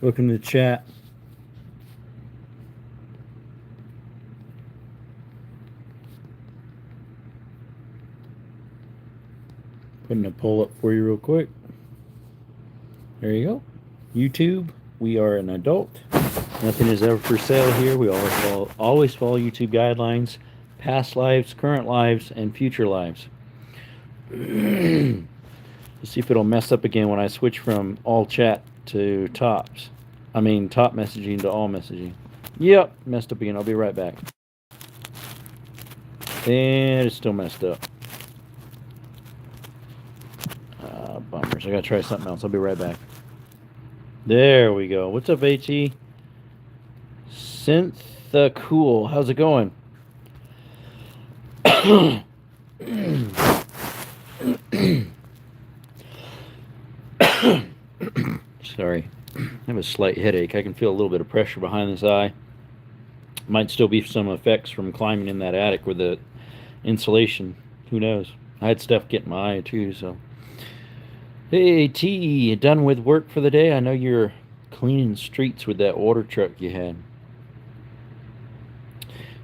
Welcome to the chat. Putting a poll up for you real quick. There you go. YouTube, we are an adult. Nothing is ever for sale here. We always follow YouTube guidelines, past lives, current lives, and future lives. Let's see if it'll mess up again when I switch from all chat to tops. Top messaging to all messaging. Yep, messed up again. I'll be right back. And it's still messed up. Bummers. I gotta try something else. I'll be right back. There we go. What's up, AT? Synth cool. How's it going? Sorry. I have a slight headache. I can feel a little bit of pressure behind this eye. Might still be some effects from climbing in that attic with the insulation. Who knows? I had stuff get in my eye too, so. Hey, T, done with work for the day? I know you're cleaning streets with that water truck you had.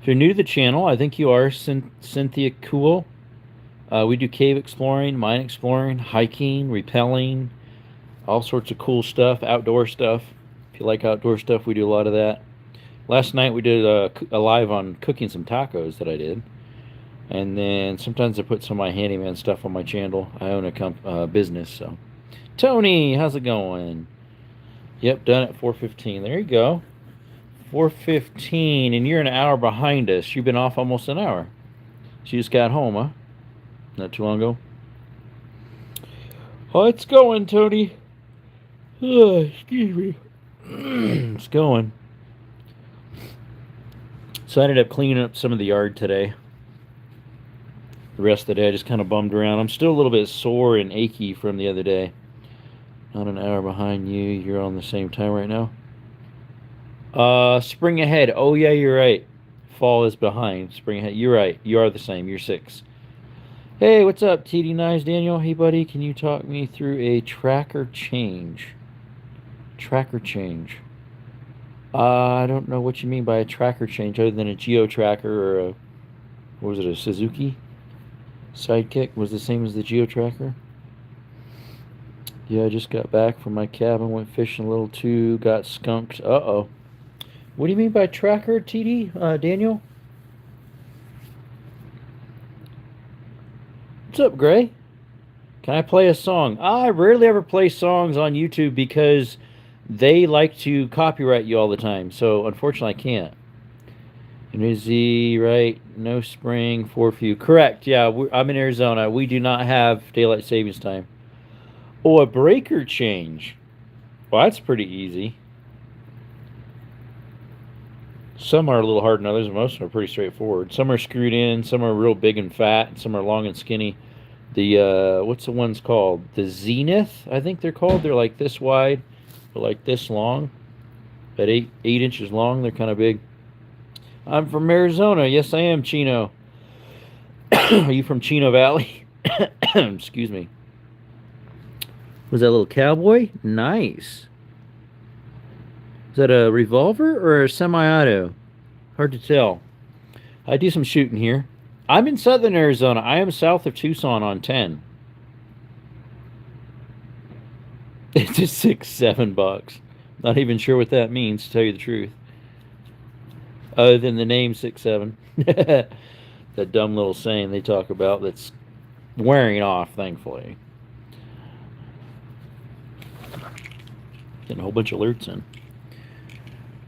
If you're new to the channel, I think you are Cynthia Cool. We do cave exploring, mine exploring, hiking, rappelling, all sorts of cool stuff, outdoor stuff. If you like outdoor stuff, we do a lot of that. Last night we did a live on cooking some tacos that I did. And then sometimes I put some of my handyman stuff on my channel. I own a business, so. Tony, how's it going? Yep, done at 4:15. There you go. 4:15, and you're an hour behind us. You've been off almost an hour. So you just got home, huh? Not too long ago. Oh, it's going, Tony. Oh, excuse me. It's going. So I ended up cleaning up some of the yard today. The rest of the day I just kind of bummed around. I'm still a little bit sore and achy from the other day. Not an hour behind you. You're on the same time right now. Spring ahead. Oh yeah, you're right. Fall is behind. Spring ahead. You're right. You are the same. You're 6. Hey, what's up, TD Nice Daniel? Hey buddy, can you talk me through a tracker change? Tracker change. I don't know what you mean by a tracker change other than a geo tracker or a, what was it, a Suzuki? Sidekick was the same as the Geo Tracker. Yeah, I just got back from my cabin, went fishing a little too, got skunked. Uh-oh. What do you mean by tracker, TD, Daniel? What's up, Gray? Can I play a song? I rarely ever play songs on YouTube because they like to copyright you all the time. So, unfortunately, I can't. And is he right? No spring, 4 few. Correct. Yeah, I'm in Arizona. We do not have daylight savings time. Oh, a breaker change. Well, that's pretty easy. Some are a little harder than others, but most of them are pretty straightforward. Some are screwed in, some are real big and fat, and some are long and skinny. The, what's the ones called? The Zenith, I think they're called. They're like this wide, but like this long. About 8 inches long. They're kind of big. I'm from Arizona. Yes, I am, Chino. Are you from Chino Valley? Excuse me. Was that a little cowboy? Nice. Is that a revolver or a semi-auto? Hard to tell. I do some shooting here. I'm in southern Arizona. I am south of Tucson on 10. It's just $6-7. Not even sure what that means, to tell you the truth. Other than the name 6-7. That dumb little saying they talk about that's wearing off, thankfully. Getting a whole bunch of alerts in.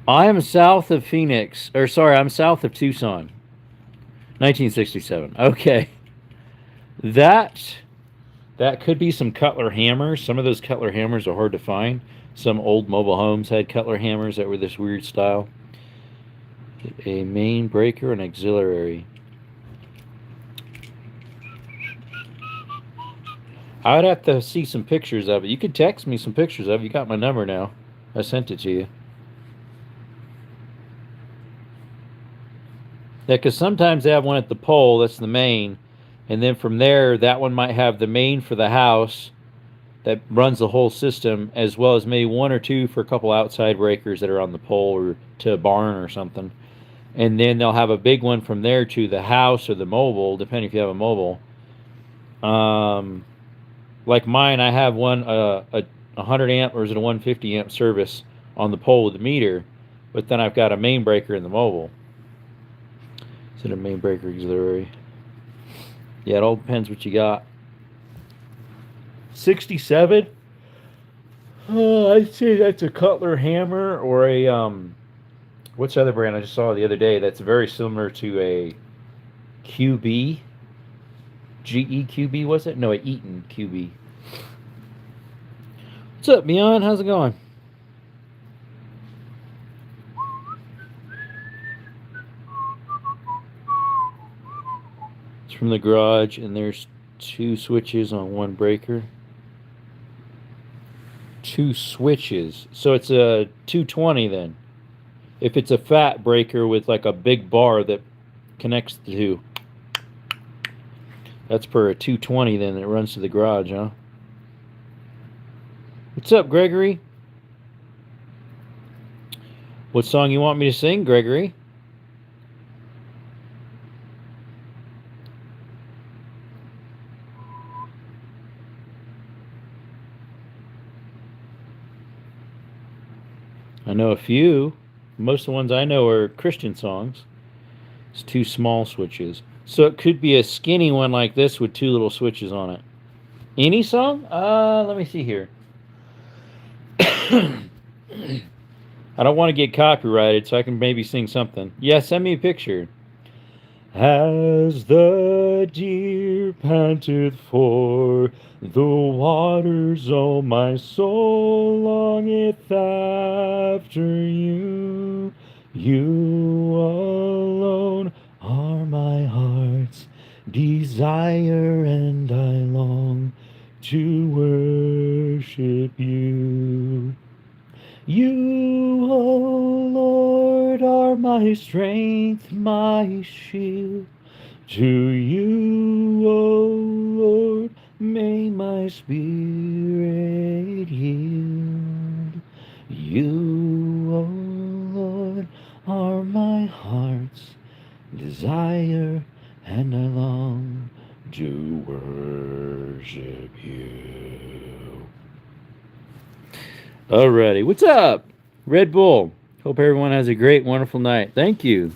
I am south of Phoenix. Or, sorry, I'm south of Tucson. 1967. Okay. That could be some Cutler hammers. Some of those Cutler hammers are hard to find. Some old mobile homes had Cutler hammers that were this weird style. A main breaker and auxiliary. I'd have to see some pictures of it. You could text me some pictures of it. You got my number now. I sent it to you. Yeah, because sometimes they have one at the pole. That's the main. And then from there, that one might have the main for the house. that runs the whole system, as well as maybe one or two for a couple outside breakers that are on the pole or to a barn or something. And then they'll have a big one from there to the house or the mobile, depending if you have a mobile. Like mine, I have one a 100 amp or is it a 150 amp service on the pole with the meter, but then I've got a main breaker in the mobile. Is it a main breaker auxiliary? Yeah, it all depends what you got. 67. I'd say that's a Cutler hammer or a what's the other brand I just saw the other day that's very similar to a QB. GE QB was it? No, a Eaton QB. What's up, Beyond? How's it going? It's from the garage, and there's 2 switches on 1 breaker. 2 switches. So it's a 220 then. If it's a fat breaker with like a big bar that connects the 2. That's per a 220 then that runs to the garage, huh? What's up, Gregory? What song you want me to sing, Gregory? I know a few. Most of the ones I know are Christian songs. It's 2 small switches. So it could be a skinny one like this with 2 little switches on it. Any song? Let me see here. I don't want to get copyrighted, so I can maybe sing something. Yeah, send me a picture. As the deer panteth for the waters, oh my soul longeth after you. You alone are my heart's desire, and I long to worship you. You, O Lord, are my strength, my shield. To you, O Lord, may my spirit yield. You, O Lord, are my heart's desire, and I long to worship you. Alrighty, what's up? Red Bull. Hope everyone has a great, wonderful night. Thank you.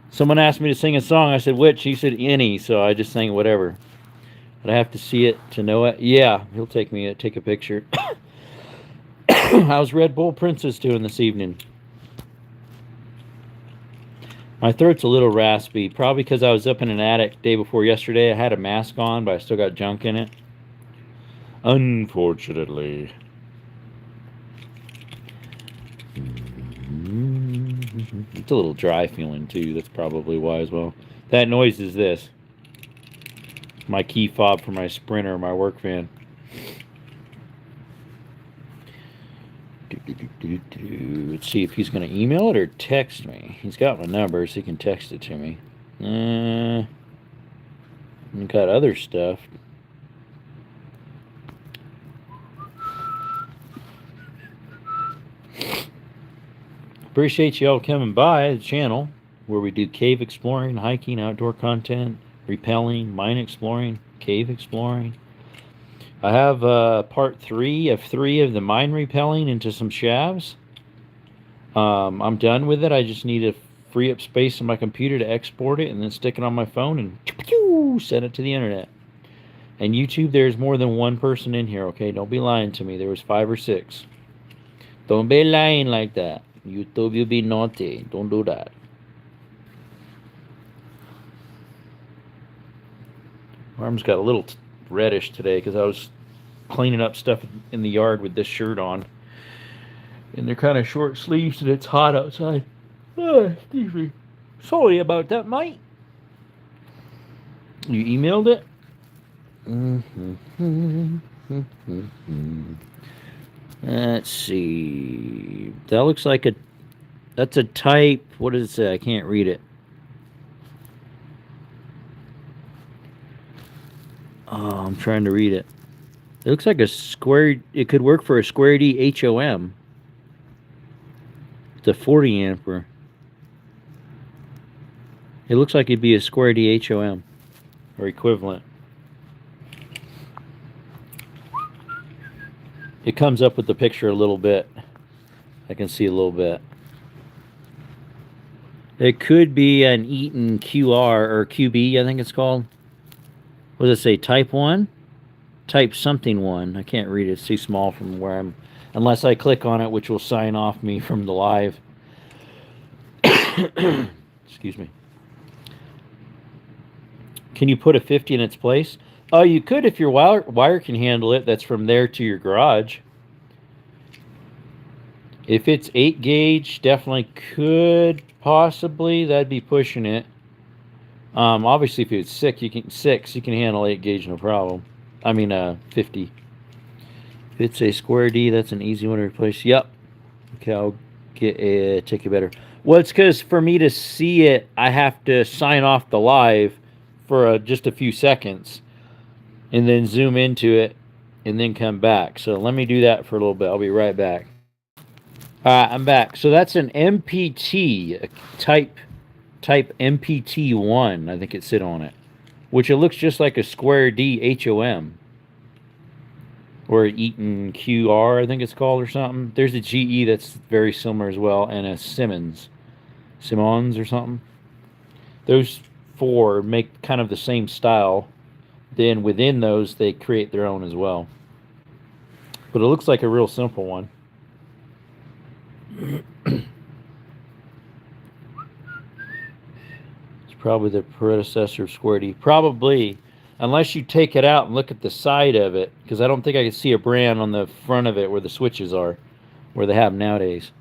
Someone asked me to sing a song. I said, which? He said, any. So I just sang whatever. But I have to see it to know it. Yeah, he'll take a picture. How's Red Bull Princess doing this evening? My throat's a little raspy. Probably because I was up in an attic day before yesterday. I had a mask on, but I still got junk in it. Unfortunately. It's a little dry feeling too. That's probably why as well. That noise is this. My key fob for my Sprinter, my work van. Let's see if he's going to email it or text me. He's got my number, so he can text it to me. Got other stuff. Appreciate you all coming by the channel where we do cave exploring, hiking, outdoor content, rappelling, mine exploring, cave exploring. I have part 3 of 3 of the mine rappelling into some shavs. I'm done with it. I just need to free up space in my computer to export it and then stick it on my phone and send it to the internet. And YouTube, there's more than 1 person in here, okay? Don't be lying to me. There was 5 or 6. Don't be lying like that. YouTube, you be naughty. Don't do that. My arm's got a little reddish today because I was cleaning up stuff in the yard with this shirt on. And they're kind of short sleeves and it's hot outside. Oh, excuse me. Sorry about that, mate. You emailed it? Let's see. That looks like that's a type. What does it say? I can't read it. Oh, I'm trying to read it. It looks like a square. It could work for a square D HOM. It's a 40 ampere. It looks like it'd be a square D HOM or equivalent. It comes up with the picture a little bit. I can see a little bit. It could be an Eaton QR or QB, I think it's called. What does it say? Type 1? Type something 1. I can't read it. It's too small from where I'm... Unless I click on it, which will sign off me from the live. Excuse me. Can you put a 50 in its place? Oh, you could if your wire can handle it. That's from there to your garage. If it's 8 gauge, definitely could possibly. That'd be pushing it. Obviously, if it's 6, you can handle 8 gauge, no problem. I mean, 50. If it's a square D, that's an easy one to replace. Yep. Okay, I'll take it better. Well, it's because for me to see it, I have to sign off the live for just a few seconds, and then zoom into it, and then come back. So let me do that for a little bit. I'll be right back. I'm back. So that's an MPT type MPT1. I think it sit on it, which it looks just like a square D HOM or Eaton QR, I think it's called, or something. There's a GE that's very similar as well, and a Simmons or something. Those 4 make kind of the same style. Then within those, they create their own as well. But it looks like a real simple one. It's probably the predecessor of Square D. Probably, unless you take it out and look at the side of it, because I don't think I can see a brand on the front of it where the switches are, where they have nowadays.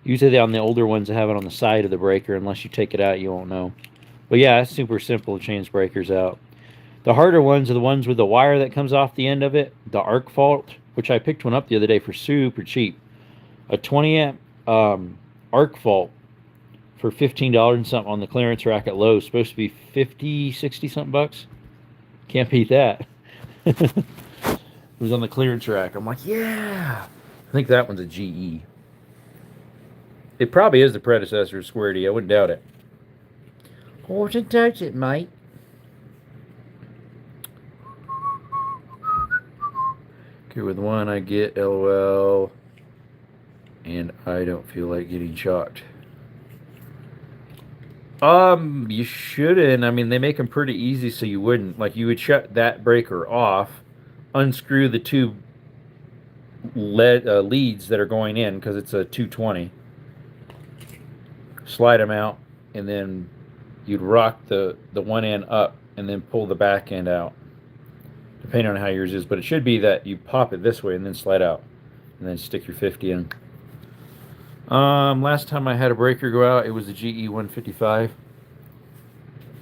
Usually on the older ones, they have it on the side of the breaker. Unless you take it out, you won't know. But yeah, it's super simple to change breakers out. The harder ones are the ones with the wire that comes off the end of it, the arc fault, which I picked one up the other day for super cheap. A 20 amp arc fault for $15 and something on the clearance rack at Lowe's. Supposed to be 50, 60 something bucks. Can't beat that. It was on the clearance rack. I'm like, yeah. I think that one's a GE. It probably is the predecessor of Square D. I wouldn't doubt it. Horse and touch it, mate. Okay, with one I get LOL, and I don't feel like getting shocked. You shouldn't. I mean, they make them pretty easy, so you wouldn't. Like, you would shut that breaker off, unscrew the two leads that are going in, because it's a 220. Slide them out, and then you'd rock the one end up, and then pull the back end out, depending on how yours is. But it should be that you pop it this way, and then slide out, and then stick your 50 in. Last time I had a breaker go out, it was the GE 155.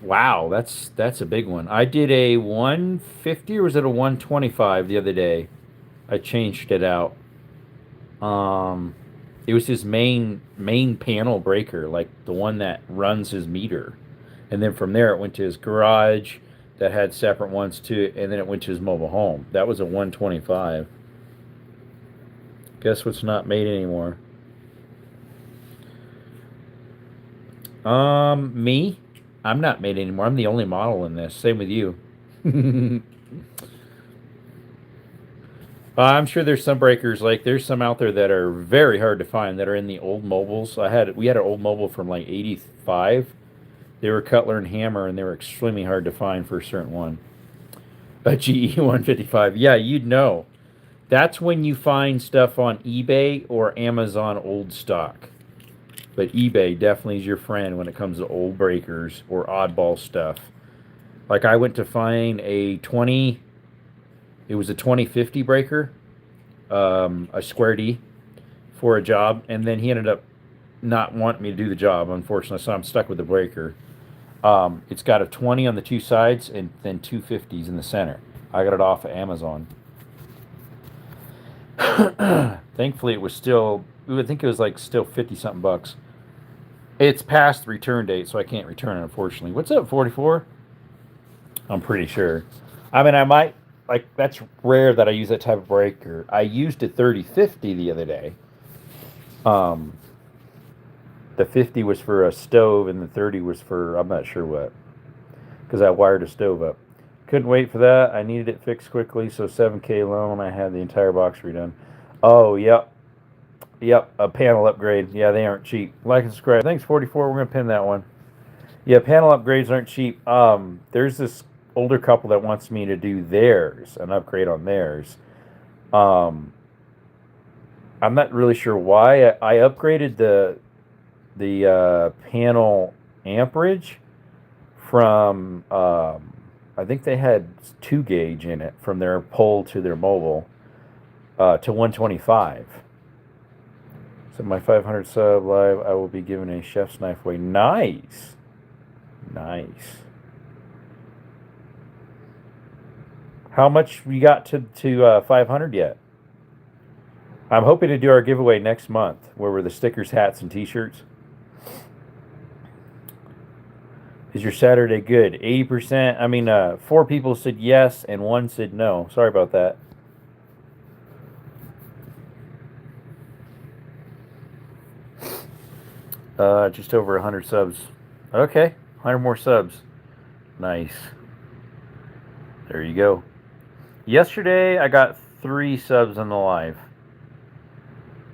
Wow, that's a big one. I did a 150 or was it a 125 the other day? I changed it out. It was his main panel breaker, like the one that runs his meter. And then from there it went to his garage that had separate ones too, and then it went to his mobile home. That was a 125. Guess what's not made anymore? Me? I'm not made anymore. I'm the only model in this. Same with you. I'm sure there's some breakers, like there's some out there that are very hard to find that are in the old mobiles. We had an old mobile from like 85. They were Cutler and Hammer, and they were extremely hard to find for a certain one. A GE 155. Yeah, you'd know. That's when you find stuff on eBay or Amazon old stock. But eBay definitely is your friend when it comes to old breakers or oddball stuff. Like I went to find it was a 2050 breaker, a square D for a job, and then he ended up not wanting me to do the job, unfortunately, so I'm stuck with the breaker. It's got a 20 on the two sides and then two 50s in the center. I got it off of Amazon. Thankfully, it was still, I think it was like still 50 something bucks. It's past the return date, so I can't return it, unfortunately. What's up, 44? I'm pretty sure. I mean, I might like that's rare that I use that type of breaker. I used a 3050 the other day. Um, the 50 was for a stove, and the 30 was for I'm not sure what, because I wired a stove up. Couldn't wait for that. I needed it fixed quickly, so 7K loan. I had the entire box redone. Oh, yep, a panel upgrade. Yeah, they aren't cheap. Like and subscribe. Thanks, 44. We're gonna pin that one. Yeah, panel upgrades aren't cheap. There's this older couple that wants me to do theirs, an upgrade on theirs. Um, I'm not really sure why. I upgraded the panel amperage from I think they had 2 gauge in it from their pole to their mobile to 125. So my 500 sub live, I will be giving a chef's knife away. Nice. Nice. How much we got to 500 yet? I'm hoping to do our giveaway next month, where we're the stickers, hats, and T-shirts. Is your Saturday good? 80%. I mean, 4 people said yes and 1 said no. Sorry about that. Just over 100 subs. Okay, 100 more subs. Nice. There you go. Yesterday, I got 3 subs on the live.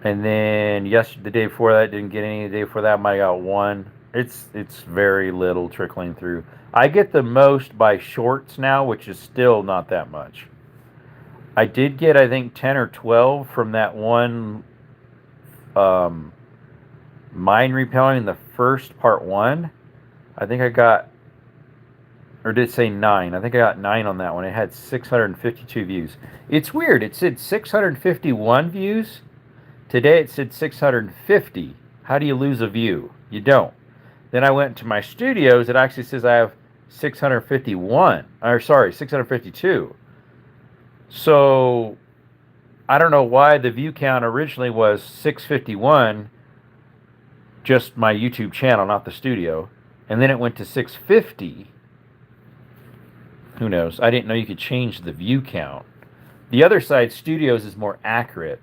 And then the day before that, didn't get any. The day before that, I might have got 1. It's very little trickling through. I get the most by shorts now, which is still not that much. I did get, I think, 10 or 12 from that one mine repelling, the first part 1. I think I got, or did it say 9? I think I got 9 on that one. It had 652 views. It's weird. It said 651 views. Today it said 650. How do you lose a view? You don't. Then I went to my studios. It actually says I have 652. So I don't know why the view count originally was 651, just my YouTube channel, not the studio. And then it went to 650. Who knows? I didn't know you could change the view count. The other side, studios, is more accurate.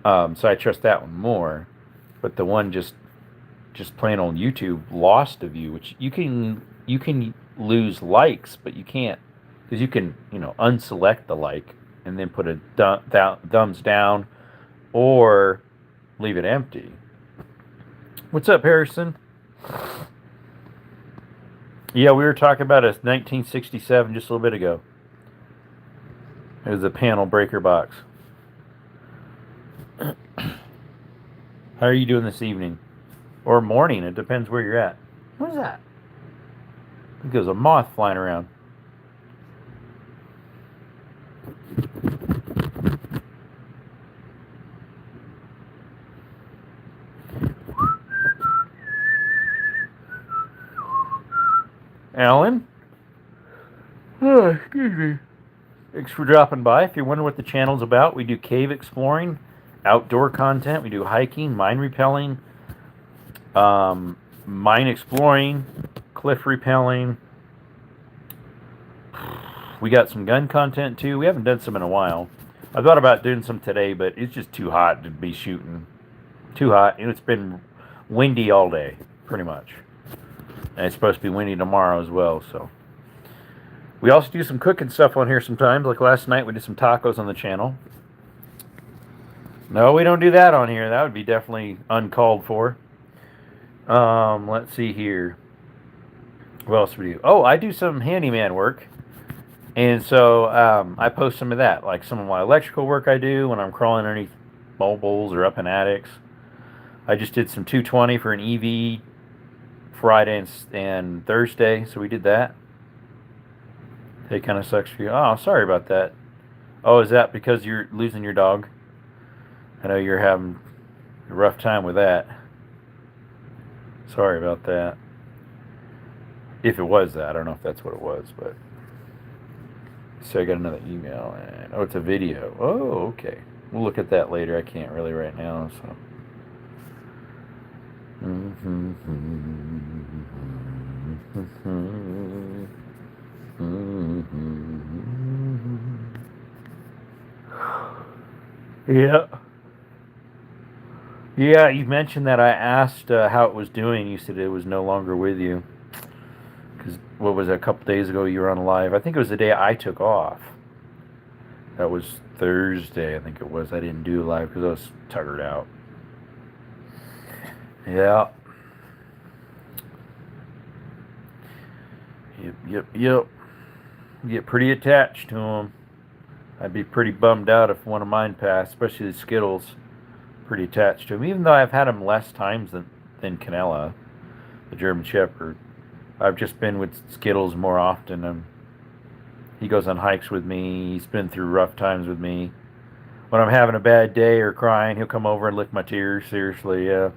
So I trust that one more. But the one just plain on YouTube lost a view, which you can lose likes, but you can't, because you can unselect the like and then put a thumbs down or leave it empty. What's up, Harrison? Yeah, we were talking about a 1967 just a little bit ago. It was a panel breaker box. How are you doing this evening? Or morning, it depends where you're at. What is that? I think there's a moth flying around. Alan? Oh, excuse me. Thanks for dropping by. If you're wondering what the channel's about, we do cave exploring, outdoor content. We do hiking, mine repelling, mine exploring, cliff rappelling. We got some gun content too. We haven't done some in a while. I thought about doing some today, but it's just too hot to be shooting. Too hot, and it's been windy all day, pretty much. And it's supposed to be windy tomorrow as well, so. We also do some cooking stuff on here sometimes. Like last night, we did some tacos on the channel. No, we don't do that on here. That would be definitely uncalled for. Let's see here. What else do we do? Oh, I do some handyman work. And so I post some of that. Like some of my electrical work I do when I'm crawling underneath mobiles or up in attics. I just did some 220 for an EV Friday and Thursday. So we did that. It kind of sucks for you. Oh, sorry about that. Oh, is that because you're losing your dog? I know you're having a rough time with that. Sorry about that. If it was that, I don't know if that's what it was, but. So I got another email, and oh, it's a video. Oh, okay. We'll look at that later. I can't really right now, so. Yeah. Yeah, you mentioned that. I asked how it was doing. You said it was no longer with you. Because what was it, a couple days ago you were on live? I think it was the day I took off. That was Thursday, I think it was. I didn't do live because I was tuckered out. Yeah. Yep. Get pretty attached to them. I'd be pretty bummed out if one of mine passed, especially the Skittles. Pretty attached to him, even though I've had him less times than Canella, the German Shepherd. I've just been with Skittles more often. He goes on hikes with me. He's been through rough times with me. When I'm having a bad day or crying, he'll come over and lick my tears. Seriously, yeah.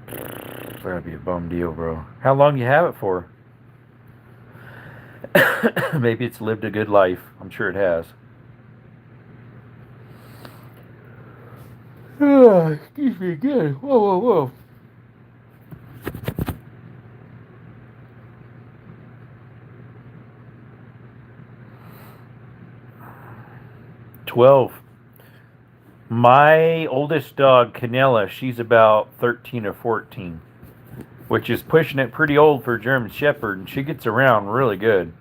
That'd be a bum deal, bro. How long you have it for? Maybe it's lived a good life. I'm sure it has. Excuse me again. Whoa. 12. My oldest dog, Canella, she's about 13 or 14, which is pushing it pretty old for a German Shepherd, and she gets around really good.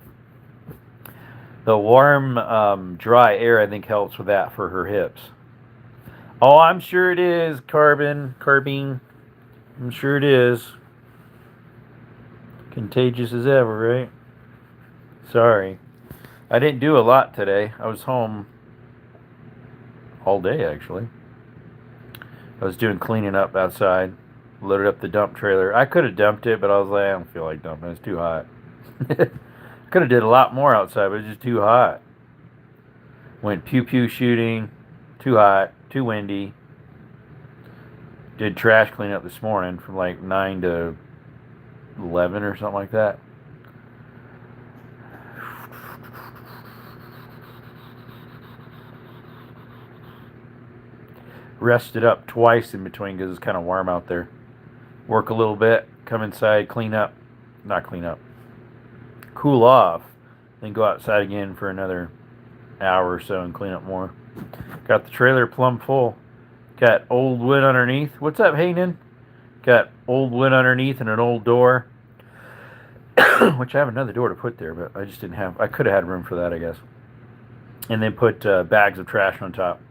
The warm, dry air, I think, helps with that for her hips. Oh, I'm sure it is, Carbine. I'm sure it is. Contagious as ever, right? Sorry. I didn't do a lot today. I was home all day, actually. I was doing cleaning up outside. Loaded up the dump trailer. I could have dumped it, but I was like, I don't feel like dumping. It's too hot. Could have did a lot more outside, but it's just too hot. Went pew shooting. Too hot. Too windy. Did trash cleanup this morning from like 9 to 11 or something like that. Rested up twice in between because it's kind of warm out there. Work a little bit, come inside, cool off, then go outside again for another hour or so and clean up more. Got the trailer plumb full. Got old wood underneath. What's up, Hayden? Got old wood underneath and an old door, which I have another door to put there, but I just didn't have. I could have had room for that, I guess. And then put bags of trash on top.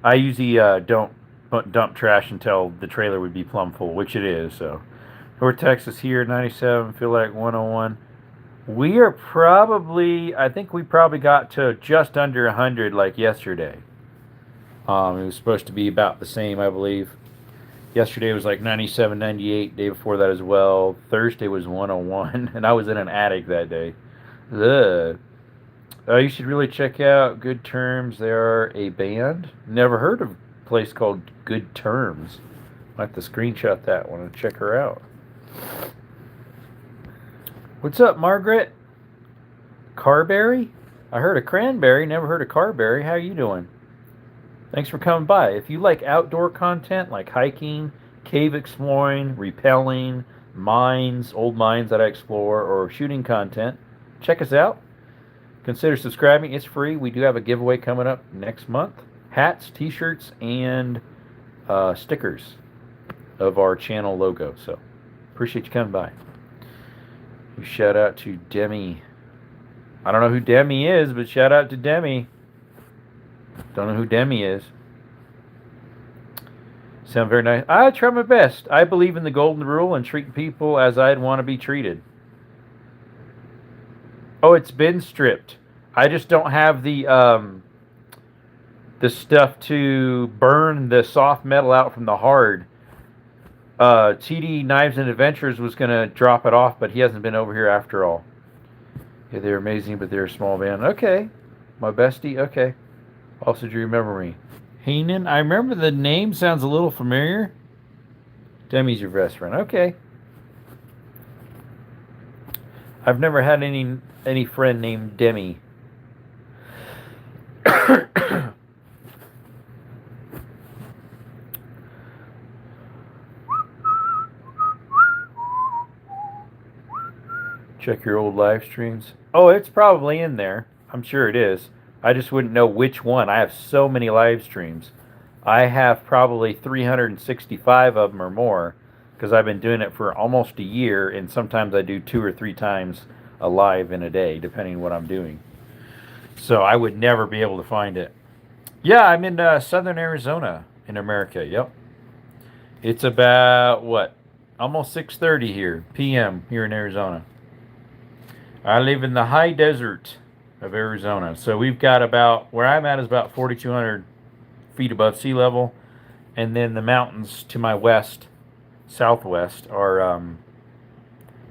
I usually don't dump trash until the trailer would be plumb full, which it is. So, North Texas here, 97, feel like 101. We are probably, I think we probably got to just under 100 like yesterday. It was supposed to be about the same, I believe. Yesterday was like 97, 98. Day before that as well. Thursday was 101, and I was in an attic that day. Ugh. You should really check out Good Terms. They are a band. Never heard of a place called Good Terms. I'll have to screenshot that one and check her out. What's up, Margaret? Carberry? I heard of cranberry, never heard of carberry. How you doing? Thanks for coming by. If you like outdoor content like hiking, cave exploring, rappelling, mines, old mines that I explore, or shooting content, check us out. Consider subscribing. It's free. We do have a giveaway coming up next month. Hats, t-shirts, and stickers of our channel logo. So, appreciate you coming by. Shout out to Demi. I don't know who Demi is, but shout out to Demi. Don't know who Demi is. Sound very nice. I try my best. I believe in the golden rule and treat people as I'd want to be treated. Oh, it's been stripped. I just don't have the stuff to burn the soft metal out from the hard. TD Knives and Adventures was going to drop it off, but he hasn't been over here after all. Yeah, they're amazing, but they're a small band. Okay. My bestie? Okay. Also, do you remember me? Heenan? I remember the name. Sounds a little familiar. Demi's your best friend. Okay. I've never had any friend named Demi. Check your old live streams. Oh, it's probably in there. I'm sure it is. I just wouldn't know which one. I have so many live streams. I have probably 365 of them or more because I've been doing it for almost a year, and sometimes I do 2 or 3 times a live in a day, depending on what I'm doing. So I would never be able to find it. Yeah, I'm in southern Arizona in America. Yep. It's about what? Almost 6:30 here, p.m. here in Arizona. I live in the high desert of Arizona. So we've got about, where I'm at is about 4,200 feet above sea level. And then the mountains to my west, southwest, are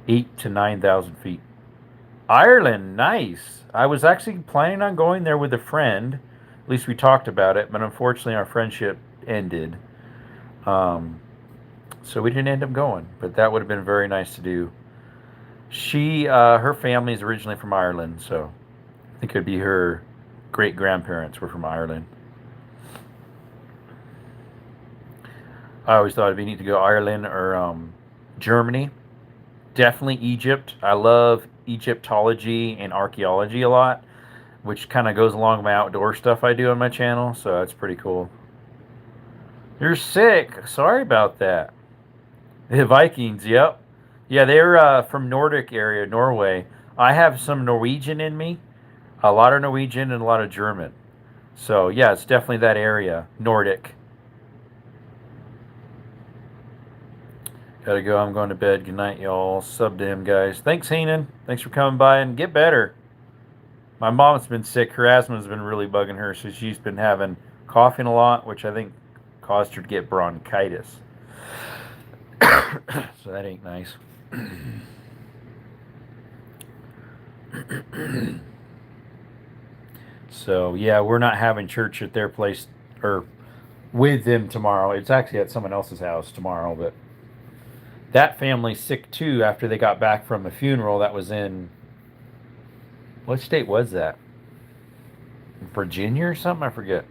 8 to 9,000 feet. Ireland, nice. I was actually planning on going there with a friend. At least we talked about it, but unfortunately our friendship ended. Um, so we didn't end up going, but that would have been very nice to do. Her family is originally from Ireland, so I think it would be her great grandparents were from Ireland. I always thought it'd be neat to go Ireland or Germany. Definitely Egypt. I love Egyptology and archaeology a lot, which kind of goes along with my outdoor stuff I do on my channel, so that's pretty cool. You're sick. Sorry about that. The Vikings, yep. Yeah, they're from Nordic area, Norway. I have some Norwegian in me, a lot of Norwegian and a lot of German. So, yeah, it's definitely that area, Nordic. Gotta go. I'm going to bed. Good night, y'all. Sub to him, guys. Thanks, Heenan. Thanks for coming by and get better. My mom's been sick. Her asthma's been really bugging her, so she's been having coughing a lot, which I think caused her to get bronchitis. So that ain't nice. So, yeah, we're not having church at their place or with them tomorrow. It's actually at someone else's house tomorrow, but that family's sick too after they got back from a funeral that was in, what state was that? Virginia or something? I forget.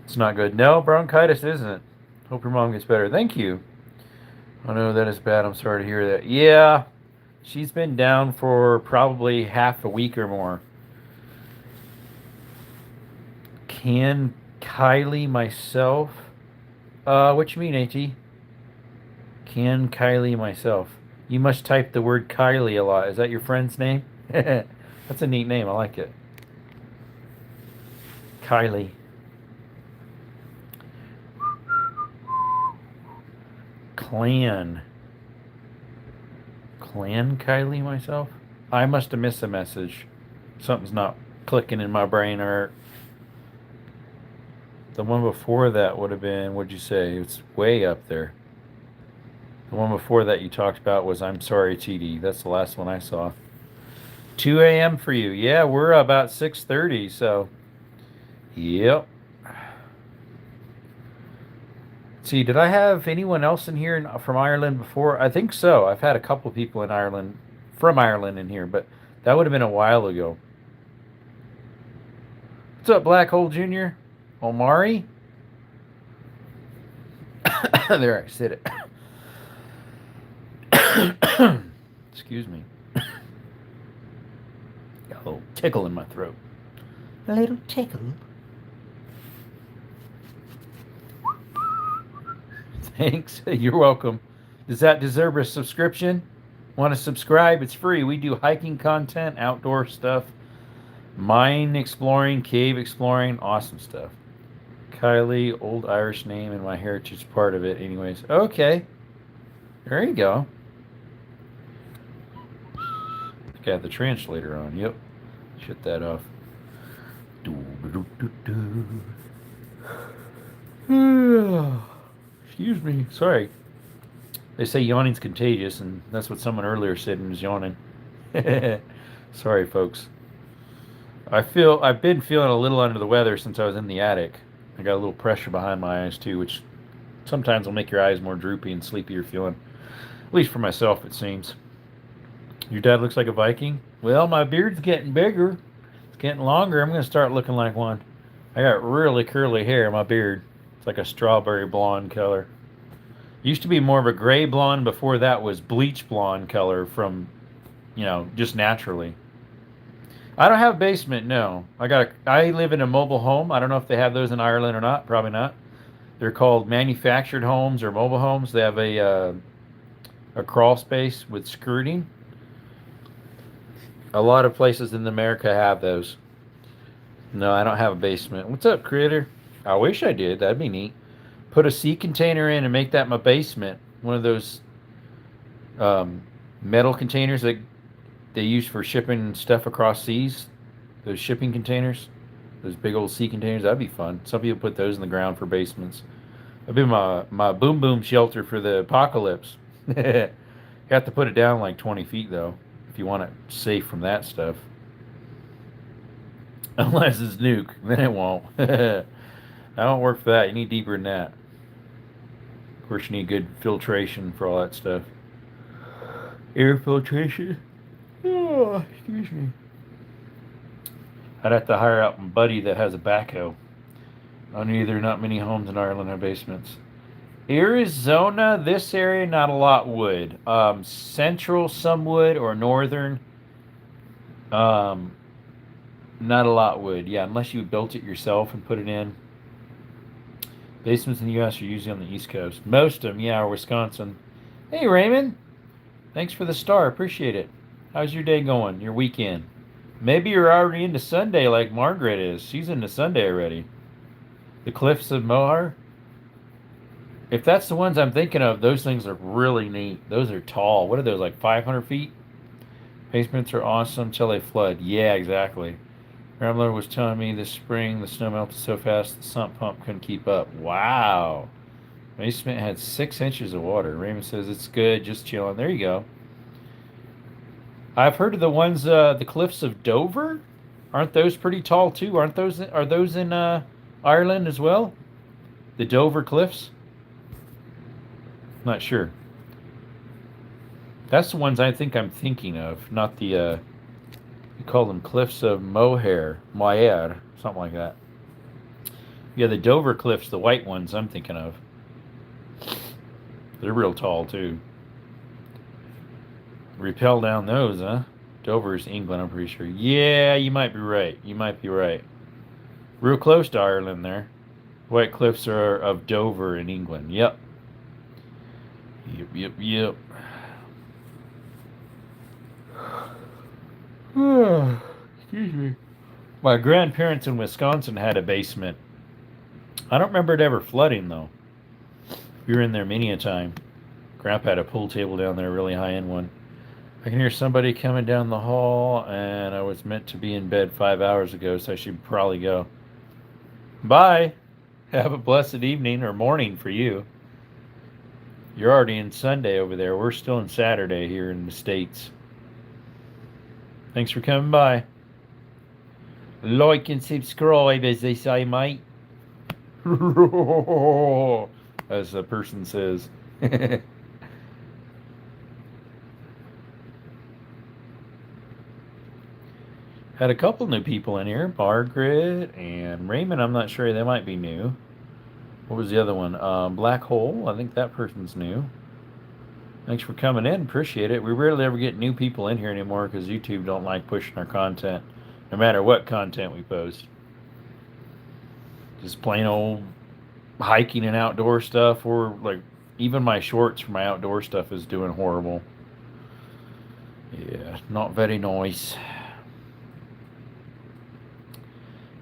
It's not good. No, bronchitis isn't. Hope your mom gets better. Thank you. I know that is bad. I'm sorry to hear that. Yeah, she's been down for probably half a week or more. Can Kylie myself? What you mean, AT? Can Kylie myself? You must type the word Kylie a lot. Is that your friend's name? That's a neat name. I like it. Kylie. Clan Kylie myself? I must have missed a message. Something's not clicking in my brain, or the one before that would have been, what'd you say? It's way up there. The one before that you talked about was I'm sorry, TD. That's the last one I saw. 2 a.m. for you. Yeah, we're about 6:30, so yep. See, did I have anyone else in here from Ireland before? I think so. I've had a couple people in Ireland, from Ireland in here, but that would have been a while ago. What's up, Black Hole Jr.? Omari? There, I said it. Excuse me. Got a little tickle in my throat. A little tickle. Thanks. You're welcome. Does that deserve a subscription? Want to subscribe? It's free. We do hiking content, outdoor stuff, mine exploring, cave exploring, awesome stuff. Kylie, old Irish name, and my heritage part of it. Anyways, okay. There you go. Got the translator on. Yep. Shut that off. Excuse me. Sorry. They say yawning's contagious, and that's what someone earlier said and was yawning. Sorry, folks. I've been feeling a little under the weather since I was in the attic. I got a little pressure behind my eyes too, which sometimes will make your eyes more droopy and sleepier feeling. At least for myself, it seems. Your dad looks like a Viking? Well, my beard's getting bigger. It's getting longer. I'm going to start looking like one. I got really curly hair in my beard. It's like a strawberry blonde color. Used to be more of a gray blonde. Before that was bleach blonde color from, just naturally. I don't have a basement. No, I live in a mobile home. I don't know if they have those in Ireland or not. Probably not. They're called manufactured homes or mobile homes. They have a crawl space with skirting. A lot of places in America have those. No, I don't have a basement. What's up, creator? I wish I did. That'd be neat. Put a sea container in and make that my basement. One of those um, metal containers that they use for shipping stuff across seas. Those shipping containers. Those big old sea containers. That'd be fun. Some people put those in the ground for basements. That'd be my boom boom shelter for the apocalypse. You have to put it down like 20 feet, though, if you want it safe from that stuff. Unless it's nuke, then it won't. I don't work for that. You need deeper than that. Of course, you need good filtration for all that stuff. Air filtration. Oh, excuse me. I'd have to hire out my buddy that has a backhoe. I knew there are not many homes in Ireland have basements. Arizona, this area, not a lot wood. Central, some wood, or northern, um, not a lot wood. Yeah, unless you built it yourself and put it in. Basements in the U.S. are usually on the East Coast. Most of them, yeah, are Wisconsin. Hey, Raymond. Thanks for the star. Appreciate it. How's your day going? Your weekend? Maybe you're already into Sunday like Margaret is. She's into Sunday already. The Cliffs of Moher. If that's the ones I'm thinking of, those things are really neat. Those are tall. What are those, like 500 feet? Basements are awesome till they flood. Yeah, exactly. Rambler was telling me this spring the snow melted so fast the sump pump couldn't keep up. Wow. Basement had 6 inches of water. Raymond says it's good, just chilling. There you go. I've heard of the ones, the Cliffs of Dover. Aren't those pretty tall too? Are those in Ireland as well? The Dover Cliffs? Not sure. That's the ones I think I'm thinking of, not the, we call them Cliffs of Moher, something like that. Yeah, the Dover Cliffs, the white ones I'm thinking of. They're real tall, too. Rappel down those, huh? Dover's England, I'm pretty sure. Yeah, you might be right. You might be right. Real close to Ireland there. White Cliffs are of Dover in England. Yep. Yep. Excuse me. My grandparents in Wisconsin had a basement. I don't remember it ever flooding, though. We were in there many a time. Grandpa had a pool table down there, a really high-end one. I can hear somebody coming down the hall, and I was meant to be in bed 5 hours ago, so I should probably go. Bye. Have a blessed evening or morning for you. You're already in Sunday over there. We're still in Saturday here in the States. Thanks for coming by. Like and subscribe, as they say, mate. As the person says. Had a couple new people in here. Margaret and Raymond, I'm not sure. They might be new. What was the other one? Black Hole. I think that person's new. Thanks for coming in. Appreciate it. We rarely ever get new people in here anymore because YouTube don't like pushing our content, no matter what content we post. Just plain old hiking and outdoor stuff, or like even my shorts for my outdoor stuff is doing horrible. Yeah, not very nice.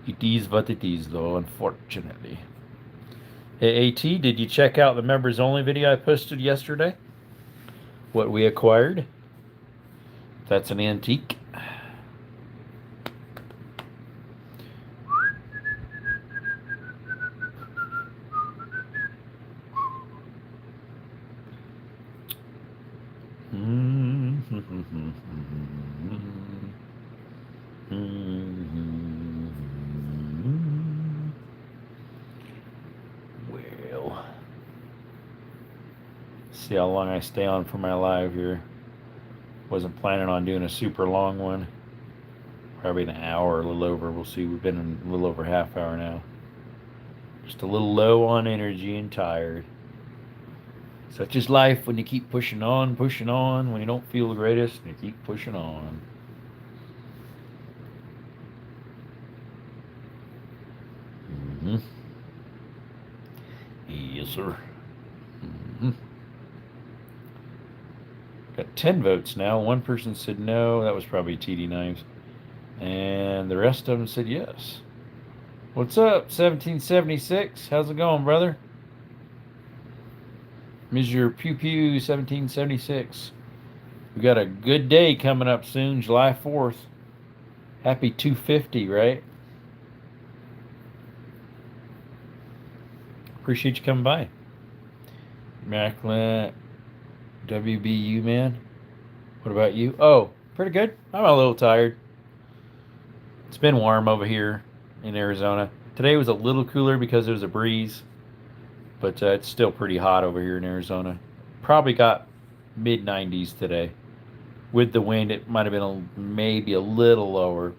It is what it is, though, unfortunately. Hey, AT, did you check out the members only video I posted yesterday? What we acquired? That's an antique. Well, see how long I stay on for my live here. Wasn't planning on doing a super long one. Probably an hour or a little over. We'll see. We've been in a little over half hour now. Just a little low on energy and tired. Such is life when you keep pushing on, when you don't feel the greatest, and you keep pushing on. Mm-hmm. Yes, sir. Mm-hmm. Got 10 votes now. One person said no. That was probably TD Knives. And the rest of them said yes. What's up, 1776? How's it going, brother? Mr. Pew Pew 1776. We got a good day coming up soon, July 4th. Happy 250, right? Appreciate you coming by. Macklin, WBU, man. What about you? Oh, pretty good. I'm a little tired. It's been warm over here in Arizona. Today was a little cooler because there was a breeze, but it's still pretty hot over here in Arizona. Probably got mid 90s today. With the wind, it might have been maybe a little lower.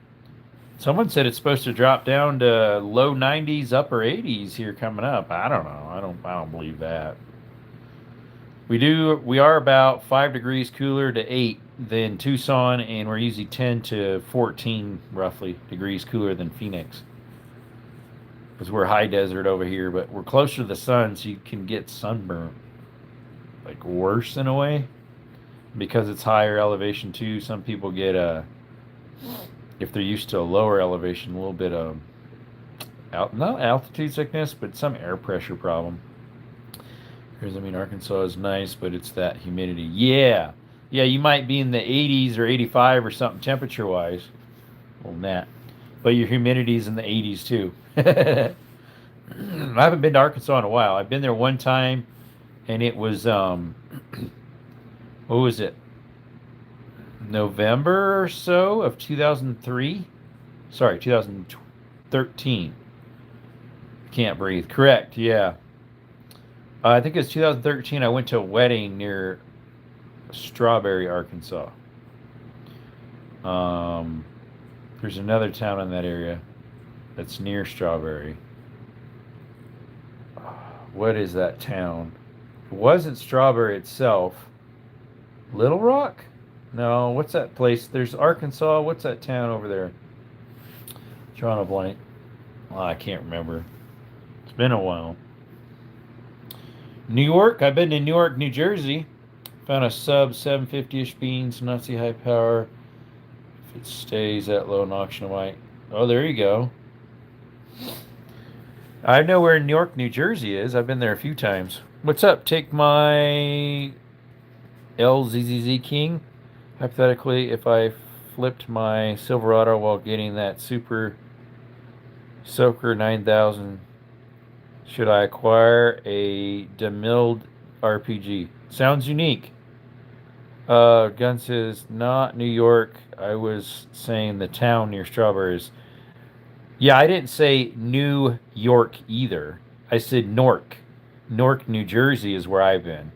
Someone said it's supposed to drop down to low 90s, upper 80s here coming up. I don't know. I don't believe that. We are about 5 degrees cooler to 8 than Tucson, and we're usually 10 to 14 roughly degrees cooler than Phoenix. Because we're high desert over here, but we're closer to the sun, so you can get sunburnt. Like worse in a way. Because it's higher elevation too, some people get if they're used to a lower elevation, a little bit of not altitude sickness, but some air pressure problem. Here's, Arkansas is nice, but it's that humidity. Yeah, you might be in the 80s or 85 or something temperature wise. Well, that, but your humidity's in the 80s too. I haven't been to Arkansas in a while. I've been there one time, and it was what was it? November or so of 2003. Sorry, 2013. Can't breathe. Correct. Yeah. I think it was 2013. I went to a wedding near Strawberry, Arkansas. There's another town in that area that's near Strawberry. What is that town? It wasn't Strawberry itself. Little Rock? No, what's that place? There's Arkansas. What's that town over there? Drawing a blank. Oh, I can't remember. It's been a while. New York. I've been to New York, New Jersey. Found a sub 750-ish beans, Nazi high power. If it stays that low, an auction might. Oh, there you go. I know where New York, New Jersey is. I've been there a few times. What's up? Take my LZZZ King. Hypothetically, if I flipped my Silverado while getting that Super Soaker 9000, should I acquire a demilled RPG? Sounds unique. Gun says, not New York. I was saying the town near Strawberries. Yeah, I didn't say New York either. I said Newark. Newark, New Jersey is where I've been.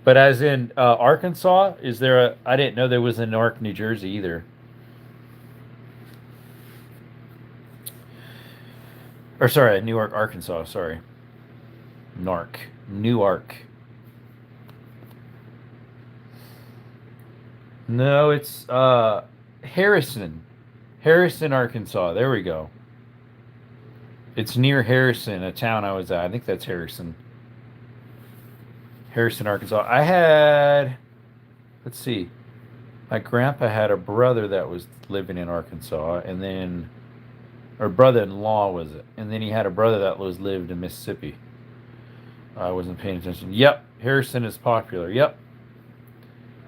But as in Arkansas, is there a... I didn't know there was a Newark, New Jersey either. Or sorry, Newark, Arkansas, sorry. Newark. No, it's Harrison. Harrison, Arkansas. There we go. It's near Harrison, a town I was at. I think that's Harrison. Harrison, Arkansas. I had, let's see, my grandpa had a brother that was living in Arkansas, and then, or brother-in-law was it, and then he had a brother that lived in Mississippi. I wasn't paying attention. Yep, Harrison is popular. Yep.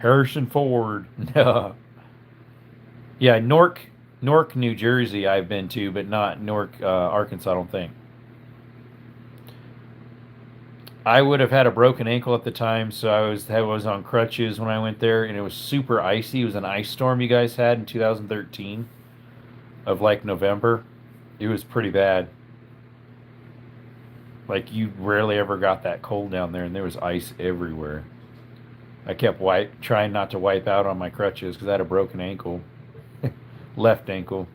Harrison Ford. Yeah, Newark, New Jersey I've been to, but not Newark, Arkansas, I don't think. I would have had a broken ankle at the time, so I was on crutches when I went there, and it was super icy. It was an ice storm you guys had in 2013 of like November. It was pretty bad. Like you rarely ever got that cold down there, and there was ice everywhere. I kept trying not to wipe out on my crutches because I had a broken ankle, left ankle.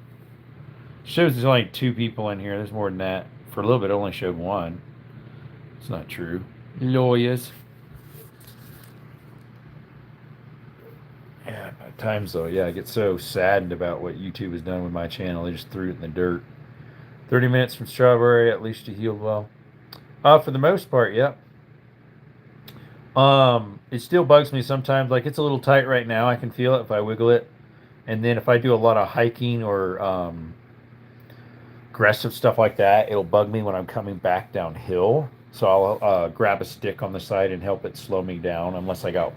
Shows there's only 2 people in here. There's more than that. For a little bit, it only showed 1. It's not true. Lawyers. Times though, yeah, I get so saddened about what YouTube has done with my channel. They just threw it in the dirt. 30 minutes from strawberry, at least you healed well. For the most part, yep. It still bugs me sometimes. Like it's a little tight right now. I can feel it if I wiggle it. And then if I do a lot of hiking or aggressive stuff like that, it'll bug me when I'm coming back downhill. So I'll grab a stick on the side and help it slow me down, unless I got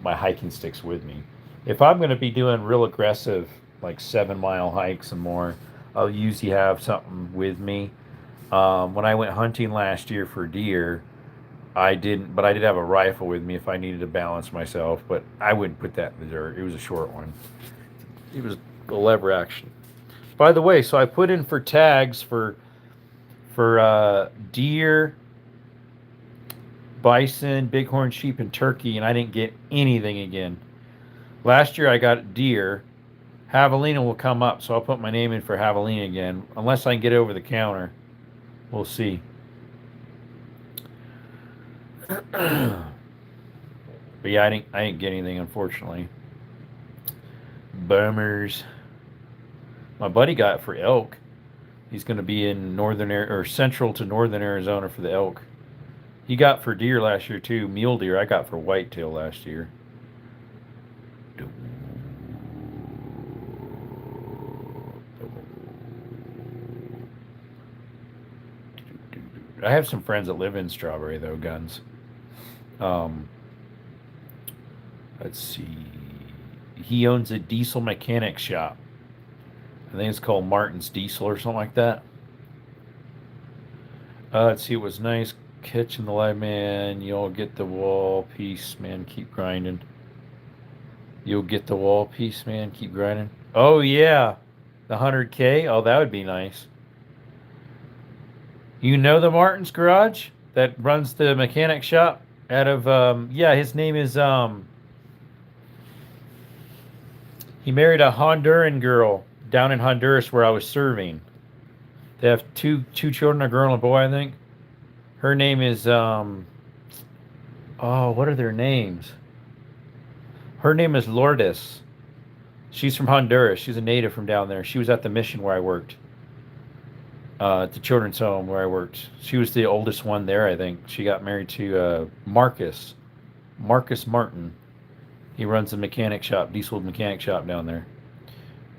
my hiking sticks with me. If I'm going to be doing real aggressive, like 7 mile hikes and more, I'll usually have something with me. When I went hunting last year for deer, I didn't, but I did have a rifle with me if I needed to balance myself. But I wouldn't put that in the dirt. It was a short one. It was a lever action. By the way, so I put in for tags for deer, bison, bighorn sheep, and turkey, and I didn't get anything again. Last year I got deer. Javelina will come up, so I'll put my name in for javelina again, unless I can get over the counter. We'll see. But yeah, I didn't get anything, unfortunately. Bummers. My buddy got it for elk. He's going to be in or central to northern Arizona for the elk. He got for deer last year too. Mule deer I got for whitetail last year. I have some friends that live in Strawberry though, guns. Um, let's see. He owns a diesel mechanic shop. I think it's called Martin's Diesel or something like that. Let's see. It was nice catching the live man. You'll get the wall piece, man. Keep grinding. You'll get the wall piece, man. Keep grinding. Oh yeah, the 100K. Oh, that would be nice. You know the Martin's Garage that runs the mechanic shop out of yeah, his name is he married a Honduran girl down in Honduras where I was serving. They have two children, a girl and a boy, I think. Her name is oh, what are their names? Her name is Lourdes. She's from Honduras. She's a native from down there. She was at the mission where I worked. At the children's home where I worked. She was the oldest one there, I think. She got married to Marcus Martin. He runs a mechanic shop, diesel mechanic shop down there.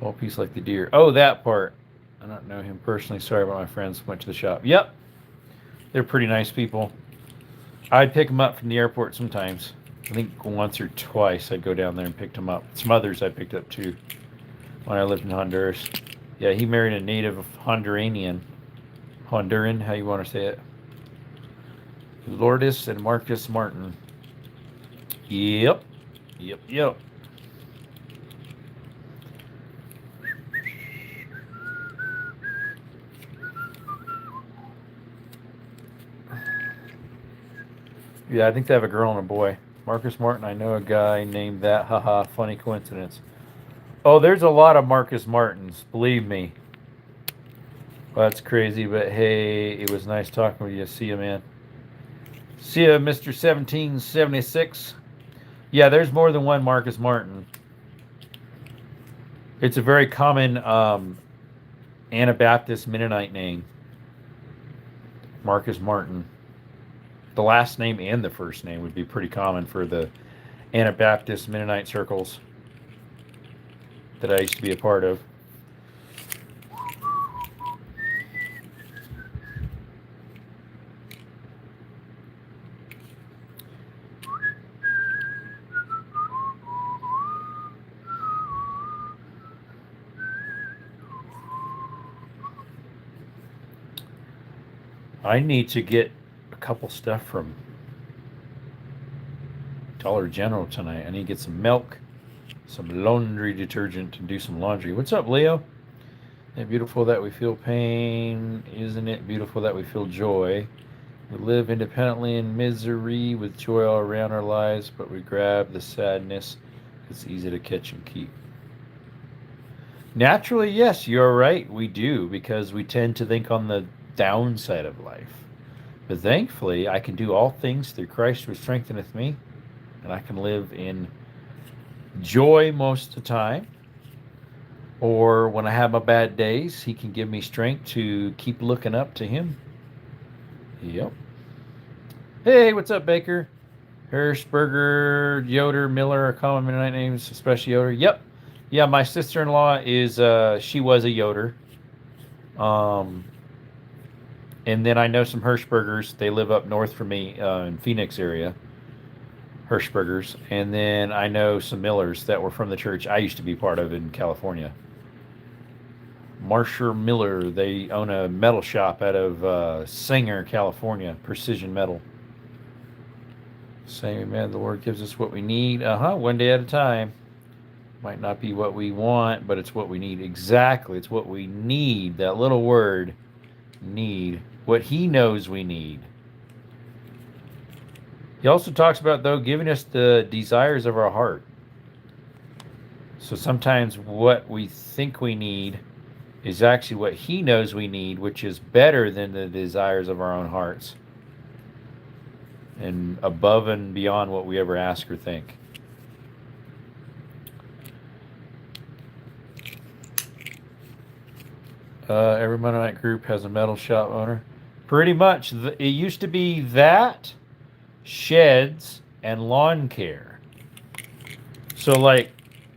All piece like the deer. Oh, that part. I don't know him personally. Sorry about my friends who went to the shop. Yep. They're pretty nice people. I'd pick them up from the airport sometimes. I think once or twice I'd go down there and pick them up. Some others I picked up too when I lived in Honduras. Yeah, he married a native Honduran, how you want to say it. Lourdes and Marcus Martin. Yep. Yeah, I think they have a girl and a boy. Marcus Martin, I know a guy named that. Haha, funny coincidence. Oh, there's a lot of Marcus Martins, believe me. Well, that's crazy, but hey, it was nice talking with you. See you, man. See ya, Mr. 1776. Yeah, there's more than one Marcus Martin. It's a very common Anabaptist Mennonite name. Marcus Martin. The last name and the first name would be pretty common for the Anabaptist Mennonite circles that I used to be a part of. I need to get a couple stuff from Dollar General tonight. I need to get some milk, some laundry detergent, and do some laundry. What's up, Leo? Isn't it beautiful that we feel pain? Isn't it beautiful that we feel joy? We live independently in misery with joy all around our lives, but we grab the sadness. It's easy to catch and keep. Naturally, yes, you're right. We do, because we tend to think on the downside of life. But thankfully, I can do all things through Christ who strengtheneth me, and I can live in joy most of the time. Or when I have my bad days, he can give me strength to keep looking up to him. Yep. Hey, what's up, Baker? Hirschberger, Yoder, Miller are common Mennonite names, especially Yoder. Yep. Yeah, my sister-in-law is, she was a Yoder. Um, and then I know some Hirschbergers. They live up north from me in Phoenix area. Hirschbergers. And then I know some Millers that were from the church I used to be part of in California. Marsher Miller. They own a metal shop out of Singer, California. Precision metal. Same, man. The Lord gives us what we need. One day at a time. Might not be what we want, but it's what we need. Exactly. It's what we need. That little word, need. What He knows we need. He also talks about, though, giving us the desires of our heart. So sometimes what we think we need is actually what He knows we need, which is better than the desires of our own hearts and above and beyond what we ever ask or think. Every Mennonite group has a metal shop owner. Pretty much. It used to be that, sheds, and lawn care. So, like,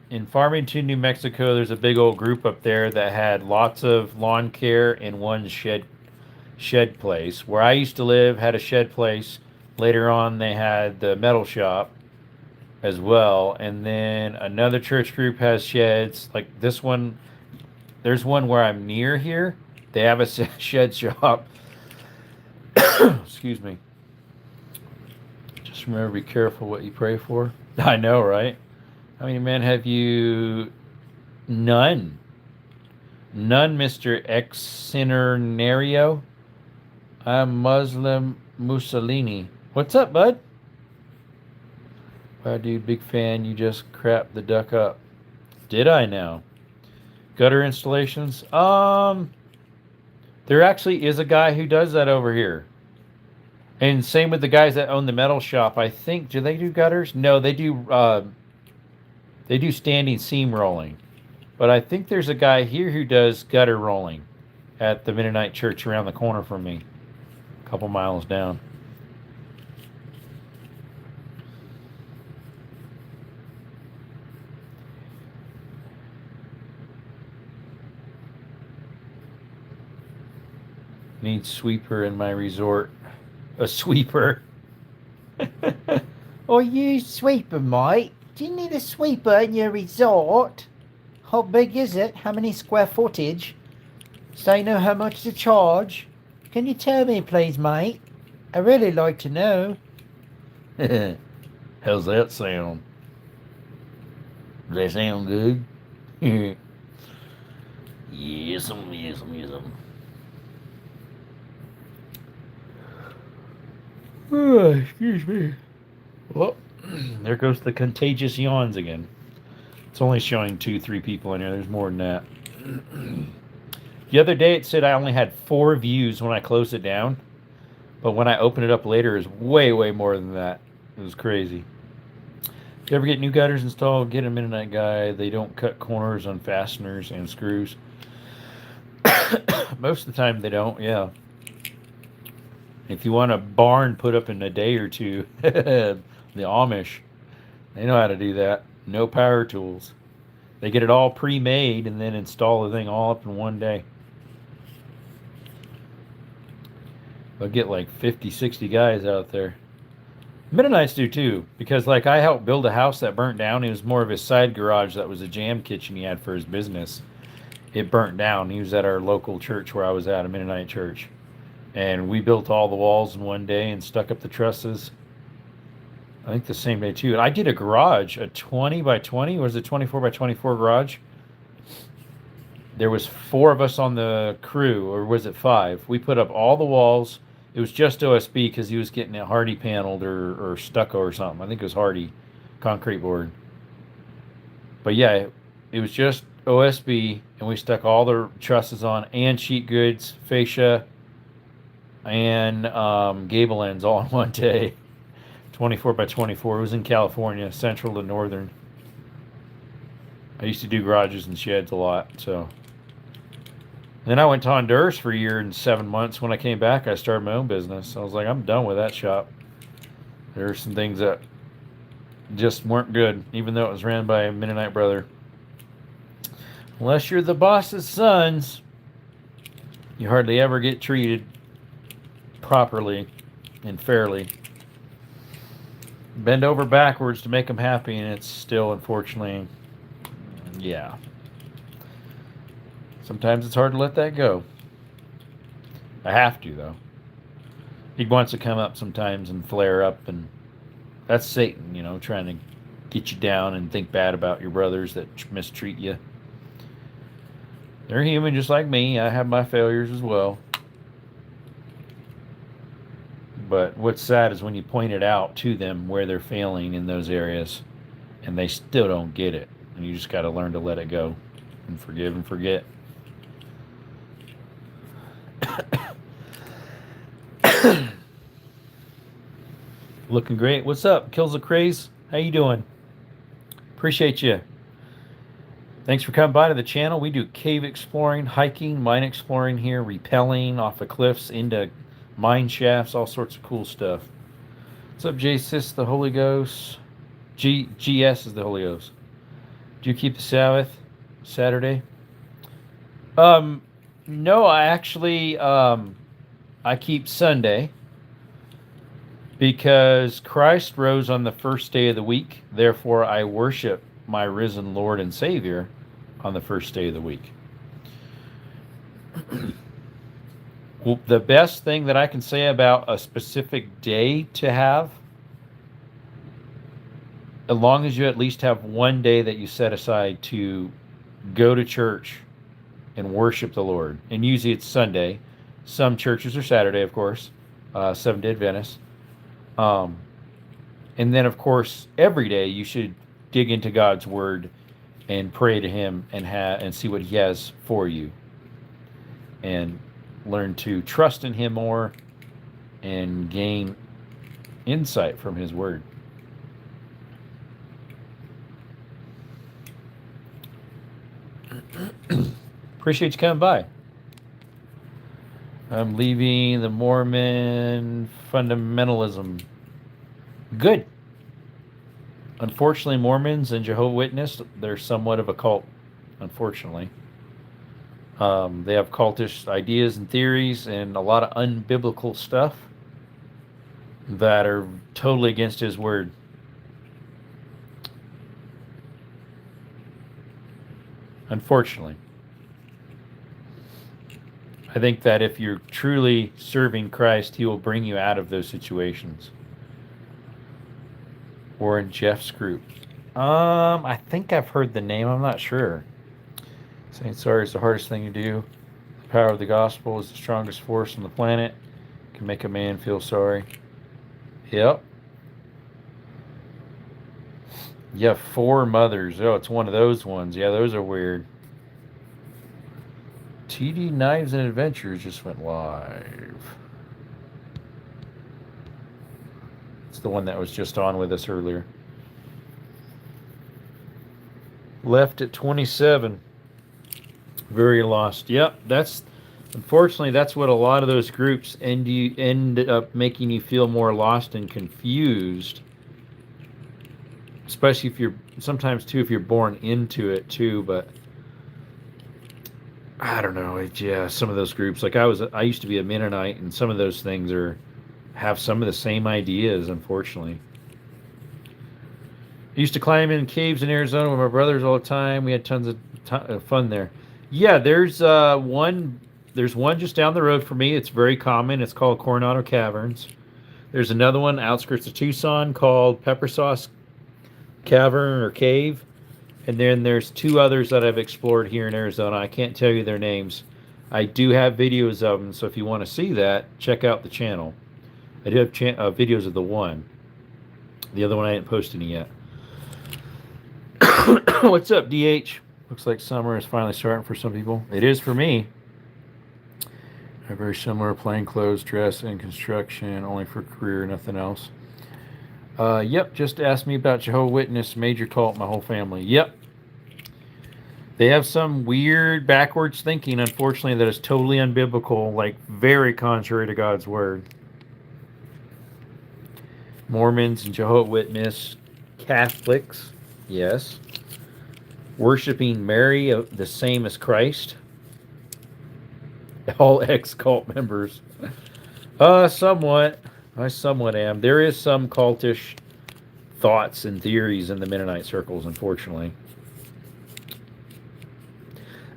in Farmington, New Mexico, there's a big old group up there that had lots of lawn care and one shed place. Where I used to live had a shed place. Later on, they had the metal shop as well. And then another church group has sheds. Like this one, there's one where I'm near here. They have a shed shop. Excuse me. Just remember, be careful what you pray for. I know, right? How many men have you? None. None, Mr. Excenerario. I'm Muslim Mussolini. What's up, bud? Wow, dude, big fan. You just crapped the duck up. Did I now? Gutter installations? There actually is a guy who does that over here. And same with the guys that own the metal shop. I think, do they do gutters? No, they do standing seam rolling. But I think there's a guy here who does gutter rolling at the Mennonite church around the corner from me. A couple miles down. Need sweeper in my resort. A sweeper. Are you sweeper, mate? Do you need a sweeper in your resort? How big is it? How many square footage? So I know how much to charge. Can you tell me, please, mate? I really like to know. How's that sound? Does that sound good? Yes'm. Oh, excuse me. Well, there goes the contagious yawns again. It's only showing 2-3 people in here. There's more than that. The other day it said I only had 4 views when I closed it down. But when I opened it up later, it was way, way more than that. It was crazy. If you ever get new gutters installed, get a Mennonite guy. They don't cut corners on fasteners and screws. Most of the time they don't, yeah. If you want a barn put up in a day or two, the Amish, they know how to do that. No power tools. They get it all pre-made and then install the thing all up in one day. They'll get like 50, 60 guys out there. Mennonites do too, because like I helped build a house that burnt down. It was more of his side garage that was a jam kitchen he had for his business. It burnt down. He was at our local church where I was at, a Mennonite church. And we built all the walls in one day and stuck up the trusses. I think the same day too. And I did a garage, a 20 by 20, or was it 24 by 24 garage? There was 4 of us on the crew, or was it 5? We put up all the walls. It was just OSB because he was getting it hardy paneled or stucco or something. I think it was hardy, concrete board. But yeah, it was just OSB, and we stuck all the trusses on and sheet goods, fascia, and gable ends all in one day. 24 by 24. It was in California, central to northern. I used to do garages and sheds a lot, so. Then I went to Honduras for a year and 7 months. When I came back, I started my own business. I was like, I'm done with that shop. There were some things that just weren't good, even though it was ran by a Mennonite brother. Unless you're the boss's sons, you hardly ever get treated properly and fairly. Bend over backwards to make them happy, and it's still, unfortunately, yeah. Sometimes it's hard to let that go. I have to, though. He wants to come up sometimes and flare up, and that's Satan, trying to get you down and think bad about your brothers that mistreat you. They're human just like me. I have my failures as well. But what's sad is when you point it out to them where they're failing in those areas, and they still don't get it. And you just got to learn to let it go and forgive and forget. Looking great. What's up, Kills the Craze? How you doing? Appreciate you. Thanks for coming by to the channel. We do cave exploring, hiking, mine exploring here, rappelling off of cliffs into mine shafts, all sorts of cool stuff. What's up, Jesus, the Holy Ghost? GS is the Holy Ghost. Do you keep the Sabbath Saturday? No, I actually I keep Sunday because Christ rose on the first day of the week. Therefore, I worship my risen Lord and Savior on the first day of the week. Well, the best thing that I can say about a specific day to have, as long as you at least have one day that you set aside to go to church and worship the Lord. And usually it's Sunday. Some churches are Saturday, of course. Seventh-day Adventist. And then, of course, every day you should dig into God's Word and pray to Him and see what He has for you. And learn to trust in Him more and gain insight from His Word. Appreciate you coming by. I'm leaving the Mormon fundamentalism. Good. Unfortunately, Mormons and Jehovah's Witnesses, they're somewhat of a cult, unfortunately. They have cultish ideas and theories and a lot of unbiblical stuff that are totally against His Word. Unfortunately. I think that if you're truly serving Christ, He will bring you out of those situations. Or in Jeff's group. I think I've heard the name. I'm not sure. Saying sorry is the hardest thing to do. The power of the gospel is the strongest force on the planet. It can make a man feel sorry. Yep. Yeah, 4 mothers. Oh, it's one of those ones. Yeah, those are weird. TD Knives and Adventures just went live. It's the one that was just on with us earlier. Left at 27. Very lost. Yep, unfortunately that's what a lot of those groups end up making you feel more lost and confused. Especially if you're born into it too, but I don't know. Some of those groups, like I used to be a Mennonite, and some of those things have some of the same ideas, unfortunately. I used to climb in caves in Arizona with my brothers all the time. We had tons of fun there. Yeah, there's one just down the road from me. It's very common. It's called Coronado Caverns. There's another one outskirts of Tucson called Pepper Sauce Cavern or Cave. And then there's 2 others that I've explored here in Arizona. I can't tell you their names. I do have videos of them, so if you want to see that, check out the channel. I do have videos of the one. The other one I didn't post any yet. What's up, DH? Looks like summer is finally starting for some people. It is for me. They're very similar, plain clothes, dress, and construction, only for career, nothing else. Yep, just ask me about Jehovah's Witness, major cult, my whole family. Yep. They have some weird backwards thinking, unfortunately, that is totally unbiblical, like very contrary to God's word. Mormons and Jehovah's Witness, Catholics, yes. Worshipping Mary, the same as Christ. All ex-cult members. Somewhat. I somewhat am. There is some cultish thoughts and theories in the Mennonite circles, unfortunately.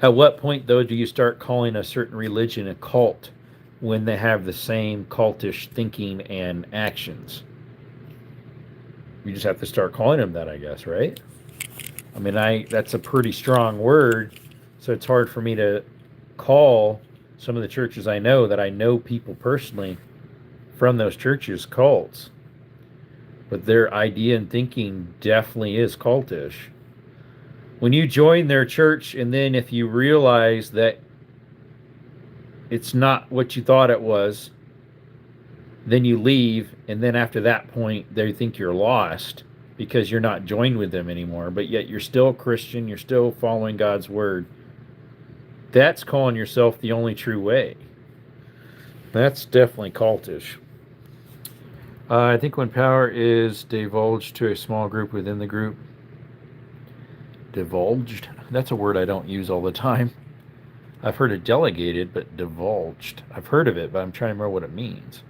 At what point, though, do you start calling a certain religion a cult when they have the same cultish thinking and actions? You just have to start calling them that, I guess, right? I mean, that's a pretty strong word, so it's hard for me to call some of the churches I know that I know people personally from those churches cults. But their idea and thinking definitely is cultish. When you join their church, and then if you realize that it's not what you thought it was, then you leave, and then after that point, they think you're lost because you're not joined with them anymore, but yet you're still a Christian, you're still following God's word. That's calling yourself the only true way. That's definitely cultish. I think when power is divulged to a small group within the group, divulged? That's a word I don't use all the time. I've heard it delegated, but divulged. I've heard of it, but I'm trying to remember what it means.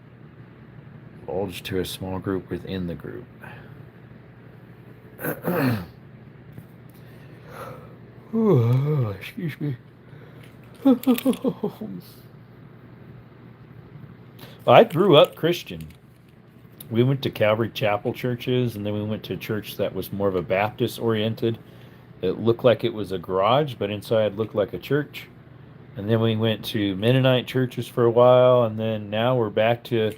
Divulged to a small group within the group. Excuse me. I grew up Christian. We went to Calvary Chapel churches, and then we went to a church that was more of a Baptist oriented. It looked like it was a garage, but inside looked like a church. And then we went to Mennonite churches for a while, and then now we're back to.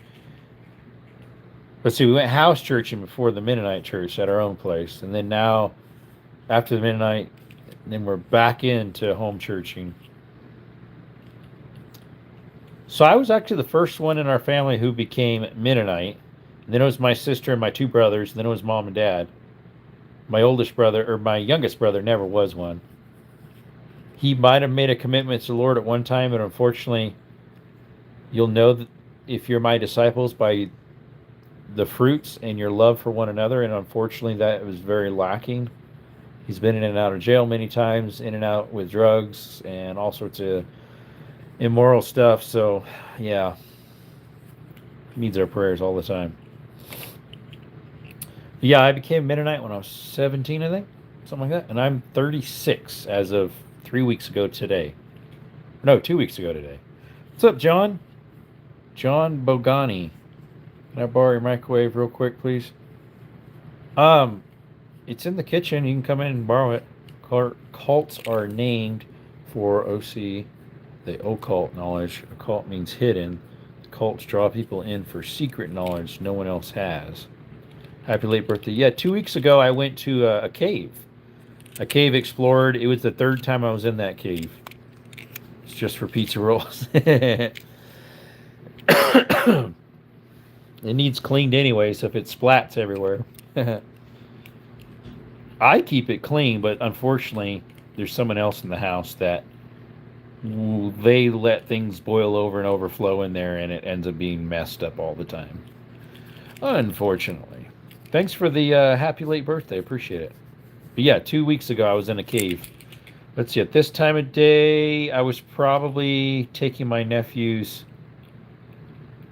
Let's see, we went house churching before the Mennonite church at our own place, and then now, after the Mennonite, then we're back into home churching. So I was actually the first one in our family who became Mennonite. And then it was my sister and my two brothers, and then it was mom and dad. My oldest brother, or my youngest brother, never was one. He might have made a commitment to the Lord at one time, but unfortunately, you'll know that if you're my disciples by the fruits and your love for one another, and unfortunately that was very lacking. He's been in and out of jail many times, in and out with drugs and all sorts of immoral stuff, so yeah, needs our prayers all the time. Yeah, I became Mennonite when I was 17, I think, something like that, and I'm 36 as of 3 weeks ago today. No, 2 weeks ago today. What's up, John? John Bogani. Can I borrow your microwave real quick, please? It's in the kitchen. You can come in and borrow it. Cults are named for OC, the occult knowledge. Occult means hidden. Cults draw people in for secret knowledge no one else has. Happy late birthday. Yeah, 2 weeks ago I went to a cave. A cave explored. It was the third time I was in that cave. It's just for pizza rolls. It needs cleaned anyway, so if it splats everywhere. I keep it clean, but unfortunately, there's someone else in the house that they let things boil over and overflow in there, and it ends up being messed up all the time. Unfortunately. Thanks for the happy late birthday. Appreciate it. But yeah, 2 weeks ago, I was in a cave. Let's see, at this time of day, I was probably taking my nephews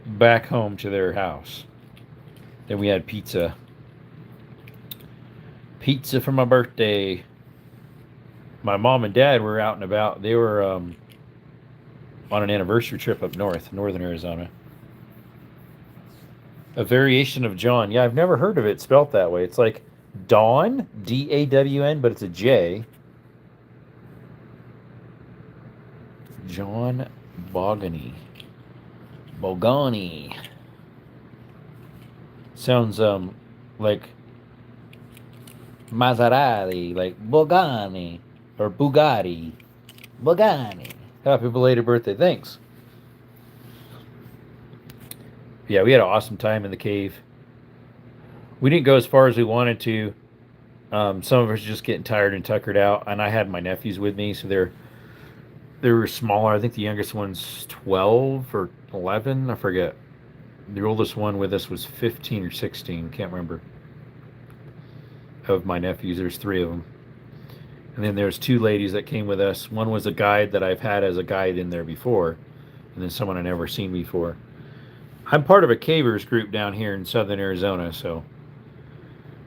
back home to their house. Then we had pizza. Pizza for my birthday. My mom and dad were out and about. They were on an anniversary trip up north, northern Arizona. A variation of John. Yeah, I've never heard of it spelt that way. It's like Dawn, D-A-W-N, but it's a J. John Bogani. Bogani. Sounds like Maserati, like Bogani or Bugatti. Bogani. Happy belated birthday. Thanks. Yeah, we had an awesome time in the cave. We didn't go as far as we wanted to. Some of us are just getting tired and tuckered out, and I had my nephews with me, so they were smaller. I think the youngest one's 12 or 11. I forget. The oldest one with us was 15 or 16. Can't remember. Of my nephews, there's three of them. And then there's two ladies that came with us. One was a guide that I've had as a guide in there before, and then someone I'd never seen before. I'm part of a cavers group down here in southern Arizona, so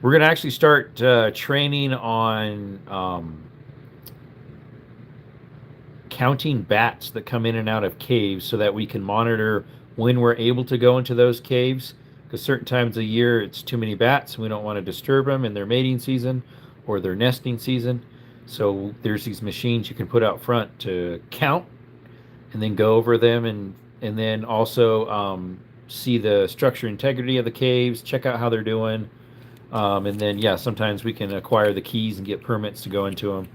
we're going to actually start training on counting bats that come in and out of caves so that we can monitor when we're able to go into those caves. Because certain times of year it's too many bats and we don't want to disturb them in their mating season or their nesting season. So there's these machines you can put out front to count and then go over them, and then also see the structure integrity of the caves, check out how they're doing. And then, yeah, sometimes we can acquire the keys and get permits to go into them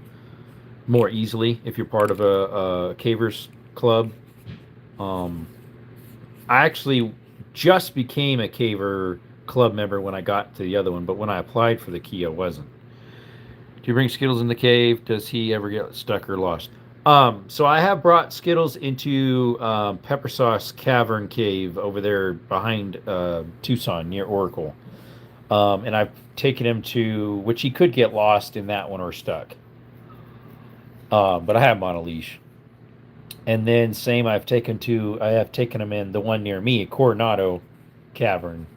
more easily if you're part of a cavers club. I actually just became a caver club member when I got to the other one, but when I applied for the key, I wasn't. Do you bring Skittles in the cave? Does he ever get stuck or lost? So I have brought Skittles into Pepper Sauce Cavern Cave over there behind Tucson near Oracle. And I've taken him to, which he could get lost in that one or stuck. But I have him on a leash. And then same, I have taken him in the one near me, Coronado Cavern.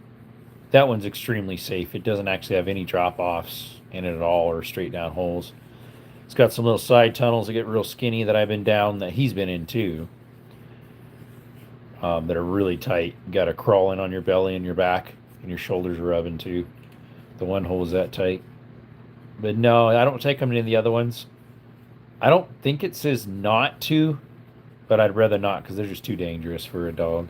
That one's extremely safe. It doesn't actually have any drop-offs in it at all or straight down holes. It's got some little side tunnels that get real skinny that I've been down that he's been in too. That are really tight. You got to crawl in on your belly and your back, and your shoulders are rubbing too. The one hole is that tight. But no, I don't take them into the other ones. I don't think it says not to, but I'd rather not because they're just too dangerous for a dog.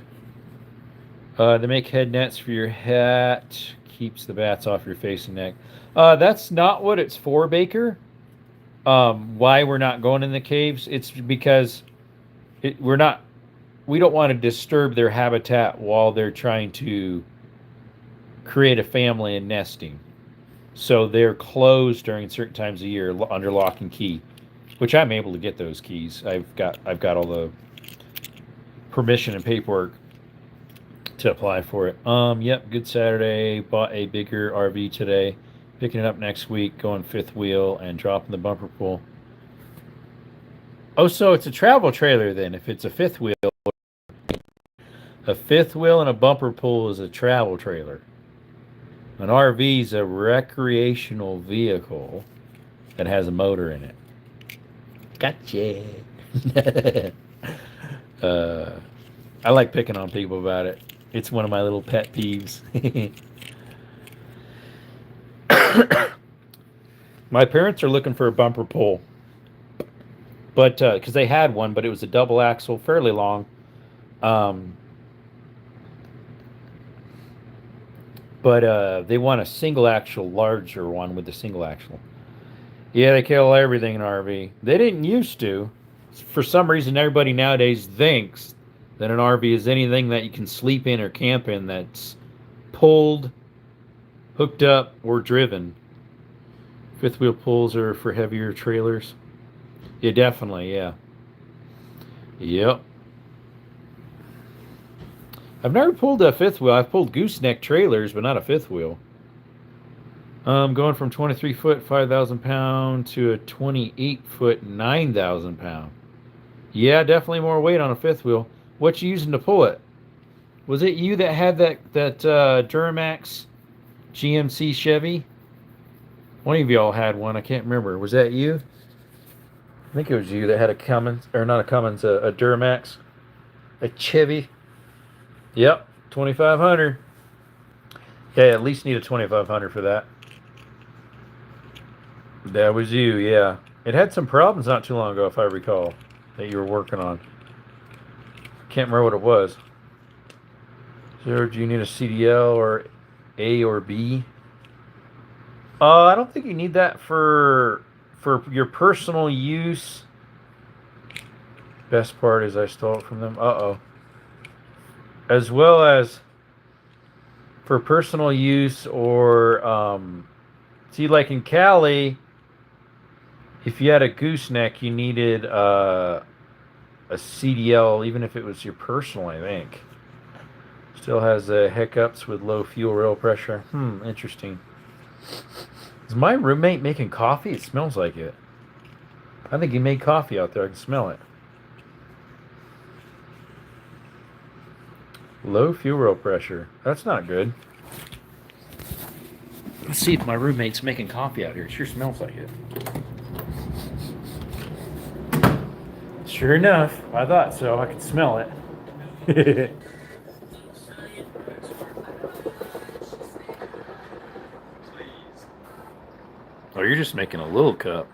They make head nets for your hat. Keeps the bats off your face and neck. That's not what it's for, Baker. Why we're not going in the caves? It's because we don't want to disturb their habitat while they're trying to create a family and nesting. So they're closed during certain times of year under lock and key, which I'm able to get those keys. I've got all the permission and paperwork to apply for it. Yep, good Saturday. Bought a bigger RV today. Picking it up next week, going fifth wheel and dropping the bumper pull. Oh, so it's a travel trailer then, if it's a fifth wheel. A fifth wheel and a bumper pull is a travel trailer. An RV is a recreational vehicle that has a motor in it. Gotcha. I like picking on people about it. It's one of my little pet peeves. My parents are looking for a bumper pull, but because they had one, but it was a double axle, fairly long. But they want a single axle, larger one with a single axle. Yeah, they kill everything in RV. They didn't used to. For some reason, everybody nowadays thinks that an RV is anything that you can sleep in or camp in that's pulled, hooked up, or driven. Fifth wheel pulls are for heavier trailers. Yeah, definitely, yeah. Yep. I've never pulled a fifth wheel. I've pulled gooseneck trailers, but not a fifth wheel. Going from 23 foot, 5,000 pound to a 28 foot, 9,000 pound. Yeah, definitely more weight on a fifth wheel. What you using to pull it? Was it you that had that Duramax GMC Chevy? One of y'all had one. I can't remember. Was that you? I think it was you that had a Cummins, or not a Cummins, a Duramax, a Chevy. Yep, 2,500. Yeah, at least need a 2,500 for that. That was you, yeah. It had some problems not too long ago, if I recall, that you were working on. Can't remember what it was. So, do you need a CDL or A or B? I don't think you need that for your personal use. Best part is I stole it from them. Uh-oh. As well as for personal use or See, like in Cali, if you had a gooseneck, you needed a CDL, even if it was your personal, I think. Still has hiccups with low fuel rail pressure. Interesting. Is my roommate making coffee? It smells like it. I think he made coffee out there. I can smell it. Low fuel rail pressure. That's not good. Let's see if my roommate's making coffee out here. It sure smells like it. Sure enough, I thought so. I could smell it. Oh, you're just making a little cup.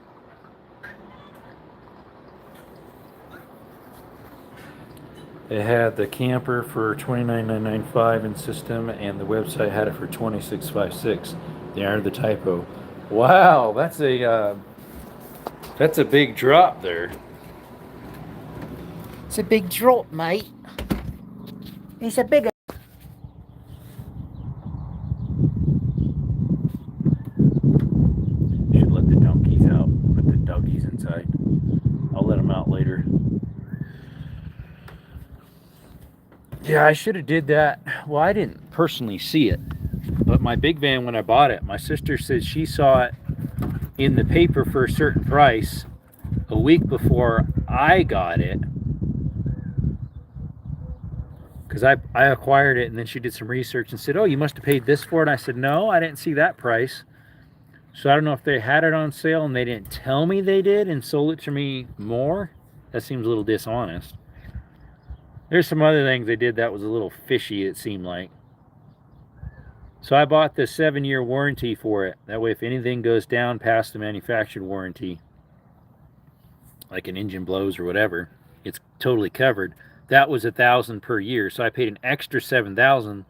It had the camper for $29,995 in system, and the website had it for $26,560. They added the typo. Wow, that's a big drop there. It's a big drop, mate. It's a big. Should let the donkeys out. Put the doggies inside. I'll let them out later. Yeah, I should have did that. Well, I didn't personally see it, but my big van, when I bought it, my sister said she saw it in the paper for a certain price a week before I got it, because I acquired it, and then she did some research and said, oh, you must have paid this for it. And I said, no, I didn't see that price. So I don't know if they had it on sale and they didn't tell me they did and sold it to me more. That seems a little dishonest. There's some other things they did that was a little fishy, it seemed like. So I bought the 7-year warranty for it. That way, if anything goes down past the manufactured warranty, like an engine blows or whatever, it's totally covered. That was $1,000 per year. So I paid an extra $7,000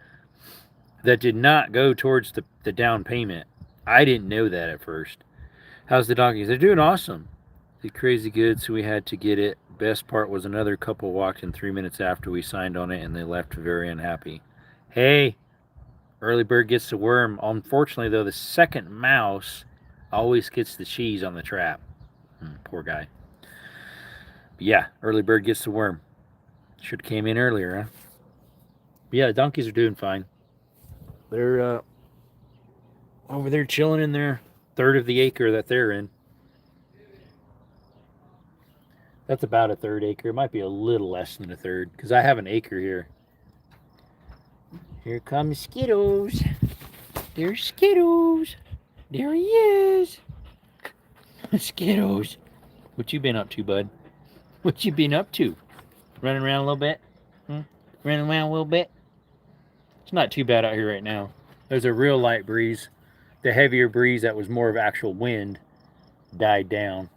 that did not go towards the down payment. I didn't know that at first. How's the donkeys? They're doing awesome. They're crazy good, so we had to get it. Best part was another couple walked in 3 minutes after we signed on it, and they left very unhappy. Hey, early bird gets the worm. Unfortunately, though, the second mouse always gets the cheese on the trap. Poor guy. But yeah, early bird gets the worm. Should have came in earlier, huh? But yeah, the donkeys are doing fine. They're over there chilling in their third of the acre that they're in. That's about a third acre. It might be a little less than a third, because I have an acre here. Here comes Skittles. There's Skittles. There he is. Skittles. What you been up to, bud? What you been up to? Running around a little bit? Running around a little bit? It's not too bad out here right now. There's a real light breeze. The heavier breeze that was more of actual wind died down.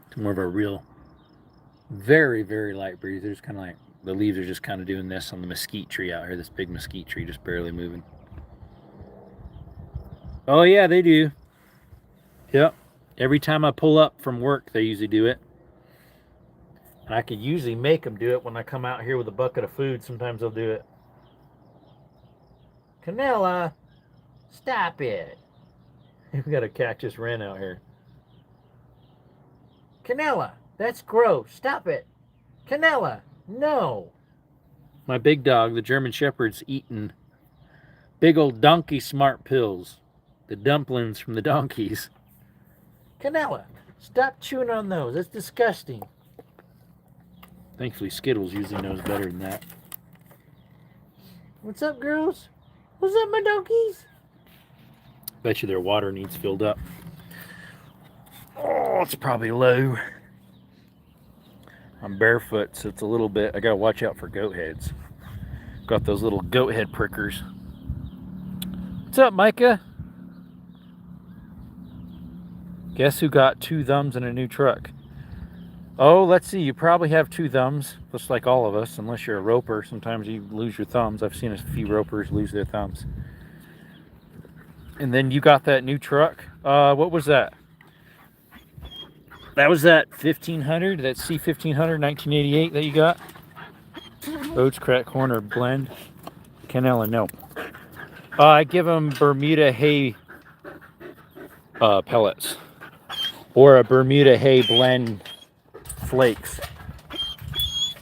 It's more of a real, very, very light breeze. There's kind of like, the leaves are just kind of doing this on the mesquite tree out here. This big mesquite tree just barely moving. Oh yeah, they do. Yep. Every time I pull up from work, they usually do it. And I can usually make them do it when I come out here with a bucket of food. Sometimes they'll do it. Canella, stop it. We got a cactus wren out here. Canella, that's gross. Stop it. Canella, no. My big dog, the German Shepherd's eating big old donkey smart pills. The dumplings from the donkeys. Canella, stop chewing on those. That's disgusting. Thankfully, Skittles usually knows better than that. What's up, girls? What's up, my donkeys? Bet you their water needs filled up. Oh, it's probably low. I'm barefoot, so it's a little bit. I gotta watch out for goat heads. Got those little goat head prickers. What's up, Micah? Guess who got 2 thumbs in a new truck? Oh, let's see. You probably have 2 thumbs, just like all of us, unless you're a roper. Sometimes you lose your thumbs. I've seen a few ropers lose their thumbs. And then you got that new truck. What was that? That was that 1500, that C1500 1988 that you got? Oats Crack Corner blend. Canella, no. I give them Bermuda hay pellets. Or a Bermuda hay blend flakes.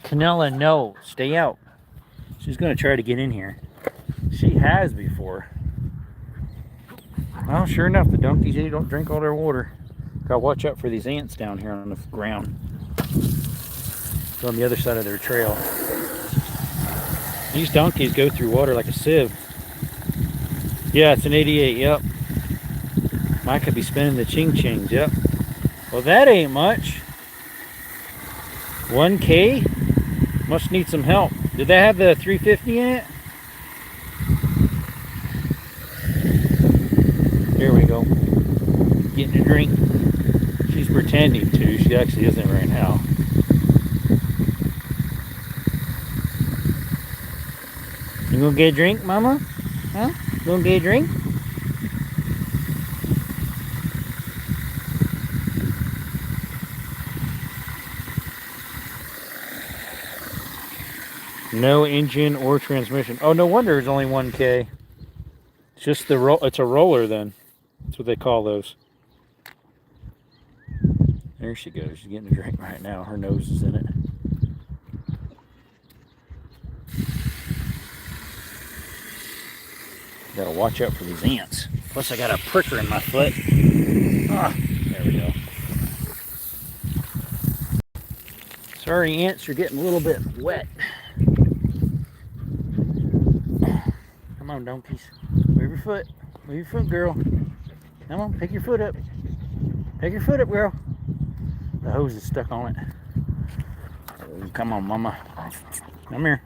Canella, no. Stay out. She's going to try to get in here. She has before. Well, sure enough, the donkeys, they don't drink all their water. Gotta watch out for these ants down here on the ground. It's on the other side of their trail. These donkeys go through water like a sieve. Yeah, it's an 88, yep. Mike could be spinning the ching-chings, yep. Well, that ain't much. 1K? Must need some help. Did that have the 350 in it? There we go. Getting a drink. She's pretending to. She actually isn't right now. You gonna get a drink, Mama? Huh? You gonna get a drink? No engine or transmission. Oh, no wonder it's only 1K. It's just the roll. It's a roller then. That's what they call those. There she goes. She's getting a drink right now. Her nose is in it. Gotta watch out for these ants. Plus I got a pricker in my foot. Ah, there we go. Sorry, ants, you're getting a little bit wet. Come on, donkeys. Move your foot. Move your foot, girl. Come on, pick your foot up. Pick your foot up, girl. The hose is stuck on it. Oh, come on, Mama. Come here.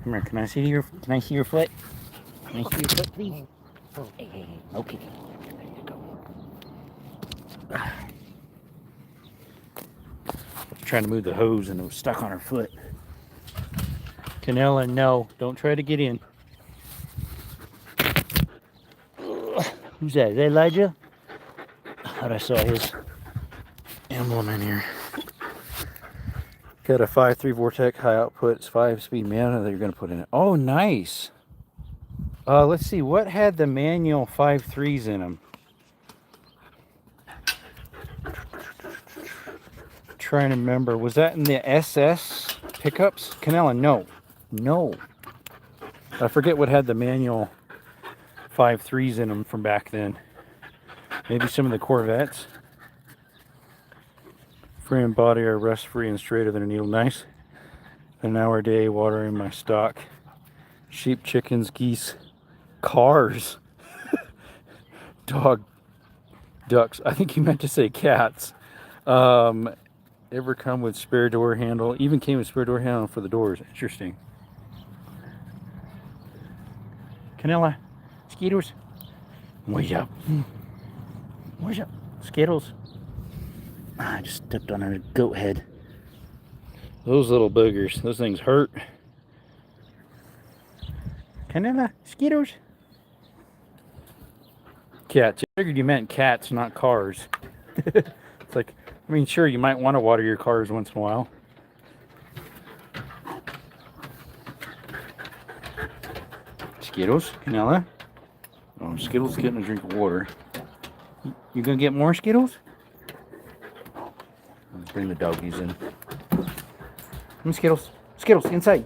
Come here. Can I see your foot? Can I see your foot, please? Okay. There you go. I was trying to move the hose and it was stuck on her foot. Canella, no. Don't try to get in. Who's that? Is that Elijah? I thought I saw his emblem in here. Got a 5.3 Vortec high output. It's 5-speed manual that you're going to put in it. Oh, nice. Let's see. What had the manual 5.3s in them? Trying to remember. Was that in the SS pickups? Canella, no. No. I forget what had the manual 5.3s in them from back then. Maybe some of the Corvettes. Frame and body are rust free and straighter than a needle. Nice. An hour a day watering my stock. Sheep, chickens, geese, cars, dog, ducks. I think you meant to say cats. Ever come with spare door handle? Even came with spare door handle for the doors. Interesting. Canella, Skittles. What's up? What's up? Skittles. I just stepped on a goat head. Those little boogers. Those things hurt. Canella, Skittles. Cats. I figured you meant cats, not cars. It's like, I mean, sure, you might want to water your cars once in a while. Skittles, Canella. Oh, Skittles getting a drink of water. You gonna get more Skittles? Let's bring the doggies in. Come, Skittles. Skittles, inside.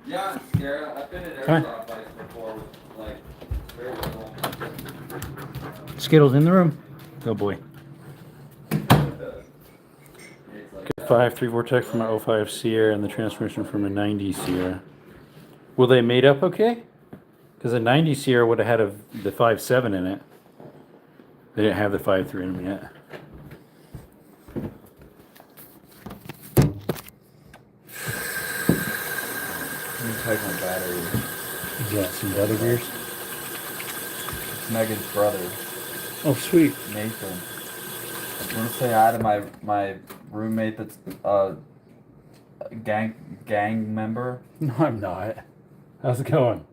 Yeah, Sarah, I've been at airsoft fights before with, like, very little. Skittles in the room. Oh boy. 5.3 Vortex from my 05 Sierra and the transmission from a 90 Sierra. Will they mate up okay? Because a 90 Sierra would have had the 5.7 in it. They didn't have the 5.3 in them yet. Let me take my battery. You got some butter beers? It's Megan's brother, Oh, sweet. Nathan. I want to say hi to my roommate that's a gang member. No, I'm not. How's it going?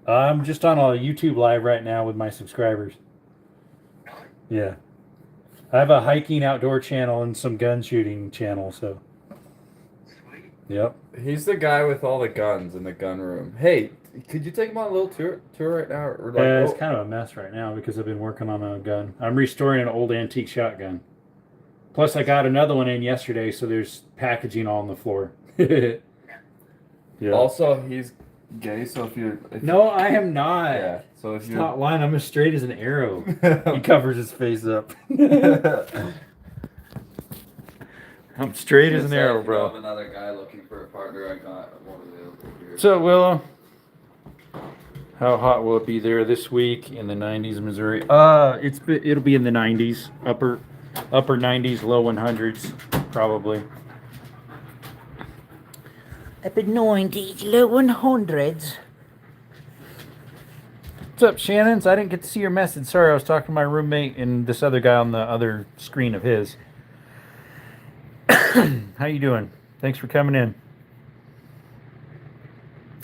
I'm just on a YouTube live right now with my subscribers. Yeah. I have a hiking outdoor channel and some gun shooting channel, so. Yep. He's the guy with all the guns in the gun room. Hey, could you take him on a little tour right now? Or like, It's kind of a mess right now because I've been working on a gun. I'm restoring an old antique shotgun. Plus, I got another one in yesterday, so there's packaging all on the floor. Yeah. Also, he's gay, so if No, I am not. yeah. So if It's you're not lying. I'm as straight as an arrow. He covers his face up. I'm straight as an arrow, If you have another guy looking for a partner, I got one available here. So, Willow, how hot will it be there this week in the 90s, Missouri? It'll be in the 90s, upper 90s, low 100s, probably. Up in 90s, low 100s. What's up, Shannon's? I didn't get to see your message. Sorry, I was talking to my roommate and this other guy on the other screen of his. How you doing? Thanks for coming in.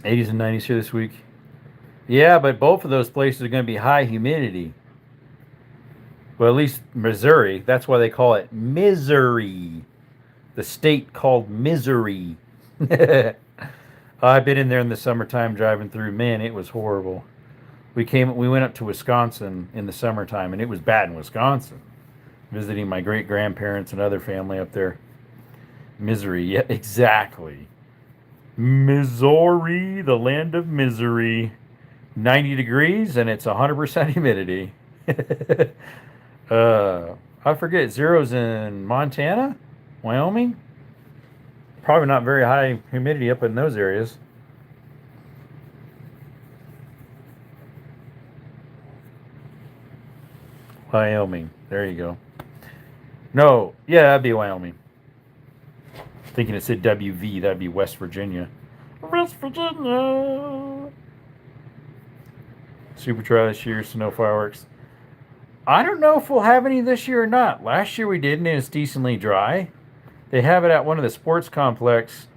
80s and 90s here this week. Yeah, but both of those places are going to be high humidity. Well, at least Missouri. That's why they call it Missouri. The state called Missouri. I've been in there in the summertime driving through. Man, it was horrible. We went up to Wisconsin in the summertime, and it was bad in Wisconsin. Visiting my great grandparents and other family up there. Misery, yeah, exactly. Missouri, the land of misery. 90 degrees and it's 100% humidity. I forget, zeros in Montana, Wyoming. Probably not very high humidity up in those areas. Wyoming, there you go. No, yeah, that'd be Wyoming. Thinking it said WV, that'd be West Virginia. West Virginia. Super Try this year, snow fireworks. I don't know if we'll have any this year or not. Last year we did, and it's decently dry. They have it at one of the sports complex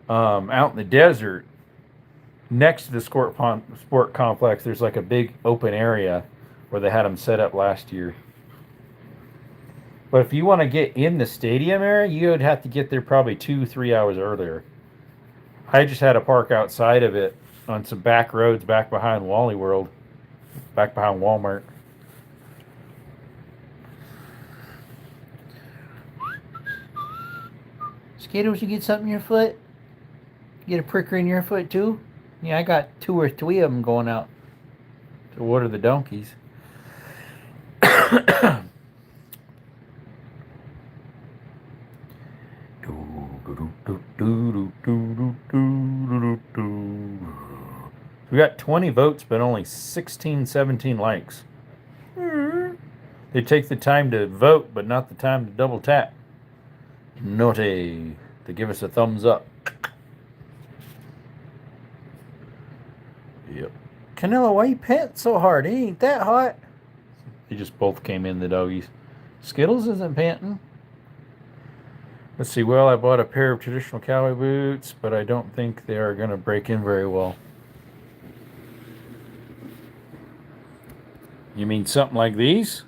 out in the desert. Next to the sport complex, there's like a big open area where they had them set up last year. But if you want to get in the stadium area, you would have to get there probably 2-3 hours earlier. I just had to park outside of it on some back roads back behind Wally World, back behind Walmart. Skittles, you get something in your foot? Get a pricker in your foot too? Yeah, I got 2 or 3 of them going out. So what are the donkeys? We got 20 votes, but only 16, 17 likes. They take the time to vote, but not the time to double tap. Naughty. They give us a thumbs up. Yep. Canelo, why you pant so hard? It ain't that hot. They just both came in, the doggies. Skittles isn't panting. Let's see. Well, I bought a pair of traditional cowboy boots, but I don't think they are going to break in very well. You mean something like these?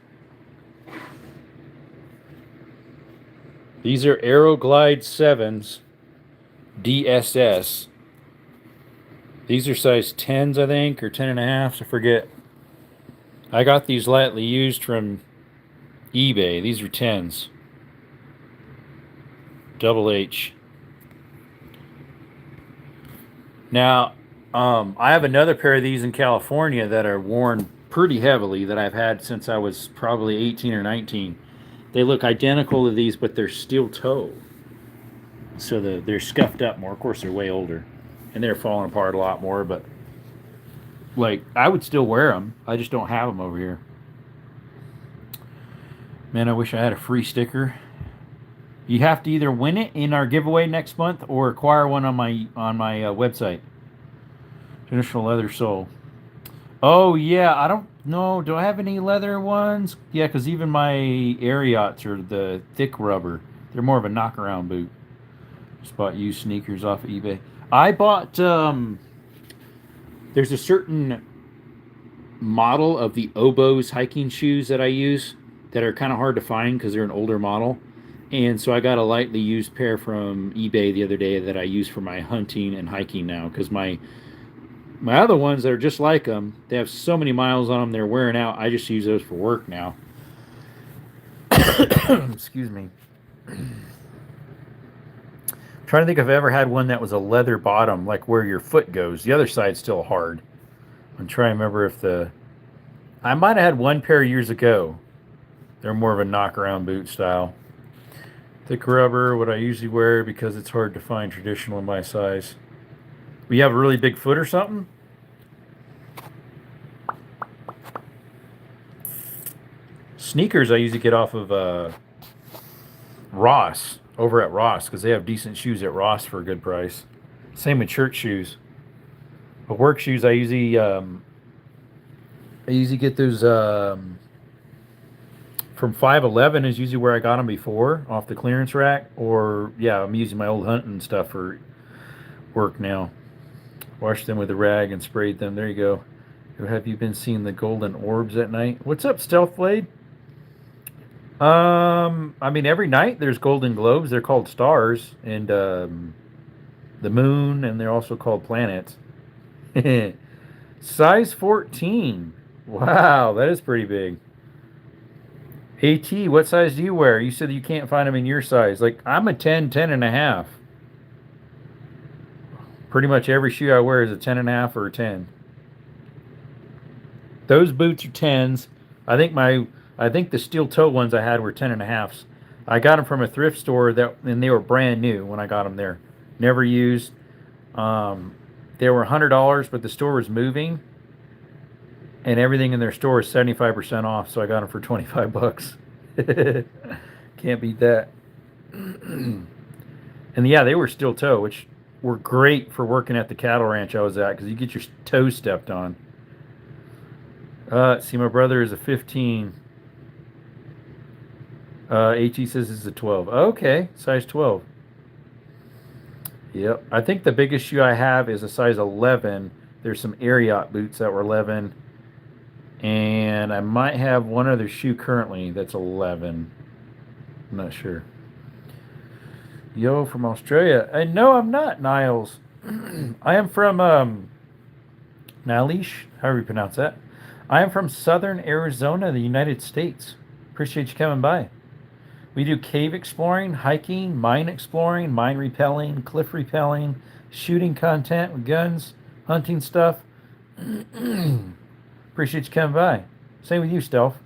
These are Aeroglide 7s, DSS. These are size 10s, I think, or 10.5s, I forget. I got these lightly used from eBay. These are 10s. Double H. Now, I have another pair of these in California that are worn pretty heavily that I've had since I was probably 18 or 19. They look identical to these, but they're steel toe. So they're scuffed up more. Of course, they're way older. And they're falling apart a lot more, but like, I would still wear them. I just don't have them over here. Man, I wish I had a free sticker. You have to either win it in our giveaway next month or acquire one on my website. Traditional leather sole. Oh yeah, I don't know. Do I have any leather ones? Yeah, because even my Ariats are the thick rubber. They're more of a knockaround boot. Just bought used sneakers off of eBay. I bought. There's a certain model of the Oboz hiking shoes that I use that are kind of hard to find because they're an older model. And so I got a lightly used pair from eBay the other day that I use for my hunting and hiking now because my other ones that are just like them, they have so many miles on them, they're wearing out. I just use those for work now. Excuse me. Trying to think if I've ever had one that was a leather bottom, like where your foot goes. The other side's still hard. I'm trying to remember if I might have had one pair years ago. They're more of a knock around boot style. Thick rubber, what I usually wear because it's hard to find traditional in my size. We have a really big foot or something? Sneakers I usually get off of Ross, over at Ross, because they have decent shoes at Ross for a good price. Same with church shoes. But work shoes I usually get those from 511 is usually where I got them before, off the clearance rack. Or, yeah, I'm using my old hunting stuff for work now. Washed them with a rag and sprayed them. There you go. Have you been seeing the golden orbs at night? What's up, Stealth Blade? I mean, every night there's golden globes. They're called stars. And the moon, and they're also called planets. Size 14. Wow, that is pretty big. AT, what size do you wear? You said you can't find them in your size. Like, I'm a 10, 10 and a half. Pretty much every shoe I wear is a 10 and a half or a 10. Those boots are 10s. I think the steel toe ones I had were 10 and a halves. I got them from a thrift store and they were brand new when I got them there. Never used. They were $100, but the store was moving. And everything in their store is 75% off, so I got them for $25. Can't beat that. And yeah, they were steel toe, which were great for working at the cattle ranch I was at because you get your toes stepped on. See, my brother is a 15. AT says it's a 12. Okay, size 12. Yep. I think the biggest shoe I have is a size 11. There's some Ariat boots that were 11. And I might have one other shoe currently that's 11. I'm not sure. Yo, from Australia. No, I'm not, Niles. I am from Nalish, however you pronounce that. I am from southern Arizona, the United States. Appreciate you coming by. We do cave exploring, hiking, mine exploring, mine repelling, cliff repelling, shooting content with guns, hunting stuff. Appreciate you coming by. Same with you, Stealth.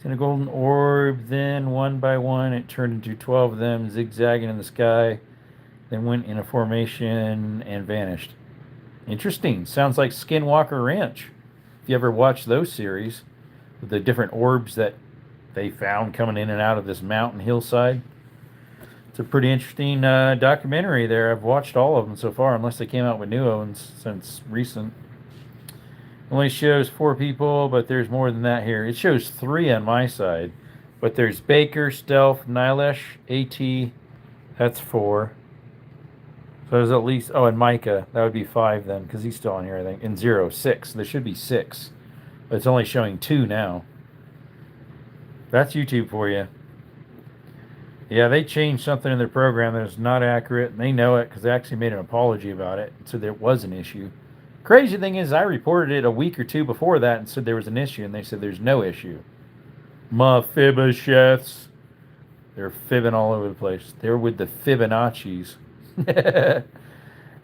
Seen a golden orb, then one by one it turned into 12 of them zigzagging in the sky, then went in a formation and vanished. Interesting. Sounds like Skinwalker Ranch. If you ever watched those series, with the different orbs that they found coming in and out of this mountain hillside. It's a pretty interesting documentary there. I've watched all of them so far, unless they came out with new ones since recent. Only shows 4 people, but there's more than that here. It shows 3 on my side. But there's Baker, Stealth, Nilesh, AT. That's 4. So there's at least... Oh, and Micah. That would be 5 then, because he's still on here, I think. And 0, 6. There should be 6. But it's only showing 2 now. That's YouTube for you. Yeah, they changed something in their program that is not accurate, and they know it because they actually made an apology about it and said there was an issue. Crazy thing is, I reported it a week or 2 before that and said there was an issue, and they said there's no issue. Mephibosheths. They're fibbing all over the place. They're with the Fibonacci's.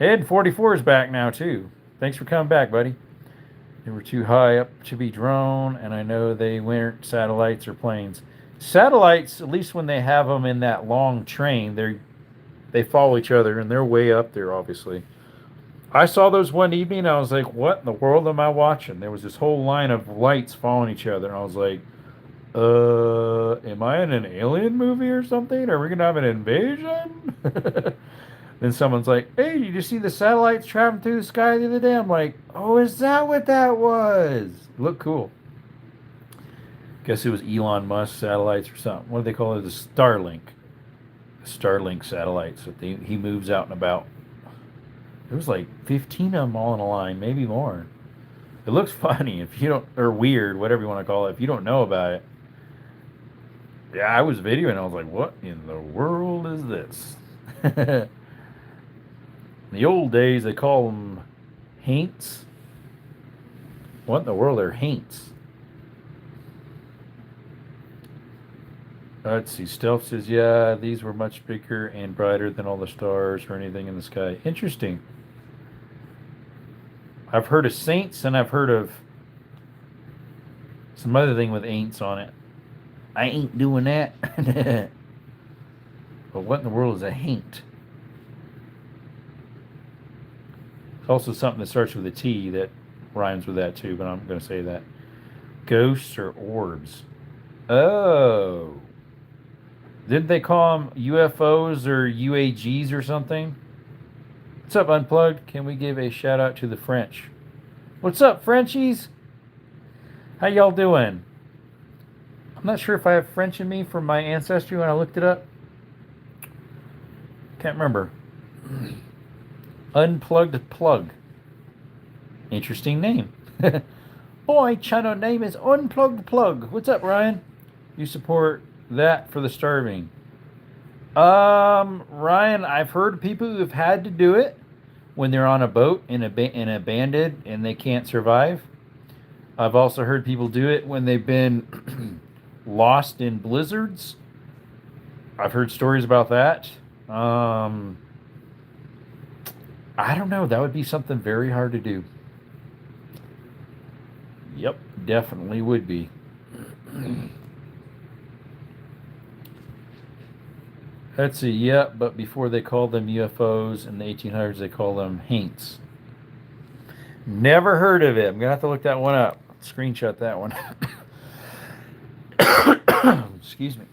Ed 44 is back now, too. Thanks for coming back, buddy. They were too high up to be drone, and I know they weren't satellites or planes. Satellites, at least when they have them in that long train, they follow each other, and they're way up there, obviously. I saw those one evening, and I was like, what in the world am I watching? There was this whole line of lights following each other, and I was like, am I in an alien movie or something? Are we going to have an invasion? Then someone's like, hey, did you see the satellites traveling through the sky the other day? I'm like, oh, is that what that was? Look cool. Guess it was Elon Musk satellites or something. What do they call it? The Starlink. The Starlink satellites that he moves out and about. There was like 15 of them all in a line, maybe more. It looks funny if you don't, or weird, whatever you want to call it, if you don't know about it. Yeah, I was videoing. I was like, what in the world is this? In the old days, they call them haints. What in the world are haints? Let's see. Stealth says, yeah, these were much bigger and brighter than all the stars or anything in the sky. Interesting. I've heard of saints and I've heard of some other thing with ain'ts on it. I ain't doing that. But what in the world is a haint? It's also something that starts with a T that rhymes with that too, but I'm going to say that. Ghosts or orbs? Oh. Didn't they call them UFOs or UAGs or something? What's up, Unplugged? Can we give a shout out to the French? What's up, Frenchies? How y'all doing? I'm not sure if I have French in me from my ancestry when I looked it up. Can't remember. Unplugged Plug. Interesting name. Boy, channel name is Unplugged Plug. What's up, Ryan? You support that for the starving. Ryan, I've heard people who have had to do it when they're on a boat in a bandit and they can't survive. I've also heard people do it when they've been lost in blizzards. I've heard stories about that. I don't know. That would be something very hard to do. Yep, definitely would be. Let's see. Yep, but before they called them UFOs in the 1800s, they called them haints. Never heard of it. I'm gonna have to look that one up. Screenshot that one. Excuse me.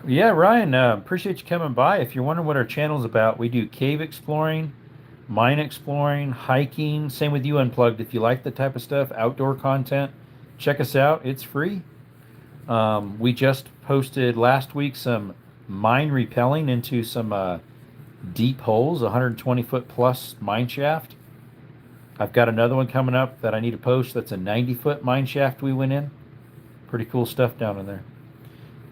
Yeah, Ryan, appreciate you coming by. If you're wondering what our channel's about, we do cave exploring, mine exploring, hiking. Same with you, Unplugged. If you like the type of stuff, outdoor content, check us out. It's free. We just posted last week some mine repelling into some deep holes, 120-foot plus mine shaft. I've got another one coming up that I need to post. That's a 90-foot mine shaft we went in. Pretty cool stuff down in there.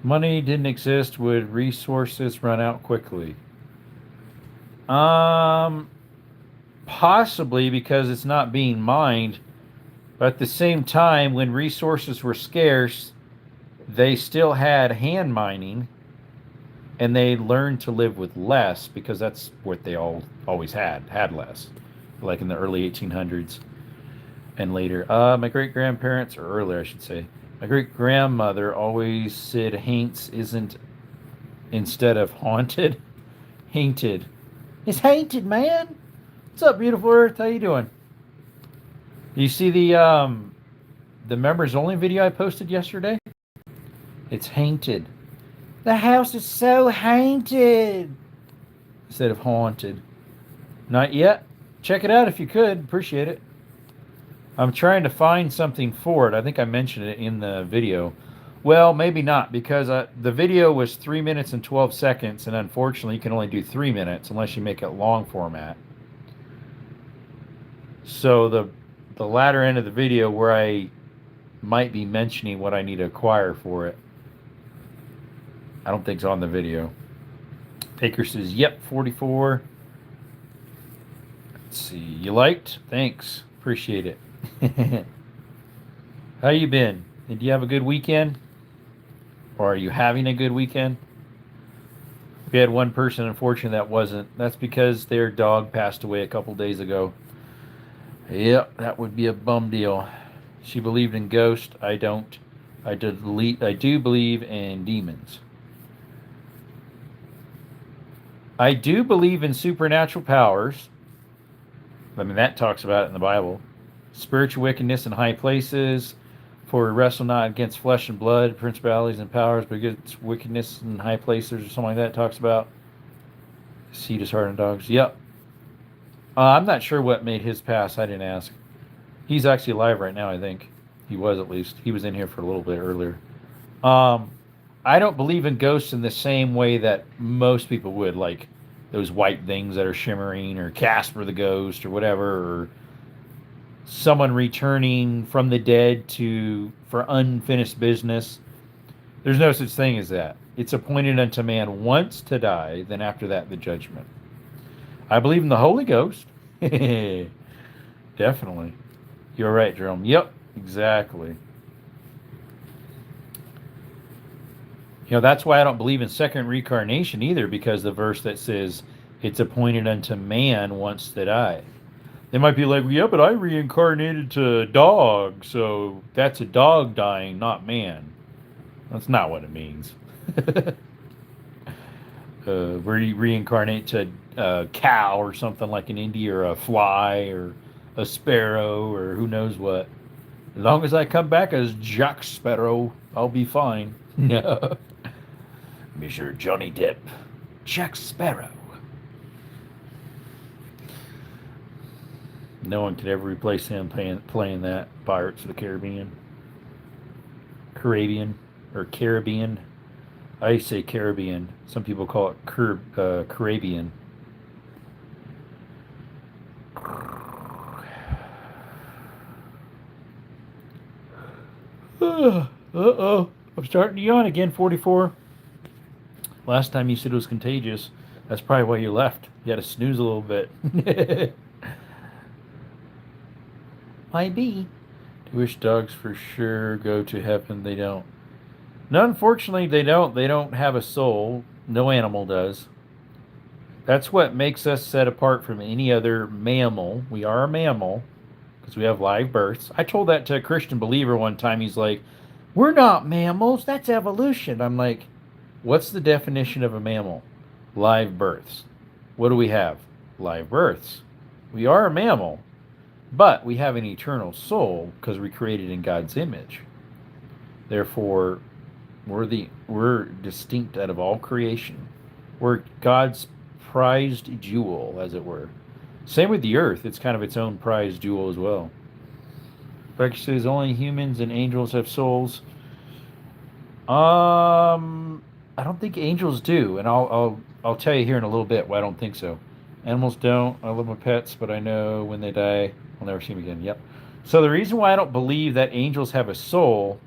Money didn't exist, would resources run out quickly? Possibly, because it's not being mined. But at the same time, when resources were scarce, they still had hand mining, and they learned to live with less because that's what they always had less, like in the early 1800s and later. My great grandparents, or earlier, I should say. My great-grandmother always said haints isn't instead of haunted, hainted. It's hainted, man. What's up, beautiful Earth? How you doing? You see the members only video I posted yesterday? It's hainted. The house is so hainted instead of haunted. Not yet. Check it out if you could. Appreciate it. I'm trying to find something for it. I think I mentioned it in the video. Well, maybe not, because the video was 3 minutes and 12 seconds, and unfortunately you can only do 3 minutes unless you make it long format. So the latter end of the video where I might be mentioning what I need to acquire for it, I don't think it's on the video. Taker says, yep, 44. Let's see. You liked? Thanks. Appreciate it. How you been? Did you have a good weekend? Or are you having a good weekend? We had one person, unfortunately, that wasn't. That's because their dog passed away a couple days ago. Yep, that would be a bum deal. She believed in ghosts. I don't. I do believe in demons. I do believe in supernatural powers. I mean, that talks about it in the Bible. Spiritual wickedness in high places, for we wrestle not against flesh and blood, principalities and powers, but against wickedness in high places or something like that. It talks about seed is hardened dogs. Yep. I'm not sure what made his pass. I didn't ask. He's actually alive right now, I think. He was, at least. He was in here for a little bit earlier. I don't believe in ghosts in the same way that most people would, like those white things that are shimmering, or Casper the Ghost, or whatever, or someone returning from the dead for unfinished business. There's no such thing as that. It's appointed unto man once to die, then after that the judgment. I believe in the Holy Ghost. Definitely. You're right, Jerome. Yep, exactly. That's why I don't believe in second reincarnation either, because the verse that says it's appointed unto man once to die. They might be like, yeah, but I reincarnated to a dog, so that's a dog dying, not man. That's not what it means. Where you reincarnate to a cow or something like an India, or a fly or a sparrow or who knows what. As long as I come back as Jack Sparrow, I'll be fine. Monsieur Johnny Depp, Jack Sparrow. No one could ever replace him playing that Pirates of the Caribbean. Caribbean. I say Caribbean. Some people call it Caribbean. Uh-oh. I'm starting to yawn again, 44. Last time you said it was contagious. That's probably why you left. You had to snooze a little bit. Might be. Jewish dogs for sure go to heaven. They don't. No, unfortunately, they don't. They don't have a soul. No animal does. That's what makes us set apart from any other mammal. We are a mammal because we have live births. I told that to a Christian believer one time. He's like, we're not mammals. That's evolution. I'm like, what's the definition of a mammal? Live births. What do we have? Live births. We are a mammal, but we have an eternal soul because we're created in God's image. Therefore, we're distinct out of all creation. We're God's prized jewel, as it were. Same with the earth. It's kind of its own prized jewel as well. Becky says only humans and angels have souls. I don't think angels do, and I'll tell you here in a little bit why I don't think so. Animals don't. I love my pets, but I know when they die, I'll never see them again. Yep. So the reason why I don't believe that angels have a soul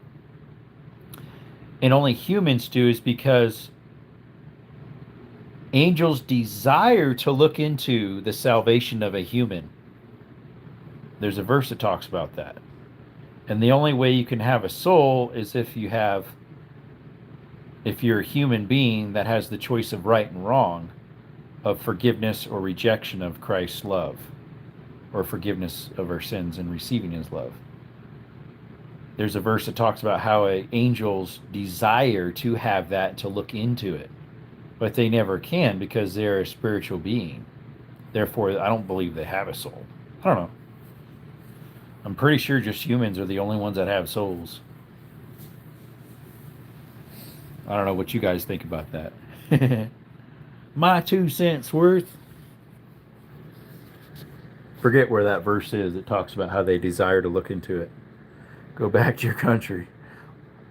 and only humans do is because angels desire to look into the salvation of a human. There's a verse that talks about that. And the only way you can have a soul is if you're a human being that has the choice of right and wrong, of forgiveness or rejection of Christ's love, or forgiveness of our sins and receiving his love. There's a verse that talks about how angels desire to have that, to look into it, but they never can because they're a spiritual being. Therefore, I don't believe they have a soul. I don't know. I'm pretty sure just humans are the only ones that have souls. I don't know what you guys think about that. My 2 cents worth. Forget where that verse is. It talks about how they desire to look into it. Go back to your country.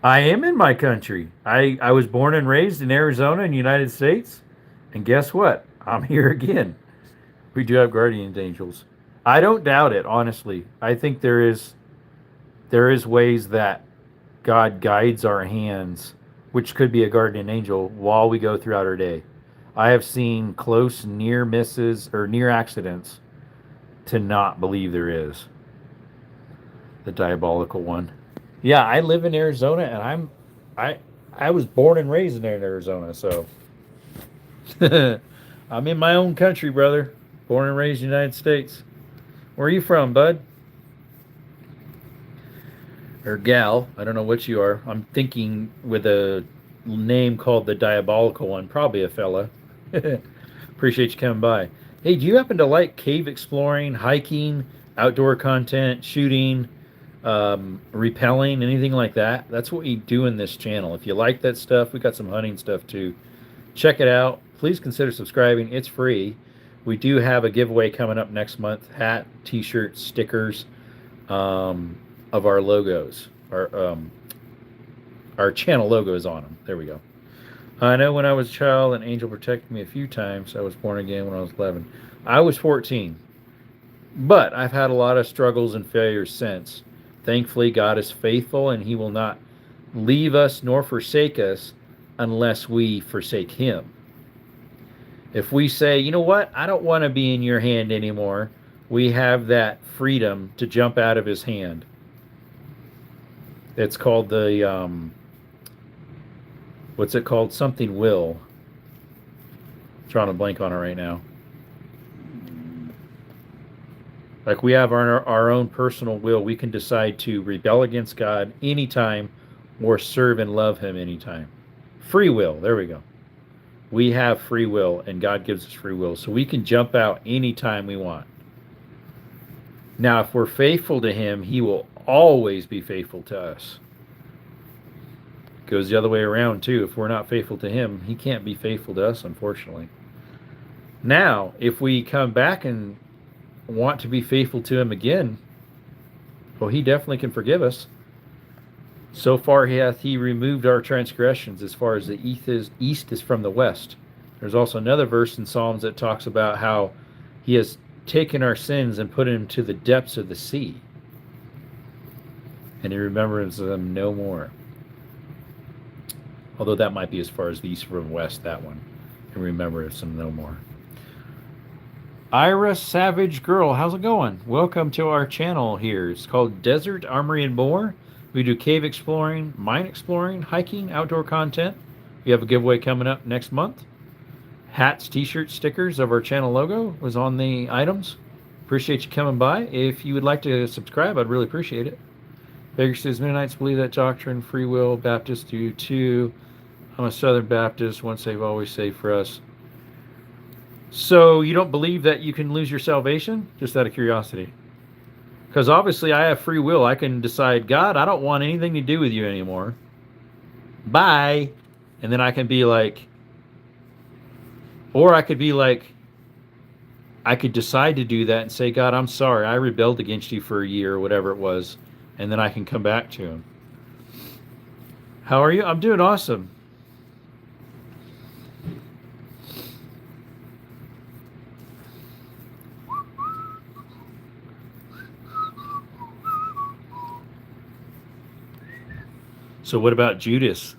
I am in my country. I was born and raised in Arizona in the United States. And guess what? I'm here again. We do have guardian angels. I don't doubt it, honestly. I think there is ways that God guides our hands, which could be a guardian angel, while we go throughout our day. I have seen close near misses or near accidents to not believe there is. The diabolical one. Yeah, I live in Arizona, and I was born and raised in Arizona, so I'm in my own country, brother. Born and raised in the United States. Where are you from, bud? Or gal? I don't know what you are. I'm thinking with a name called the diabolical one. Probably a fella. Appreciate you coming by. Hey, do you happen to like cave exploring, hiking, outdoor content, shooting, repelling, anything like that? That's what we do in this channel. If you like that stuff, we got some hunting stuff too. Check it out. Please consider subscribing. It's free. We do have a giveaway coming up next month. Hat, t-shirts, stickers of our logos. Our channel logo is on them. There we go. I know when I was a child, an angel protected me a few times. I was born again when I was 11. I was 14. But I've had a lot of struggles and failures since. Thankfully, God is faithful and He will not leave us nor forsake us unless we forsake Him. If we say, you know what, I don't want to be in your hand anymore, we have that freedom to jump out of His hand. It's called the, what's it called? Something will. Drawing a blank on it right now. Like we have our own personal will. We can decide to rebel against God anytime or serve and love Him anytime. Free will. There we go. We have free will, and God gives us free will. So we can jump out anytime we want. Now, if we're faithful to Him, He will always be faithful to us. It goes the other way around, too. If we're not faithful to Him, He can't be faithful to us, unfortunately. Now, if we come back and want to be faithful to Him again, well, He definitely can forgive us. So far hath He removed our transgressions as far as the east is from the west. There's also another verse in Psalms that talks about how He has taken our sins and put them to the depths of the sea, and He remembers them no more. Although that might be as far as the east from west, that one. And remembers them no more. Ira Savage Girl, how's it going? Welcome to our channel here. It's called Desert Armory and More. We do cave exploring, mine exploring, hiking, outdoor content. We have a giveaway coming up next month. Hats, t-shirts, stickers of our channel logo was on the items. Appreciate you coming by. If you would like to subscribe, I'd really appreciate it. Baker says Mennonites believe that doctrine, free will. Baptists do too. I'm a Southern Baptist. Once saved, always saved for us. So you don't believe that you can lose your salvation? Just out of curiosity. Because obviously I have free will. I can decide, God, I don't want anything to do with you anymore. Bye. And then I can be like, or I could be like, I could decide to do that and say, God, I'm sorry. I rebelled against you for a year or whatever it was. And then I can come back to Him. How are you? I'm doing awesome. So what about Judas?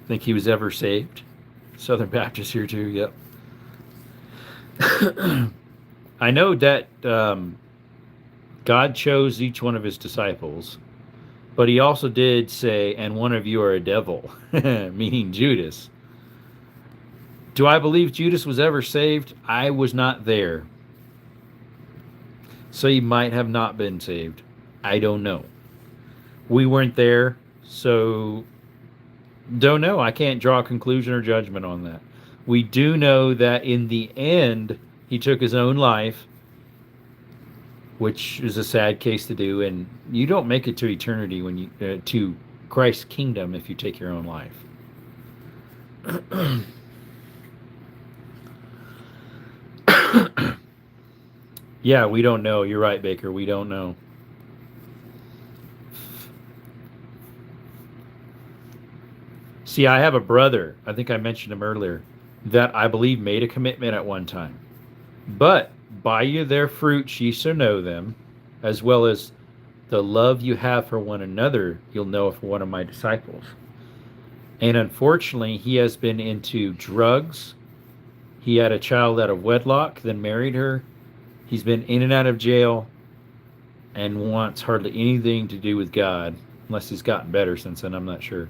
Think he was ever saved? Southern Baptist here too, yep. I know that God chose each one of His disciples, but He also did say, and one of you are a devil, meaning Judas. Do I believe Judas was ever saved? I was not there. So he might have not been saved. I don't know. We weren't there, so don't know. I can't draw a conclusion or judgment on that. We do know that in the end, he took his own life, which is a sad case to do, and you don't make it to eternity when you to Christ's kingdom if you take your own life. Yeah, we don't know. You're right, Baker. We don't know. See, I have a brother, I think I mentioned him earlier, that I believe made a commitment at one time. But by you their fruits ye shall know them, as well as the love you have for one another, you'll know if one of my disciples. And unfortunately, he has been into drugs. He had a child out of wedlock, then married her. He's been in and out of jail and wants hardly anything to do with God, unless he's gotten better since then, I'm not sure.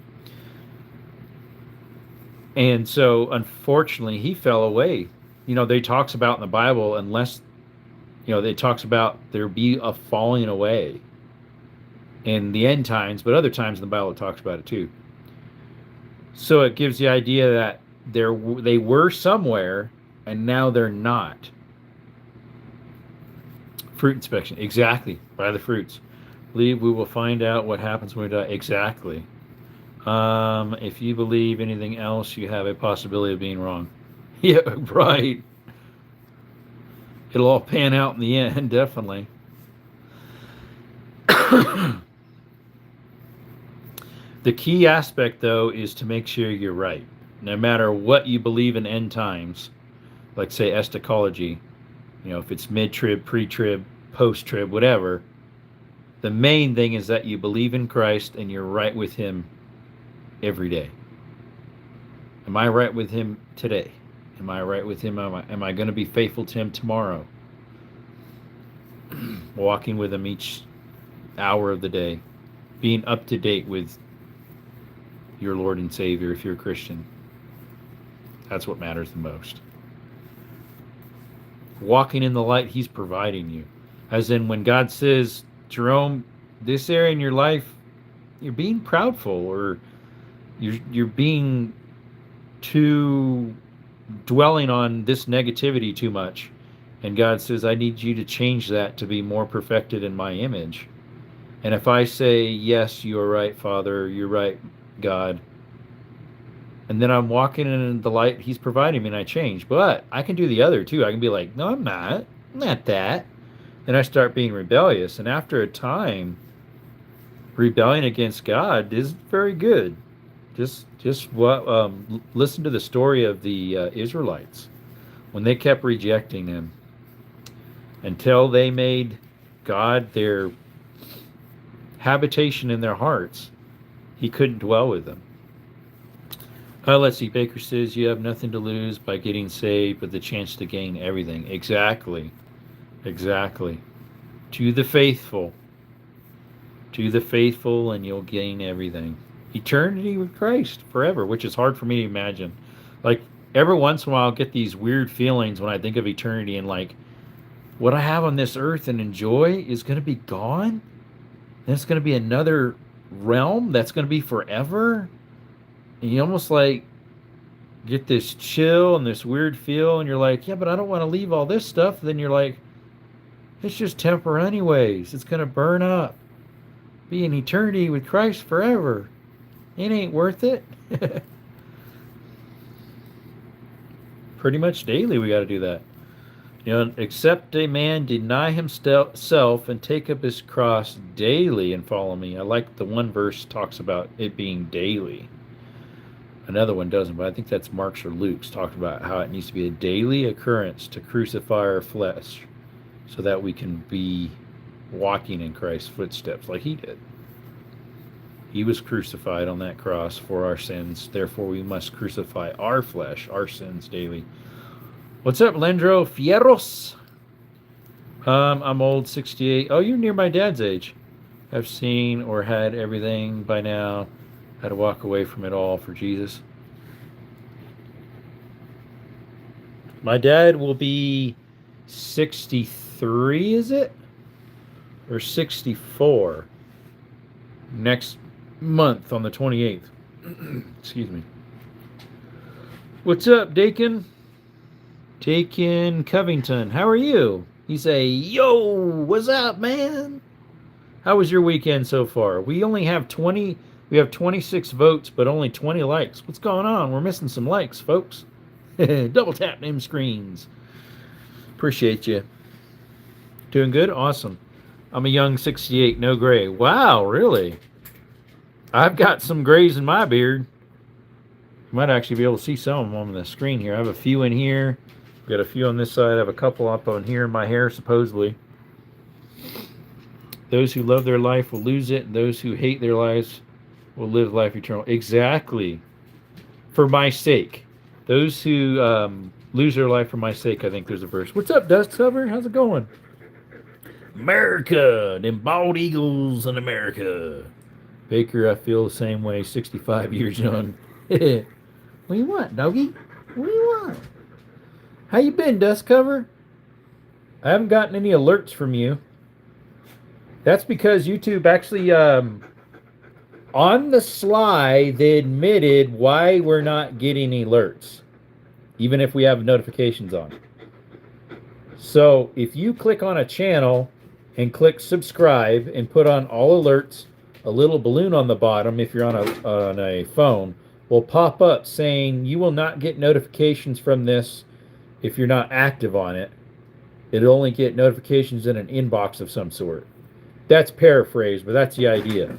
And so, unfortunately, he fell away. You know, they talks about in the Bible, unless, you know, it talks about there be a falling away in the end times, but other times in the Bible it talks about it too. So it gives the idea that they were somewhere, and now they're not. Fruit inspection, exactly, by the fruits. Believe we will find out what happens when we die. Exactly. If you believe anything else, you have a possibility of being wrong. Yeah, right. It'll all pan out in the end, definitely. The key aspect, though, is to make sure you're right. No matter what you believe in end times, like, say, eschatology, if it's mid-trib, pre-trib, post-trib, whatever, the main thing is that you believe in Christ and you're right with him every day. Am I right with him today? Am I right with him? Am I going to be faithful to him tomorrow? Walking with him each hour of the day. Being up to date with your Lord and Savior if you're a Christian. That's what matters the most. Walking in the light he's providing you. As in when God says, Jerome, this area in your life, you're being proudful, or you're being too dwelling on this negativity too much. And God says, I need you to change that to be more perfected in my image. And if I say, yes, you're right, Father, you're right, God, and then I'm walking in the light he's providing me and I change. But I can do the other too. I can be like, no, I'm not. I'm not that. Then I start being rebellious. And after a time, rebelling against God is very good. Just what listen to the story of the Israelites when they kept rejecting him until they made God their habitation in their hearts. He couldn't dwell with them. Let's see. Baker says you have nothing to lose by getting saved, but the chance to gain everything. Exactly. To the faithful, and you'll gain everything. Eternity with Christ forever, which is hard for me to imagine. Like every once in a while, I'll get these weird feelings when I think of eternity, and like what I have on this earth and enjoy is going to be gone. And it's going to be another realm that's going to be forever. And you almost like get this chill and this weird feel, and you're like, yeah, but I don't want to leave all this stuff. Then you're like, it's just temporary anyways. It's going to burn up. Be in eternity with Christ forever. It ain't worth it. Pretty much daily we got to do that. Except a man deny himself and take up his cross daily and follow me. I like the one verse talks about it being daily. Another one doesn't, but I think that's Mark's or Luke's talked about how it needs to be a daily occurrence to crucify our flesh so that we can be walking in Christ's footsteps like he did. He was crucified on that cross for our sins. Therefore, we must crucify our flesh, our sins daily. What's up, Lendro Fierros? I'm old, 68. Oh, you're near my dad's age. I've seen or had everything by now. Had to walk away from it all for Jesus. My dad will be 63, is it? Or 64 next month on the 28th. Excuse me. What's up, Dakin? Dakin Covington. How are you? You say, yo, what's up, man? How was your weekend so far? We only have 26 votes, but only 20 likes. What's going on? We're missing some likes, folks. Double tap them screens. Appreciate you. Doing good? Awesome. I'm a young 68, no gray. Wow, really? I've got some grays in my beard. You might actually be able to see some of them on the screen here. I have a few in here. Got a few on this side. I have a couple up on here in my hair, supposedly. Those who love their life will lose it. And those who hate their lives will live life eternal. Exactly. For my sake. Those who lose their life for my sake, I think there's a verse. What's up, Dust Cover? How's it going? America. Them bald eagles in America. Baker, I feel the same way. 65 years young. What do you want, doggy? What do you want? How you been, Dust Cover? I haven't gotten any alerts from you. That's because YouTube actually, on the sly, they admitted why we're not getting alerts, even if we have notifications on. So if you click on a channel and click subscribe and put on all alerts, a little balloon on the bottom, if you're on a phone, will pop up saying you will not get notifications from this if you're not active on it. It'll only get notifications in an inbox of some sort. That's paraphrased, but that's the idea.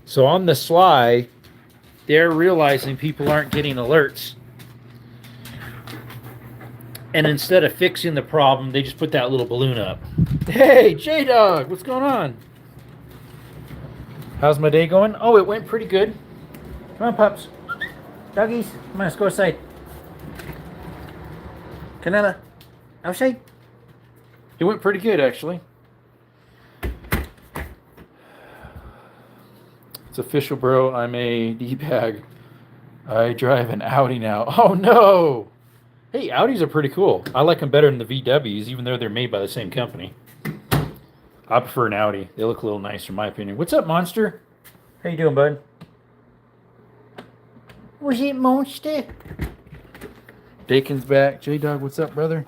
So on the sly, they're realizing people aren't getting alerts. And instead of fixing the problem, they just put that little balloon up. Hey, J-Dog, what's going on? How's my day going? Oh, it went pretty good. Come on, pups. Doggies, come on, let's go outside. Canela, outside. It went pretty good, actually. It's official, bro. I'm a D-bag. I drive an Audi now. Oh, no! Hey, Audis are pretty cool. I like them better than the VWs, even though they're made by the same company. I prefer an Audi. They look a little nicer, in my opinion. What's up, Monster? How you doing, bud? Was it Monster? Dakin's back. J-Dog, what's up, brother?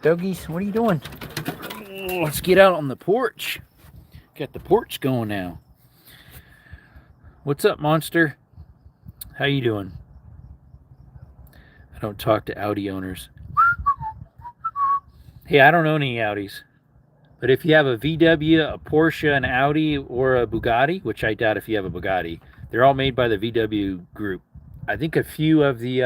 Doggies, what are you doing? Oh, let's get out on the porch. Got the porch going now. What's up, Monster? How you doing? I don't talk to Audi owners. Hey, I don't own any Audis. But if you have a VW, a Porsche, an Audi, or a Bugatti, which I doubt if you have a Bugatti, they're all made by the VW group. I think a few of the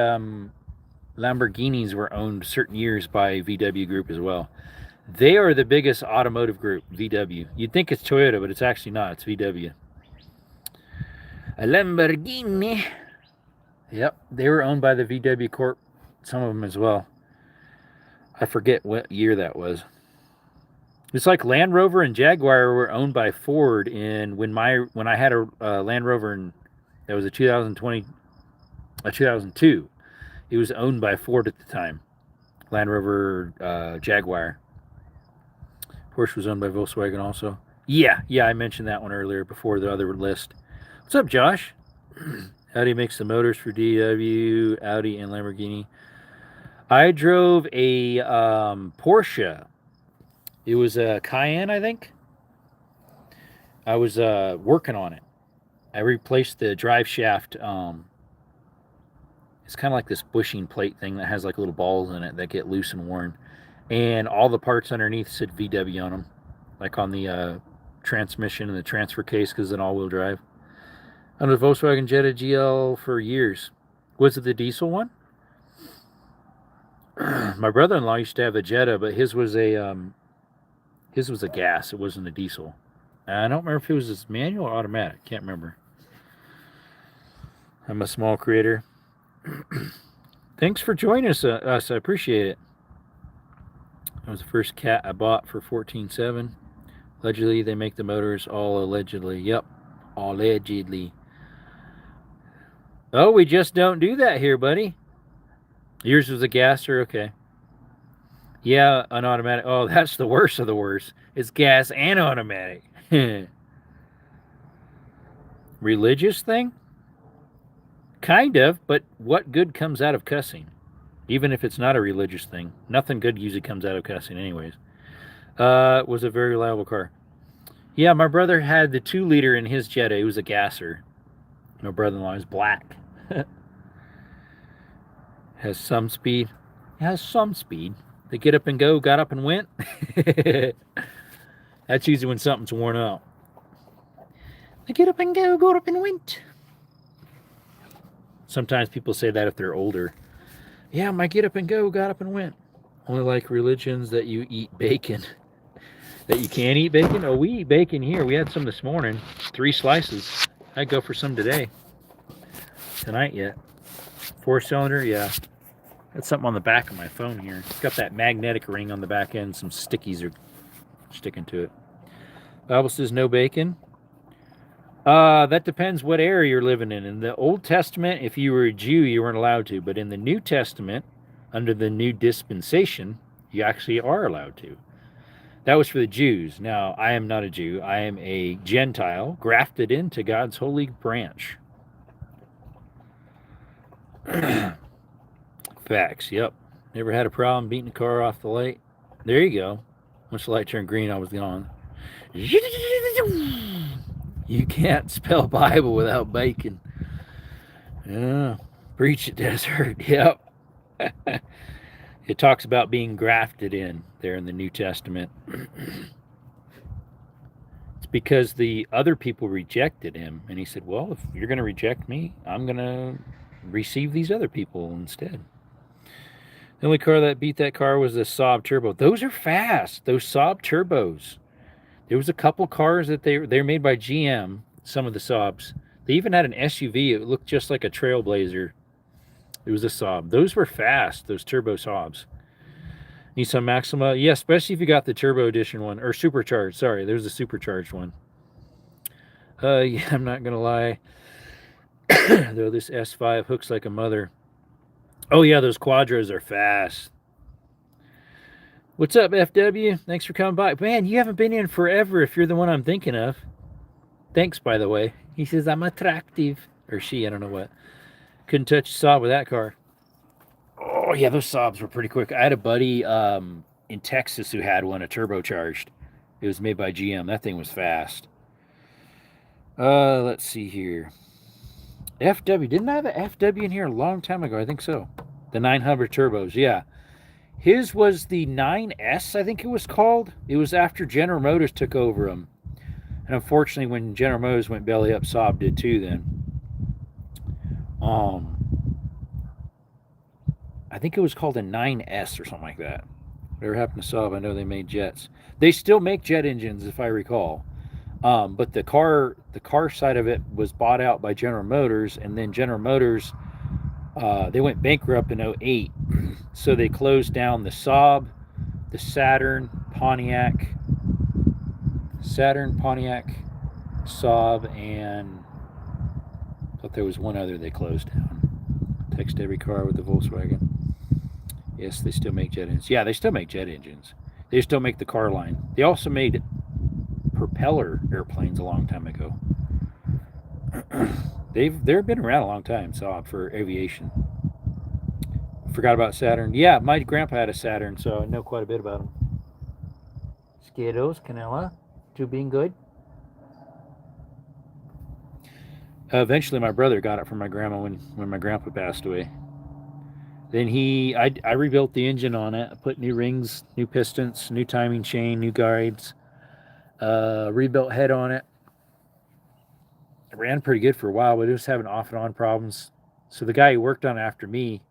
Lamborghinis were owned certain years by VW group as well. They are the biggest automotive group, VW. You'd think it's Toyota, but it's actually not. It's VW. A Lamborghini. Yep, they were owned by the VW Corp. Some of them as well. I forget what year that was. It's like Land Rover and Jaguar were owned by Ford when I had a Land Rover that was a 2002. It was owned by Ford at the time. Land Rover, Jaguar. Porsche was owned by Volkswagen also. Yeah, I mentioned that one earlier before the other list. What's up, Josh? Audi makes the motors for DW, Audi, and Lamborghini. I drove a Porsche. It was a Cayenne, I think. I was working on it. I replaced the drive shaft. It's kind of like this bushing plate thing that has like little balls in it that get loose and worn. And all the parts underneath said VW on them. Like on the transmission and the transfer case because it's an all-wheel drive. I owned a Volkswagen Jetta GL for years. Was it the diesel one? My brother-in-law used to have a Jetta, but his was a gas. It wasn't a diesel. I don't remember if it was manual or automatic. Can't remember. I'm a small creator. Thanks for joining us. I appreciate it. That was the first cat I bought for $14,700. Allegedly, they make the motors all allegedly. Yep, allegedly. Oh, we just don't do that here, buddy. Yours was a gasser? Okay. Yeah, an automatic. Oh, that's the worst of the worst. It's gas and automatic. Religious thing? Kind of, but what good comes out of cussing? Even if it's not a religious thing. Nothing good usually comes out of cussing anyways. It was a very reliable car. Yeah, my brother had the 2-liter in his Jetta. It was a gasser. My brother-in-law is black. Has some speed. It has some speed. They get up and go, got up and went. That's usually when something's worn out. They get up and go, got up and went. Sometimes people say that if they're older. Yeah, my get up and go, got up and went. Only like religions that you eat bacon. That you can't eat bacon? Oh, we eat bacon here. We had some this morning. 3 slices. I'd go for some today. Tonight yet. 4-cylinder, yeah. That's something on the back of my phone here. It's got that magnetic ring on the back end. Some stickies are sticking to it. Bible says no bacon. That depends what area you're living in. In the Old Testament, if you were a Jew, you weren't allowed to. But in the New Testament, under the new dispensation, you actually are allowed to. That was for the Jews. Now, I am not a Jew. I am a Gentile grafted into God's holy branch. Facts, yep. Never had a problem beating the car off the light. There you go. Once the light turned green, I was gone. You can't spell Bible without bacon. Yeah. Preach it, desert. Yep. It talks about being grafted in there in the New Testament. It's because the other people rejected him, and he said, "Well, if you're going to reject me, I'm going to receive these other people instead." The only car that beat that car was the Saab Turbo. Those are fast. Those Saab Turbos. There was a couple cars that they're made by GM. Some of the Saabs. They even had an SUV. It looked just like a Trailblazer. It was a Saab. Those were fast. Those Turbo Saabs. Nissan Maxima. Yeah, especially if you got the Turbo Edition one or supercharged. Sorry, there's the supercharged one. Yeah, I'm not gonna lie. Though this S5 hooks like a mother. Oh yeah, those Quadros are fast. What's up, FW? Thanks for coming by. Man, you haven't been in forever if you're the one I'm thinking of. Thanks, by the way. He says, I'm attractive. Or she, I don't know what. Couldn't touch a Saab with that car. Oh, yeah, those Saabs were pretty quick. I had a buddy in Texas who had one, a turbocharged. It was made by GM. That thing was fast. Let's see here. FW. Didn't I have an FW in here a long time ago? I think so. The 900 turbos, yeah. His was the 9S, I think it was called. It was after General Motors took over them. And unfortunately, when General Motors went belly up, Saab did too then. I think it was called a 9S or something like that. Whatever happened to Saab, I know they made jets. They still make jet engines, if I recall. But the car side of it was bought out by General Motors, and then General Motors, they went bankrupt in 08. So they closed down the Saab, the Saturn, Pontiac, Saab, and I thought there was one other they closed down. Text every car with the Volkswagen. Yes, they still make jet engines. Yeah, they still make jet engines. They just don't make the car line. They also made propeller airplanes a long time ago. They've been around a long time, Saab, for aviation. Forgot about Saturn. Yeah, my grandpa had a Saturn, so I know quite a bit about them. Skittles, Canela, to being good. Eventually, my brother got it from my grandma when my grandpa passed away. Then I rebuilt the engine on it. I put new rings, new pistons, new timing chain, new guides. Rebuilt head on it. It ran pretty good for a while, but it was having off and on problems. So the guy who worked on it after me.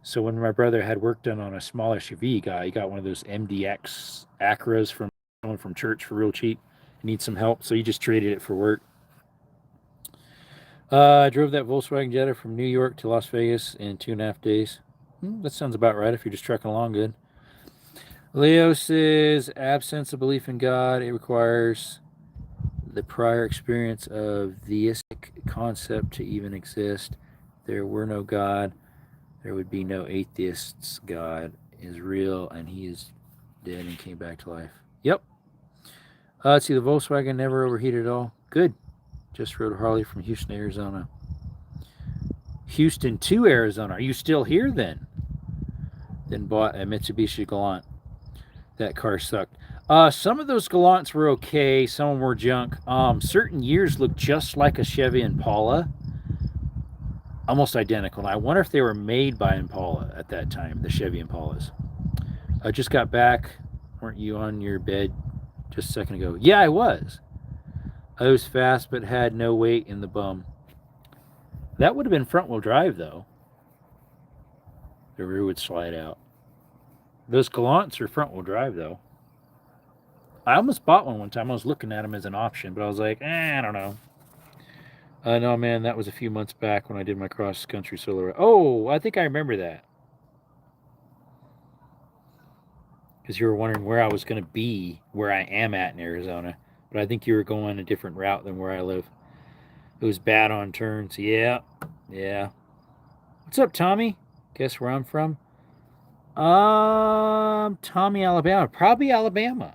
So when my brother had work done on a small SUV guy, he got one of those MDX Acras from someone from church for real cheap. He needs some help, so he just traded it for work. I drove that Volkswagen Jetta from New York to Las Vegas in 2.5 days. That sounds about right if you're just trucking along good. Leo says, absence of belief in God, it requires the prior experience of theistic concept to even exist. There were no God. There would be no atheists. God is real, and he is dead and came back to life. Yep. Let's see, the Volkswagen never overheated at all. Good. Just rode a Harley from Houston, Arizona. Houston to Arizona. Are you still here then? Then bought a Mitsubishi Galant. That car sucked. Some of those Galants were okay. Some of them were junk. Certain years looked just like a Chevy Impala. Almost identical. And I wonder if they were made by Impala at that time, the Chevy Impalas. I just got back. Weren't you on your bed just a second ago? Yeah, I was. I was fast but had no weight in the bum. That would have been front-wheel drive, though. The rear would slide out. Those Galants are front-wheel drive, though. I almost bought one time. I was looking at them as an option, but I was like, I don't know. No, man, that was a few months back when I did my cross-country solo ride. Oh, I think I remember that. Because you were wondering where I was going to be, where I am at in Arizona. But I think you were going a different route than where I live. It was bad on turns. Yeah. What's up, Tommy? Guess where I'm from? Tommy, Alabama. Probably Alabama.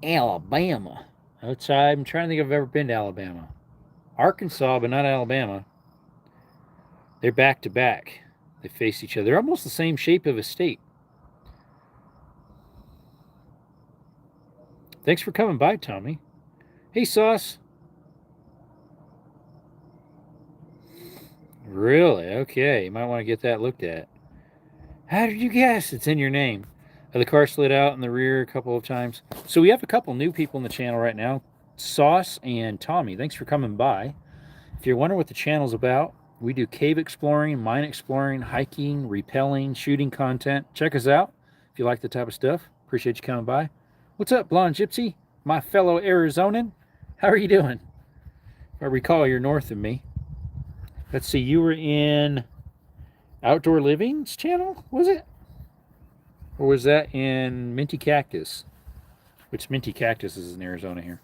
Alabama. Outside, I'm trying to think if I've ever been to Alabama. Arkansas, but not Alabama. They're back to back. They face each other. They're almost the same shape of a state. Thanks for coming by, Tommy. Hey, Sauce. Really? Okay. You might want to get that looked at. How did you guess? It's in your name. The car slid out in the rear a couple of times. So we have a couple new people in the channel right now. Sauce and Tommy, thanks for coming by. If you're wondering what the channel's about, we do cave exploring, mine exploring, hiking, rappelling, shooting content. Check us out if you like the type of stuff. Appreciate you coming by. What's up, Blonde Gypsy? My fellow Arizonan. How are you doing? If I recall, you're north of me. Let's see, you were in Outdoor Living's channel, was it? Or was that in Minty Cactus? Which Minty Cactus is in Arizona here.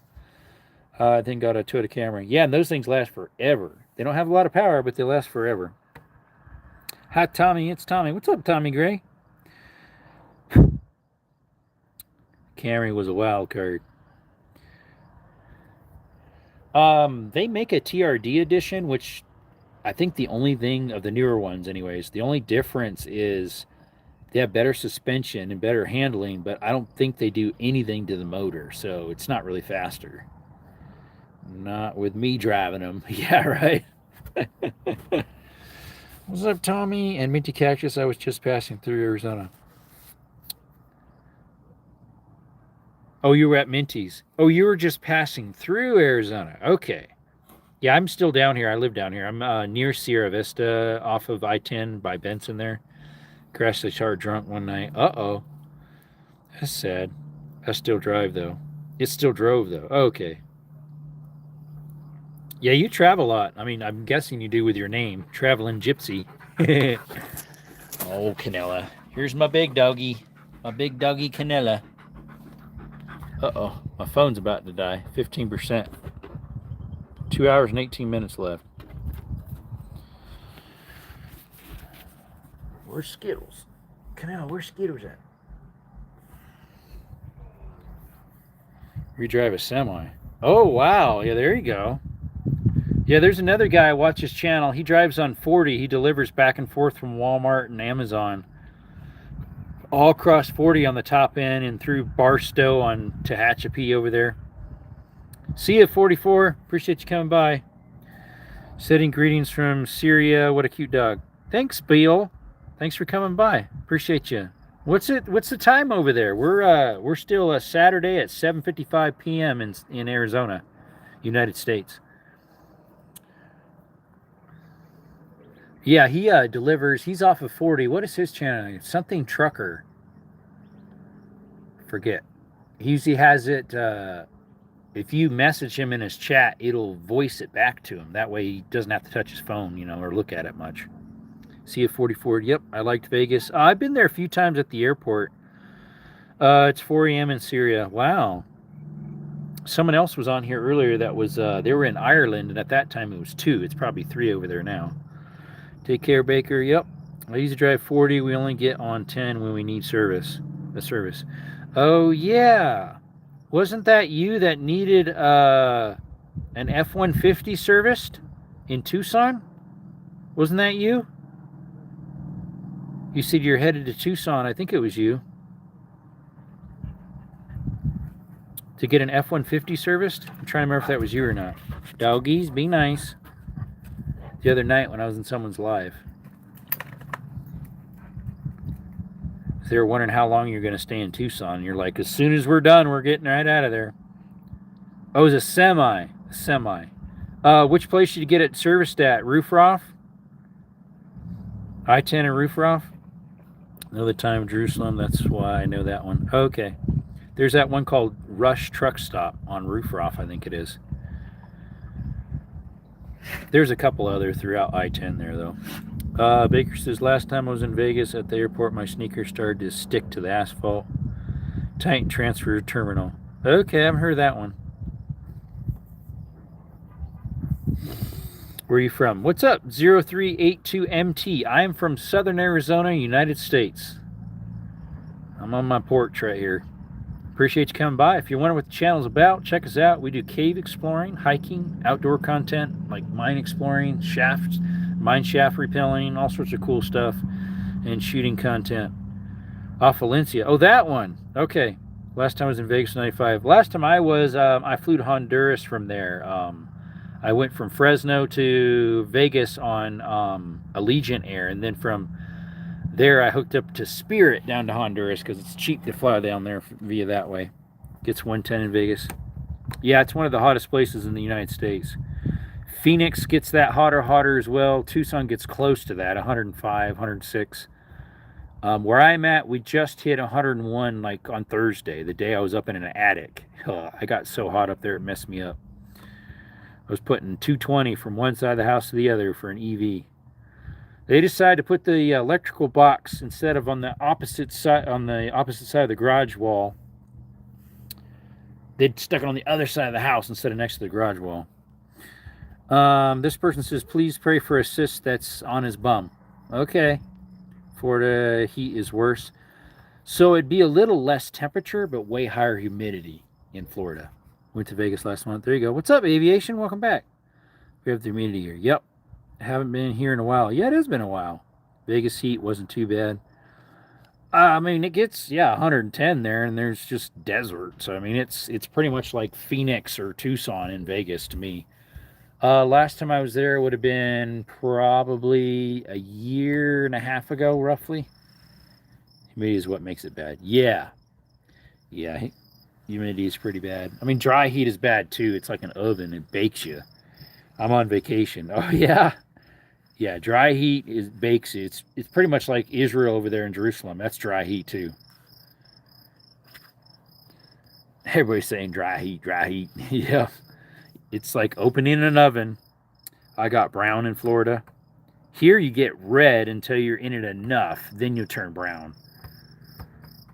Then got a Toyota Camry. Yeah, and those things last forever. They don't have a lot of power, but they last forever. Hi, Tommy. It's Tommy. What's up, Tommy Gray? Camry was a wild card. They make a TRD edition, which I think the only thing of the newer ones, anyways, the only difference is they have better suspension and better handling, but I don't think they do anything to the motor, so it's not really faster. Not with me driving them. Yeah, right. What's up, Tommy? And Minty Cactus, I was just passing through Arizona. Oh, you were at Minty's. Oh, you were just passing through Arizona. Okay. Yeah, I'm still down here. I live down here. I'm near Sierra Vista off of I-10 by Benson there. Crashed the car drunk one night. Uh-oh. That's sad. I still drive, though. It still drove, though. Okay. Yeah, you travel a lot. I mean, I'm guessing you do with your name. Traveling Gypsy. Oh, Canella. Here's my big doggy. My big doggy Canella. Uh-oh. My phone's about to die. 15%. 2 hours and 18 minutes left. Where's Skittles? Canella, where's Skittles at? We drive a semi. Oh, wow. Yeah, there you go. Yeah, there's another guy, I watch his channel. He drives on 40. He delivers back and forth from Walmart and Amazon. All across 40 on the top end and through Barstow on Tehachapi over there. See you, 44. Appreciate you coming by. Sending greetings from Syria. What a cute dog. Thanks, Beal. Thanks for coming by. Appreciate you. What's the time over there? We're still Saturday at 7:55 p.m. in Arizona, United States. Yeah, he delivers. He's off of 40. What is his channel? Something Trucker. Forget. He usually has it. If you message him in his chat, it'll voice it back to him. That way he doesn't have to touch his phone, or look at it much. See you, 44. Yep, I liked Vegas. I've been there a few times at the airport. It's 4 a.m. in Syria. Wow. Someone else was on here earlier that was, they were in Ireland, and at that time it was 2. It's probably 3 over there now. Take care, Baker. Yep. I usually drive 40. We only get on 10 when we need service. Oh, yeah. Wasn't that you that needed an F-150 serviced in Tucson? Wasn't that you? You said you're headed to Tucson. I think it was you. To get an F-150 serviced? I'm trying to remember if that was you or not. Doggies, be nice. The other night when I was in someone's live. They were wondering how long you're going to stay in Tucson. And you're like, as soon as we're done, we're getting right out of there. Oh, it was a semi. Which place should you get it serviced at? Roofroff? I-10 and Roofroff? Know the time of Jerusalem. That's why I know that one. Okay. There's that one called Rush Truck Stop on Roofroff, I think it is. There's a couple other throughout I-10 there, though. Baker says, last time I was in Vegas at the airport, my sneakers started to stick to the asphalt. Titan Transfer Terminal. Okay, I haven't heard that one. Where are you from? What's up, 0382MT? I am from Southern Arizona, United States. I'm on my porch right here. Appreciate you coming by. If you're wondering what the channel's about, check us out. We do cave exploring, hiking, outdoor content, like mine exploring, mine shaft repelling, all sorts of cool stuff, and shooting content. Off Valencia. Oh, that one. Okay. Last time I was in Vegas, 95. Last time I was, I flew to Honduras from there. I went from Fresno to Vegas on Allegiant Air, and then from There, I hooked up to Spirit down to Honduras because it's cheap to fly down there via that way. Gets 110 in Vegas. Yeah, it's one of the hottest places in the United States. Phoenix gets that hotter as well. Tucson gets close to that, 105, 106. Where I'm at, we just hit 101 like on Thursday, the day I was up in an attic. I got so hot up there, it messed me up. I was putting 220 from one side of the house to the other for an EV. They decided to put the electrical box instead of on the opposite side of the garage wall. They'd stuck it on the other side of the house instead of next to the garage wall. This person says, please pray for a cyst that's on his bum. Okay. Florida heat is worse. So it'd be a little less temperature, but way higher humidity in Florida. Went to Vegas last month. There you go. What's up, aviation? Welcome back. We have the humidity here. Yep. Haven't been here in a while. Yeah, it has been a while. Vegas heat wasn't too bad. I mean, it gets 110 there, and there's just desert. So I mean, it's pretty much like Phoenix or Tucson in Vegas to me. Last time I was there would have been probably a year and a half ago, roughly. Humidity is what makes it bad. Yeah, humidity is pretty bad. I mean, dry heat is bad too. It's like an oven; it bakes you. I'm on vacation. Oh yeah. Yeah, dry heat bakes you. It's pretty much like Israel over there in Jerusalem. That's dry heat too. Everybody's saying dry heat, dry heat. Yeah, it's like opening an oven. I got brown in Florida. Here you get red until you're in it enough, then you turn brown.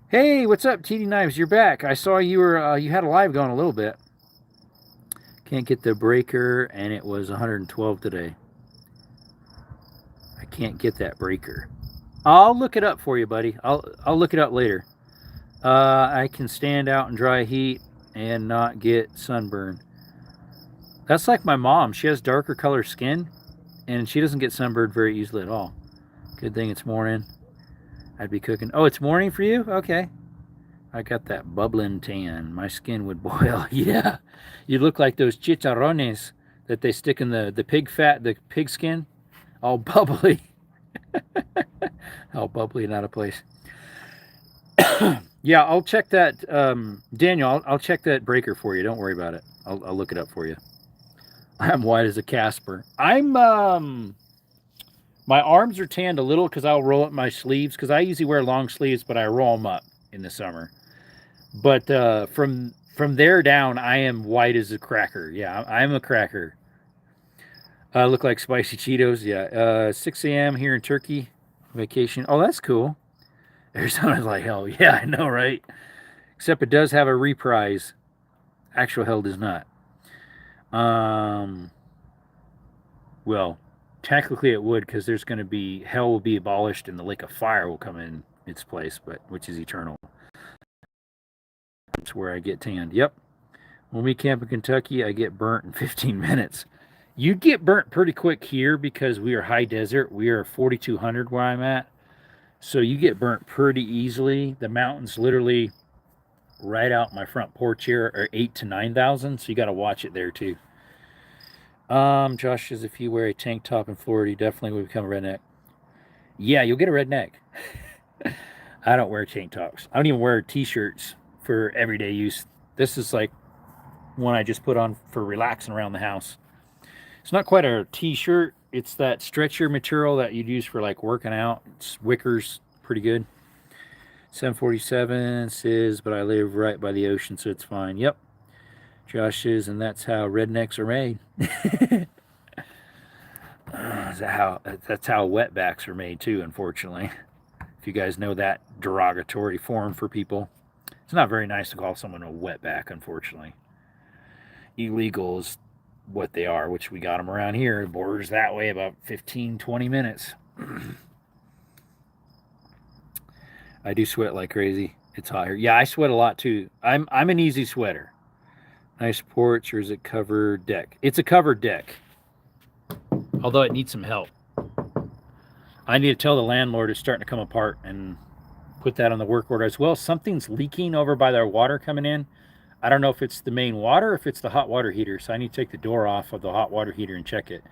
Hey, what's up, TD Knives? You're back. I saw you were you had a live going a little bit. Can't get the breaker, and it was 112 today. I can't get that breaker. I'll look it up for you, buddy. I'll look it up later. I can stand out in dry heat and not get sunburn. That's like my mom. She has darker color skin, and she doesn't get sunburned very easily at all. Good thing it's morning. I'd be cooking. Oh, it's morning for you? Okay. I got that bubbling tan. My skin would boil. Yeah. You look like those chicharrones that they stick in the pig fat, the pig skin. All bubbly. All bubbly and out of place. Yeah, I'll check that. Daniel, I'll check that breaker for you. Don't worry about it. I'll look it up for you. I'm white as a Casper. I'm my arms are tanned a little because I'll roll up my sleeves because I usually wear long sleeves, but I roll them up in the summer. But from there down, I am white as a cracker. Yeah, I'm a cracker. Look like spicy Cheetos. Yeah. 6 a.m. here in Turkey. Vacation. Oh, that's cool. Arizona's like hell. Yeah, I know, right? Except it does have a reprise. Actual hell does not. Well, technically it would because there's going to be hell will be abolished and the lake of fire will come in its place, but which is eternal. That's where I get tanned. Yep. When we camp in Kentucky, I get burnt in 15 minutes. You get burnt pretty quick here because we are high desert. We are 4,200 where I'm at. So you get burnt pretty easily. The mountains literally right out my front porch here are 8,000 to 9,000. So you got to watch it there too. Josh says if you wear a tank top in Florida, you definitely will become a redneck. Yeah, you'll get a redneck. I don't wear tank tops. I don't even wear t-shirts for everyday use. This is like one I just put on for relaxing around the house. It's not quite a t-shirt. It's that stretcher material that you'd use for like working out. It's Wicker's pretty good. 747 says, but I live right by the ocean, so it's fine. Yep. Josh says, and that's how rednecks are made. That's how wetbacks are made too, unfortunately. If you guys know that derogatory form for people. It's not very nice to call someone a wetback, unfortunately. Illegal is what they are, which we got them around here. The border's that way about 15-20 minutes. I do sweat like crazy. It's hot here. Yeah, I sweat a lot too. I'm an easy sweater. Nice porch, or is it covered deck? It's a covered deck, although it needs some help. I need to tell the landlord it's starting to come apart and put that on the work order as well. Something's leaking over by their water coming in. I don't know if it's the main water or if it's the hot water heater, so I need to take the door off of the hot water heater and check it.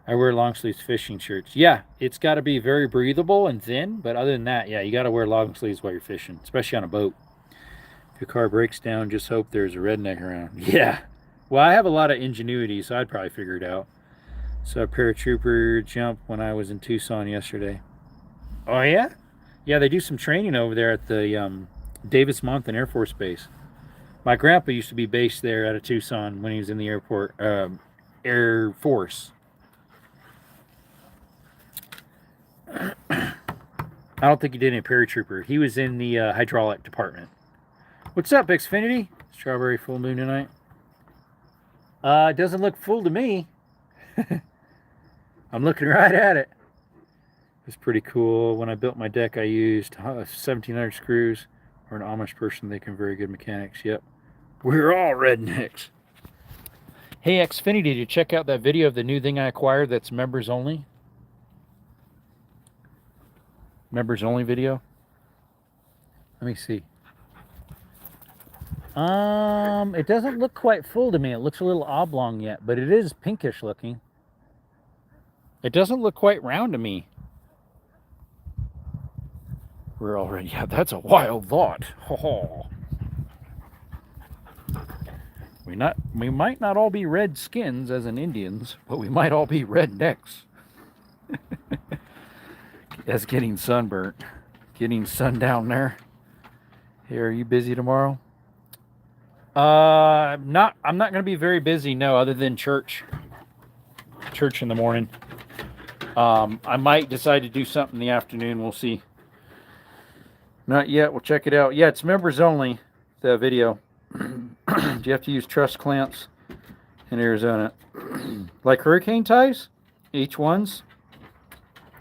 I wear long sleeves fishing shirts. Yeah, it's got to be very breathable and thin, but other than that, yeah, you got to wear long sleeves while you're fishing, especially on a boat. If your car breaks down, just hope there's a redneck around. Yeah. Well, I have a lot of ingenuity, so I'd probably figure it out. Saw a paratrooper jump when I was in Tucson yesterday. Oh, yeah? Yeah, they do some training over there at the Davis-Monthan Air Force Base. My grandpa used to be based there out of Tucson when he was in the airport, Air Force. I don't think he did any paratrooper. He was in the hydraulic department. What's up, Xfinity? Strawberry full moon tonight. It doesn't look full to me. I'm looking right at it. It's pretty cool. When I built my deck, I used 1,700 screws. Or an Amish person, they can very good mechanics. Yep. We're all rednecks. Hey, Xfinity, did you check out that video of the new thing I acquired that's members only? Members only video? Let me see. It doesn't look quite full to me. It looks a little oblong yet, but it is pinkish looking. It doesn't look quite round to me. We're already, yeah, that's a wild thought. Oh. We might not all be red skins as in Indians, but we might all be rednecks. That's getting sunburnt. Getting sun down there. Hey, are you busy tomorrow? I'm not gonna be very busy, no, other than church. Church in the morning. I might decide to do something in the afternoon, we'll see. Not yet, we'll check it out. Yeah, it's members only, the video. Do you have to use truss clamps in Arizona? Like hurricane ties? H1s?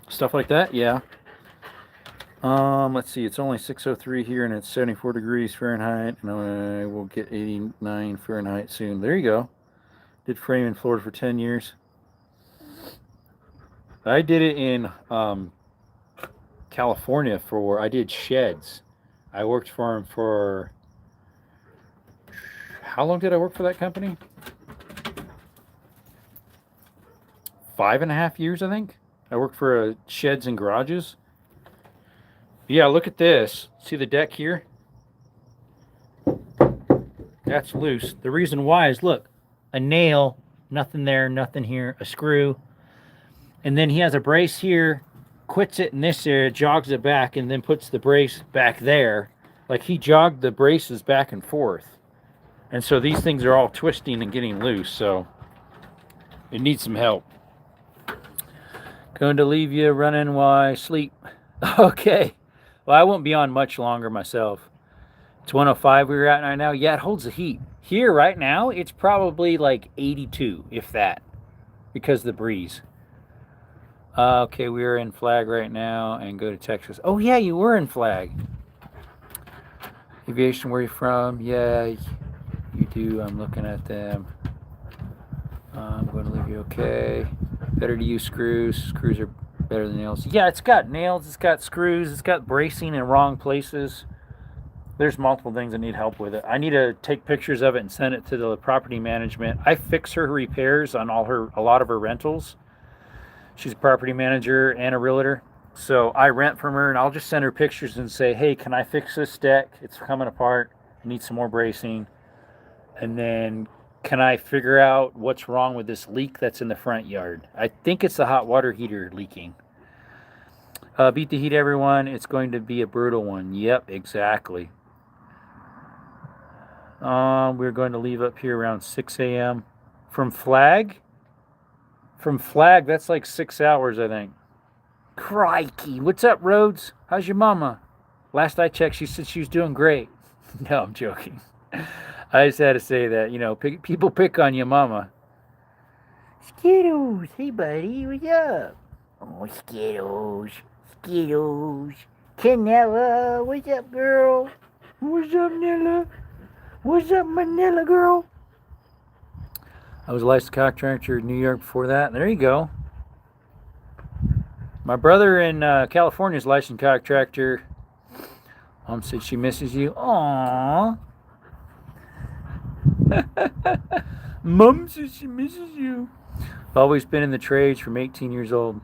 Stuff like that, yeah. Let's see, it's only 6:03 here and it's 74 degrees Fahrenheit, and I will get 89 Fahrenheit soon. There you go. Did frame in Florida for 10 years. I did it in California I did sheds. I worked for them for, how long did I work for that company? 5.5 years, I think. I worked for sheds and garages. Yeah, look at this. See the deck here? That's loose. The reason why is, look, a nail, nothing there, nothing here, a screw. And then he has a brace here, quits it in this area, jogs it back, and then puts the brace back there. Like he jogged the braces back and forth. And so these things are all twisting and getting loose, so it needs some help. Going to leave you running while I sleep. Okay. Well, I won't be on much longer myself. It's 105 we're at right now. Yeah, it holds the heat. Here right now, it's probably like 82, if that, because of the breeze. Okay, we're in Flag right now and go to Texas. Oh, yeah, you were in Flag. Aviation, where are you from? Yeah, you do. I'm looking at them. I'm going to leave you okay. Better to use screws. Screws are better than nails. Yeah, it's got nails, it's got screws, it's got bracing in wrong places. There's multiple things that need help with it. I need to take pictures of it and send it to the property management. I fix her repairs on a lot of her rentals. She's a property manager and a realtor. So I rent from her and I'll just send her pictures and say, hey, can I fix this deck? It's coming apart. I need some more bracing. And then can I figure out what's wrong with this leak that's in the front yard? I think it's the hot water heater leaking. Beat the heat, everyone. It's going to be a brutal one. Yep, exactly. We're going to leave up here around 6 a.m. From Flag? From Flag, that's like 6 hours, I think. Crikey. What's up, Rhodes? How's your mama? Last I checked, she said she was doing great. No, I'm joking. I just had to say that, you know, people pick on your mama. Skittles, hey buddy, what's up? Oh, Skittles, Skittles. Canella, what's up, girl? What's up, Nella? What's up, Manila girl? I was a licensed contractor in New York before that. There you go. My brother in California is a licensed contractor. Mom said she misses you. Aww. Mom says she misses you. Always been in the trades from 18 years old.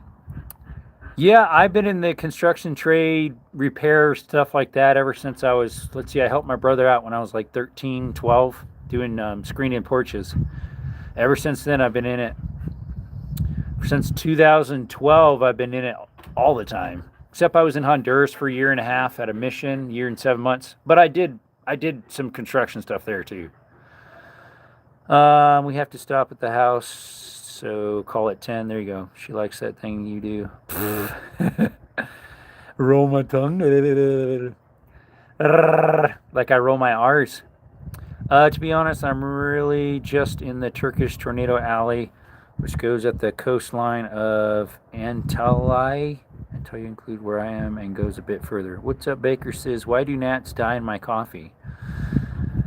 Yeah, I've been in the construction trade, repair, stuff like that ever since I was, let's see, I helped my brother out when I was like 13, 12, doing screening porches. Ever since then, I've been in it. Since 2012, I've been in it all the time. Except I was in Honduras for a year and a half at a mission, year and 7 months. But I did some construction stuff there too. We have to stop at the house, so call it 10. There you go. She likes that thing you do. Roll my tongue. Like I roll my R's. To be honest, I'm really just in the Turkish Tornado Alley, which goes at the coastline of Antalya until you include where I am and goes a bit further. What's up, Baker says, why do gnats die in my coffee?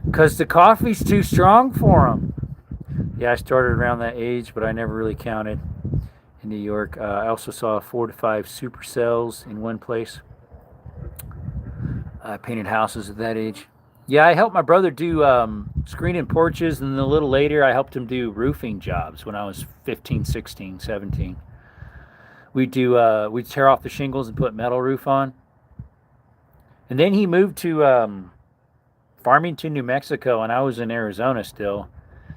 Because the coffee's too strong for them. Yeah, I started around that age, but I never really counted in New York. I also saw 4 to 5 supercells in one place. I painted houses at that age. Yeah, I helped my brother do screening porches, and then a little later I helped him do roofing jobs when I was 15, 16, 17. We'd tear off the shingles and put metal roof on. And then he moved to Farmington, New Mexico, and I was in Arizona still.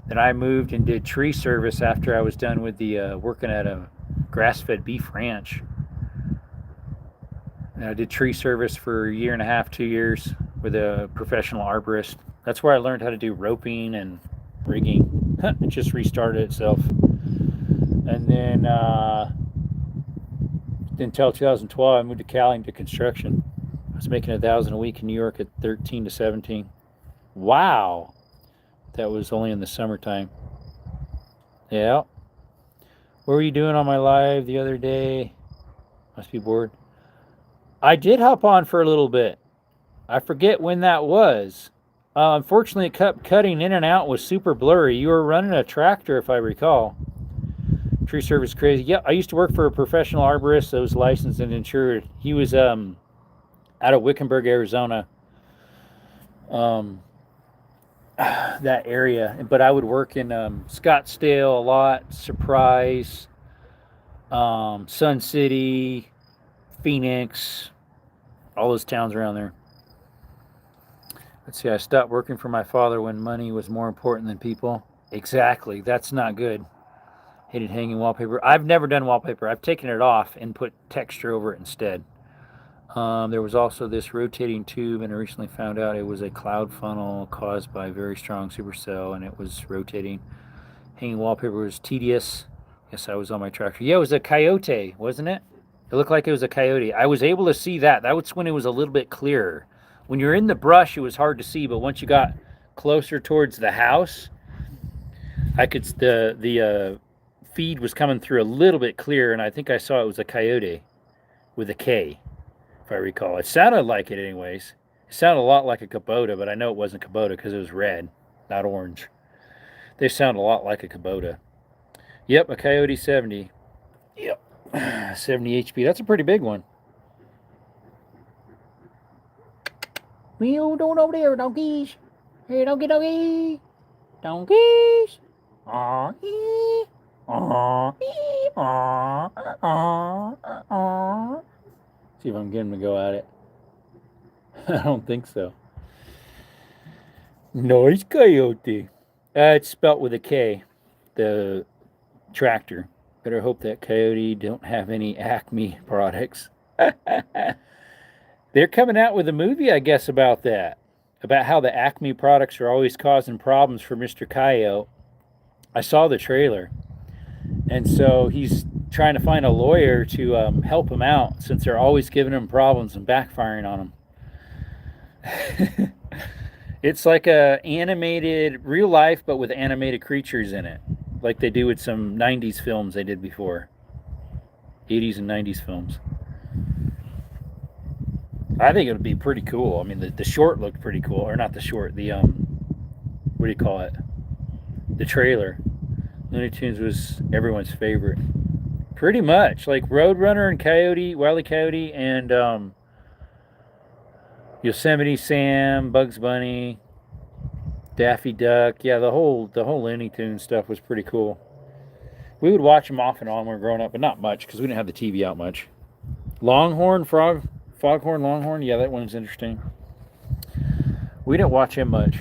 Then I moved and did tree service after I was done with the working at a grass-fed beef ranch. And I did tree service for a year and a half, 2 years with a professional arborist. That's where I learned how to do roping and rigging. It just restarted itself. And then until 2012, I moved to Cali to construction. I was making $1,000 a week in New York at 13 to 17. Wow. That was only in the summertime. Yeah. What were you doing on my live the other day? Must be bored. I did hop on for a little bit. I forget when that was. Unfortunately, it kept cutting in and out, was super blurry. You were running a tractor, if I recall. Tree service crazy. Yeah, I used to work for a professional arborist that was licensed and insured. He was out of Wickenburg, Arizona. That area. But I would work in Scottsdale a lot, Surprise, Sun City, Phoenix, all those towns around there. Let's see, I stopped working for my father when money was more important than people. Exactly. That's not good. Hated hanging wallpaper. I've never done wallpaper. I've taken it off and put texture over it instead. There was also this rotating tube, and I recently found out it was a cloud funnel caused by a very strong supercell, and it was rotating. Hanging wallpaper was tedious. Yes, I was on my tractor. Yeah, it was a coyote, wasn't it? It looked like it was a coyote. I was able to see that. That was when it was a little bit clearer. When you're in the brush, it was hard to see, but once you got closer towards the house, I could the feed was coming through a little bit clearer, and I think I saw it was a coyote with a K, if I recall. It sounded like it anyways. It sounded a lot like a Kubota, but I know it wasn't Kubota because it was red, not orange. They sound a lot like a Kubota. Yep, a Coyote 70. Yep, 70 HP. That's a pretty big one. Wheel don't over there, donkeys. Hey, donkey. Donkeys. Aw, ee. Aw, ee. Aw, aw. See if I can get him to go at it. I don't think so. Nice coyote. It's spelt with a K. The tractor. Better hope that coyote don't have any Acme products. They're coming out with a movie, I guess, about that. About how the Acme products are always causing problems for Mr. Coyote. I saw the trailer. And so he's trying to find a lawyer to help him out since they're always giving him problems and backfiring on him. It's like a animated, real life, but with animated creatures in it. Like they do with some 90s films they did before. 80s and 90s films. I think it would be pretty cool. I mean, the short looked pretty cool. Or not the short, the, what do you call it? The trailer. Looney Tunes was everyone's favorite. Pretty much. Like Roadrunner and Coyote, Wile E. Coyote, and Yosemite Sam, Bugs Bunny, Daffy Duck. Yeah, the whole Looney Tunes stuff was pretty cool. We would watch them off and on when we were growing up, but not much because we didn't have the TV out much. Longhorn, foghorn, longhorn. Yeah, that one's interesting. We didn't watch him much.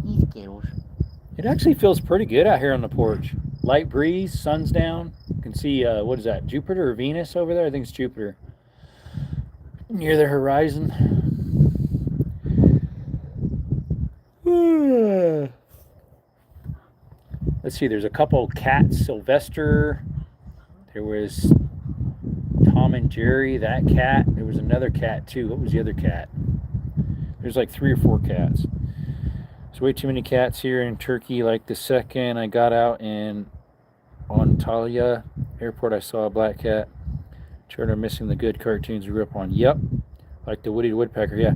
These girls. It actually feels pretty good out here on the porch. Light breeze, sun's down. You can see, what is that, Jupiter or Venus over there? I think it's Jupiter. Near the horizon. Let's see, there's a couple cats. Sylvester. There was Tom and Jerry, that cat. There was another cat too. What was the other cat? There's like 3 or 4 cats. There's way too many cats here in Turkey. Like the second I got out in Antalya airport, I saw a black cat. Children are missing the good cartoons we grew up on. Yep. Like the Woody the Woodpecker, yeah.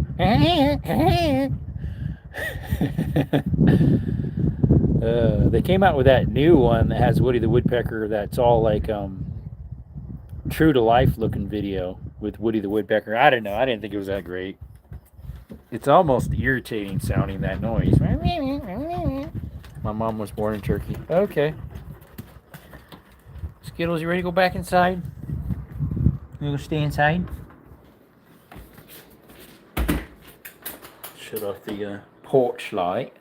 They came out with that new one that has Woody the Woodpecker that's all like true to life looking video with Woody the Woodpecker. I don't know. I didn't think it was that great. It's almost irritating sounding, that noise. My mom was born in Turkey. Okay. Skittles, you ready to go back inside? You gonna stay inside? Shut off the porch light.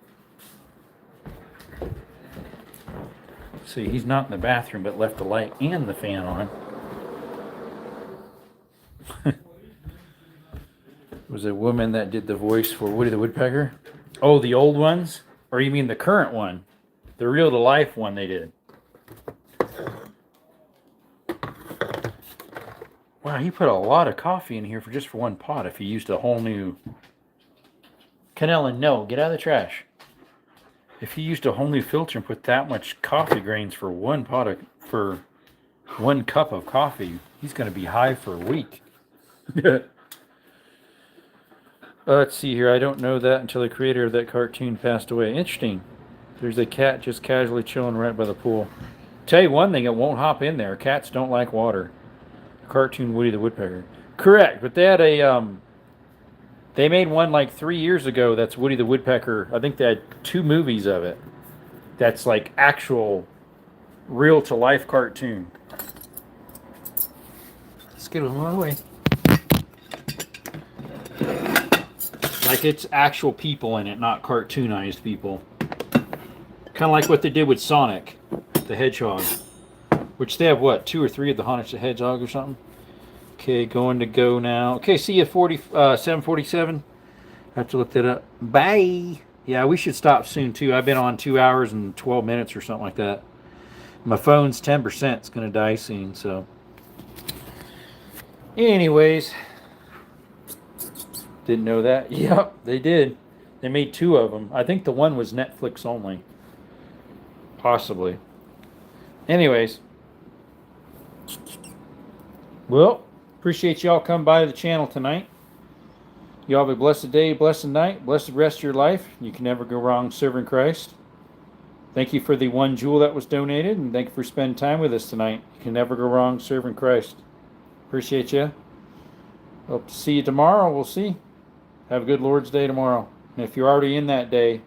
See, he's not in the bathroom, but left the light and the fan on. Was a woman that did the voice for Woody the Woodpecker. Oh, the old ones? Or you mean the current one? The real to life one they did. Wow, he put a lot of coffee in here for just for one pot if he used a whole new... Canella, no, get out of the trash. If he used a whole new filter and put that much coffee grains for one pot of, for 1 cup of coffee, he's going to be high for a week. Let's see here. I don't know that until the creator of that cartoon passed away. Interesting. There's a cat just casually chilling right by the pool. Tell you one thing, it won't hop in there. Cats don't like water. Cartoon Woody the Woodpecker. Correct, but they had a they made one like 3 years ago that's Woody the Woodpecker. I think they had 2 movies of it. That's like actual real to life cartoon. Skittles, run away. Like it's actual people in it, not cartoonized people. Kind of like what they did with Sonic the Hedgehog. Which they have, what, 2 or 3 of the Sonic the Hedgehog or something? Okay, going to go now. Okay, see you at 7:47. I have to look that up. Bye. Yeah, we should stop soon, too. I've been on 2 hours and 12 minutes or something like that. My phone's 10%. It's going to die soon, so. Anyways. Didn't know that. Yep, they did. They made 2 of them. I think the one was Netflix only. Possibly. Anyways. Well, appreciate y'all coming by the channel tonight. Y'all have a blessed day, blessed night, blessed rest of your life. You can never go wrong serving Christ. Thank you for the 1 jewel that was donated, and thank you for spending time with us tonight. You can never go wrong serving Christ. Appreciate you. Hope to see you tomorrow. We'll see. Have a good Lord's Day tomorrow. And if you're already in that day,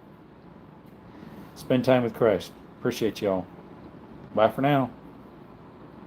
spend time with Christ. Appreciate y'all. Bye for now.